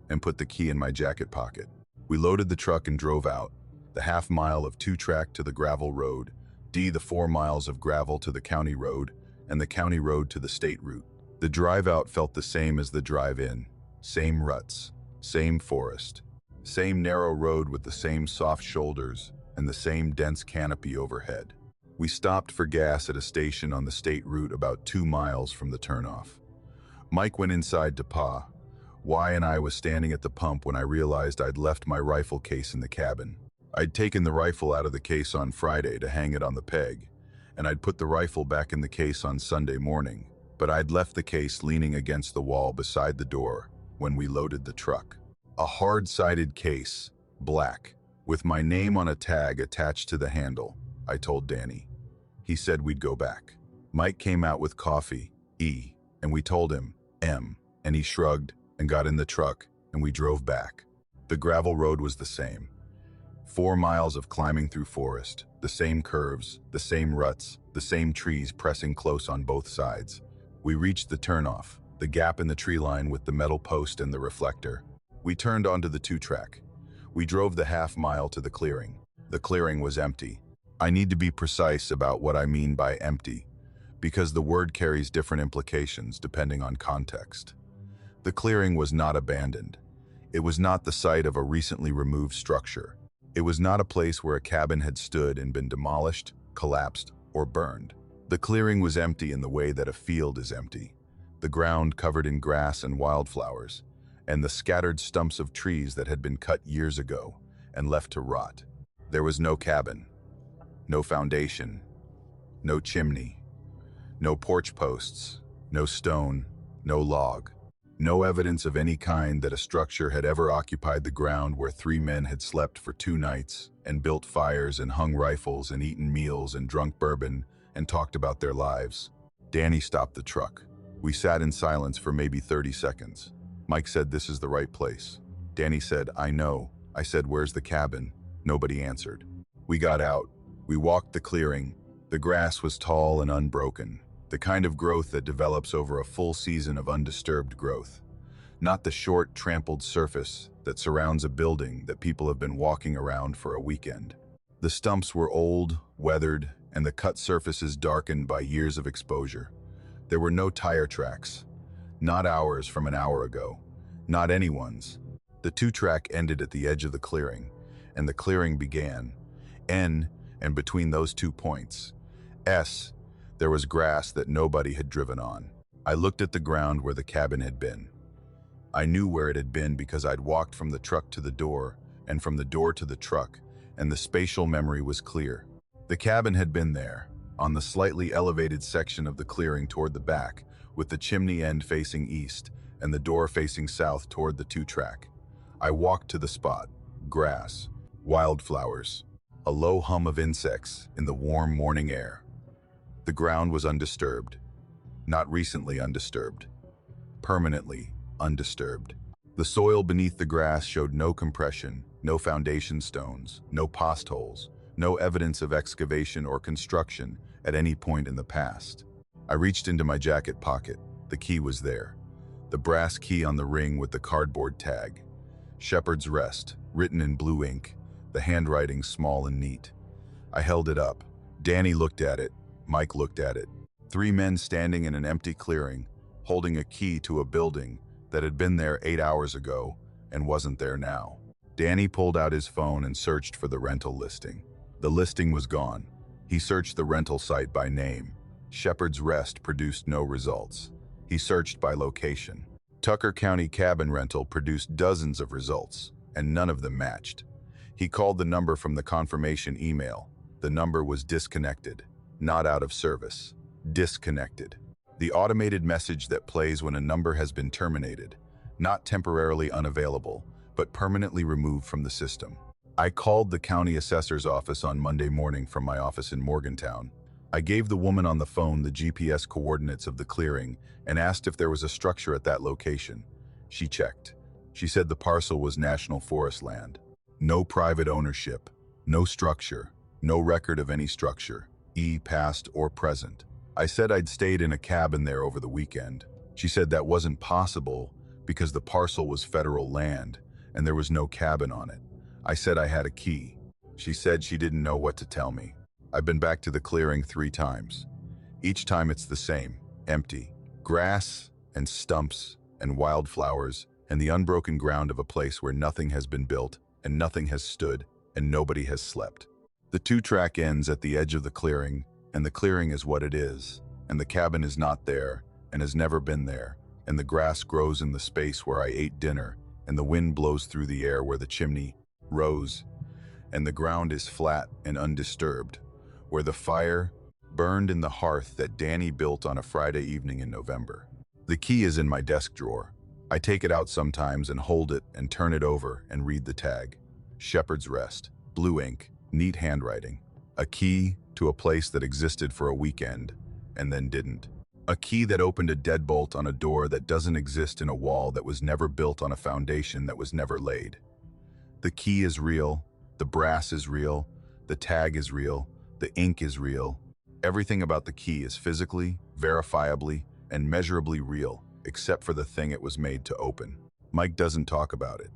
and put the key in my jacket pocket. We loaded the truck and drove out, the half-mile of 2-track to the gravel road, the 4 miles of gravel to the county road, and the county road to the state route. The drive out felt the same as the drive in. Same ruts, same forest, same narrow road with the same soft shoulders and the same dense canopy overhead. We stopped for gas at a station on the state route about 2 miles from the turnoff. Mike went inside to Pa. Y and I was standing at the pump when I realized I'd left my rifle case in the cabin. I'd taken the rifle out of the case on Friday to hang it on the peg, and I'd put the rifle back in the case on Sunday morning, but I'd left the case leaning against the wall beside the door when we loaded the truck. A hard-sided case, black, with my name on a tag attached to the handle, I told Danny. He said we'd go back. Mike came out with coffee, and we told him, and he shrugged and got in the truck, and we drove back. The gravel road was the same. 4 miles of climbing through forest, the same curves, the same ruts, the same trees pressing close on both sides. We reached the turnoff, the gap in the tree line with the metal post and the reflector. We turned onto the 2-track. We drove the half-mile to the clearing. The clearing was empty. I need to be precise about what I mean by empty, because the word carries different implications depending on context. The clearing was not abandoned. It was not the site of a recently removed structure. It was not a place where a cabin had stood and been demolished, collapsed, or burned. The clearing was empty in the way that a field is empty. The ground covered in grass and wildflowers, and the scattered stumps of trees that had been cut years ago and left to rot. There was no cabin, no foundation, no chimney, no porch posts, no stone, no log. No evidence of any kind that a structure had ever occupied the ground where 3 men had slept for 2 nights and built fires and hung rifles and eaten meals and drunk bourbon and talked about their lives. Danny stopped the truck. We sat in silence for maybe 30 seconds. Mike said, "This is the right place." Danny said, "I know." I said, "Where's the cabin?" Nobody answered. We got out. We walked the clearing. The grass was tall and unbroken. The kind of growth that develops over a full season of undisturbed growth. Not the short, trampled surface that surrounds a building that people have been walking around for a weekend. The stumps were old, weathered, and the cut surfaces darkened by years of exposure. There were no tire tracks. Not ours from an hour ago. Not anyone's. The 2-track ended at the edge of the clearing, and the clearing began. And between those 2 points, there was grass that nobody had driven on. I looked at the ground where the cabin had been. I knew where it had been because I'd walked from the truck to the door and from the door to the truck, and the spatial memory was clear. The cabin had been there, on the slightly elevated section of the clearing toward the back, with the chimney end facing east and the door facing south toward the two-track. I walked to the spot. Grass, wildflowers, a low hum of insects in the warm morning air. The ground was undisturbed. Not recently undisturbed. Permanently undisturbed. The soil beneath the grass showed no compression, no foundation stones, no post holes, no evidence of excavation or construction at any point in the past. I reached into my jacket pocket. The key was there. The brass key on the ring with the cardboard tag. Shepherd's Rest, written in blue ink, the handwriting small and neat. I held it up. Danny looked at it. Mike looked at it. 3 men standing in an empty clearing, holding a key to a building that had been there 8 hours ago and wasn't there now. Danny pulled out his phone and searched for the rental listing. The listing was gone. He searched the rental site by name. Shepherd's Rest produced no results. He searched by location. Tucker County Cabin Rental produced dozens of results, and none of them matched. He called the number from the confirmation email. The number was disconnected, not out of service. Disconnected. The automated message that plays when a number has been terminated, not temporarily unavailable, but permanently removed from the system. I called the county assessor's office on Monday morning from my office in Morgantown. I gave the woman on the phone the GPS coordinates of the clearing and asked if there was a structure at that location. She checked. She said the parcel was National Forest land. No private ownership, no structure, no record of any structure, past or present. I said I'd stayed in a cabin there over the weekend. She said that wasn't possible because the parcel was federal land and there was no cabin on it. I said I had a key. She said she didn't know what to tell me. I've been back to the clearing 3 times. Each time it's the same, empty. Grass and stumps and wildflowers and the unbroken ground of a place where nothing has been built and nothing has stood and nobody has slept. The 2-track ends at the edge of the clearing, and the clearing is what it is, and the cabin is not there and has never been there, and the grass grows in the space where I ate dinner, and the wind blows through the air where the chimney rose, and the ground is flat and undisturbed, where the fire burned in the hearth that Danny built on a Friday evening in November. The key is in my desk drawer. I take it out sometimes and hold it and turn it over and read the tag. Shepherd's Rest, blue ink, neat handwriting. A key to a place that existed for a weekend and then didn't. A key that opened a deadbolt on a door that doesn't exist in a wall that was never built on a foundation that was never laid. The key is real, the brass is real, the tag is real, the ink is real. Everything about the key is physically, verifiably, and measurably real, except for the thing it was made to open. Mike doesn't talk about it.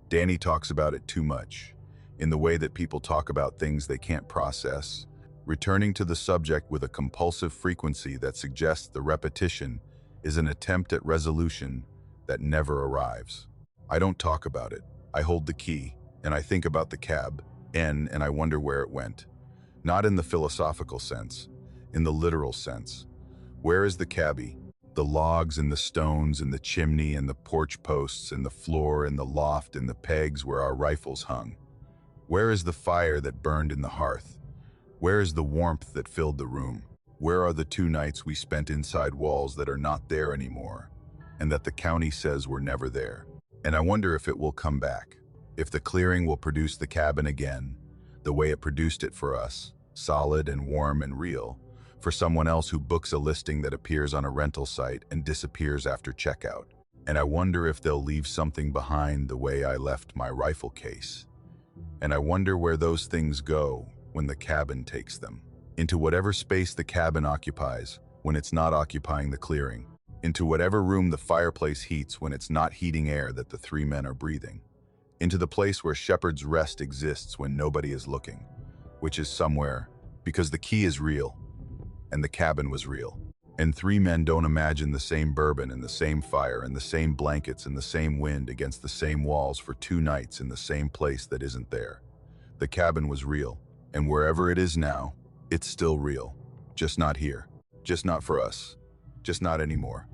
Danny talks about it too much, in the way that people talk about things they can't process, returning to the subject with a compulsive frequency that suggests the repetition is an attempt at resolution that never arrives. I don't talk about it. I hold the key, and I think about the cab, and I wonder where it went. Not in the philosophical sense, in the literal sense. Where is the cabbie? The logs and the stones and the chimney and the porch posts and the floor and the loft and the pegs where our rifles hung. Where is the fire that burned in the hearth? Where is the warmth that filled the room? Where are the 2 nights we spent inside walls that are not there anymore, and that the county says were never there? And I wonder if it will come back, if the clearing will produce the cabin again, the way it produced it for us, solid and warm and real, for someone else who books a listing that appears on a rental site and disappears after checkout. And I wonder if they'll leave something behind the way I left my rifle case. And I wonder where those things go when the cabin takes them. Into whatever space the cabin occupies when it's not occupying the clearing. Into whatever room the fireplace heats when it's not heating air that the 3 men are breathing. Into the place where Shepherd's Rest exists when nobody is looking, which is somewhere, because the key is real, and the cabin was real. And 3 men don't imagine the same bourbon and the same fire and the same blankets and the same wind against the same walls for 2 nights in the same place that isn't there. The cabin was real, and wherever it is now, it's still real. Just not here. Just not for us. Just not anymore.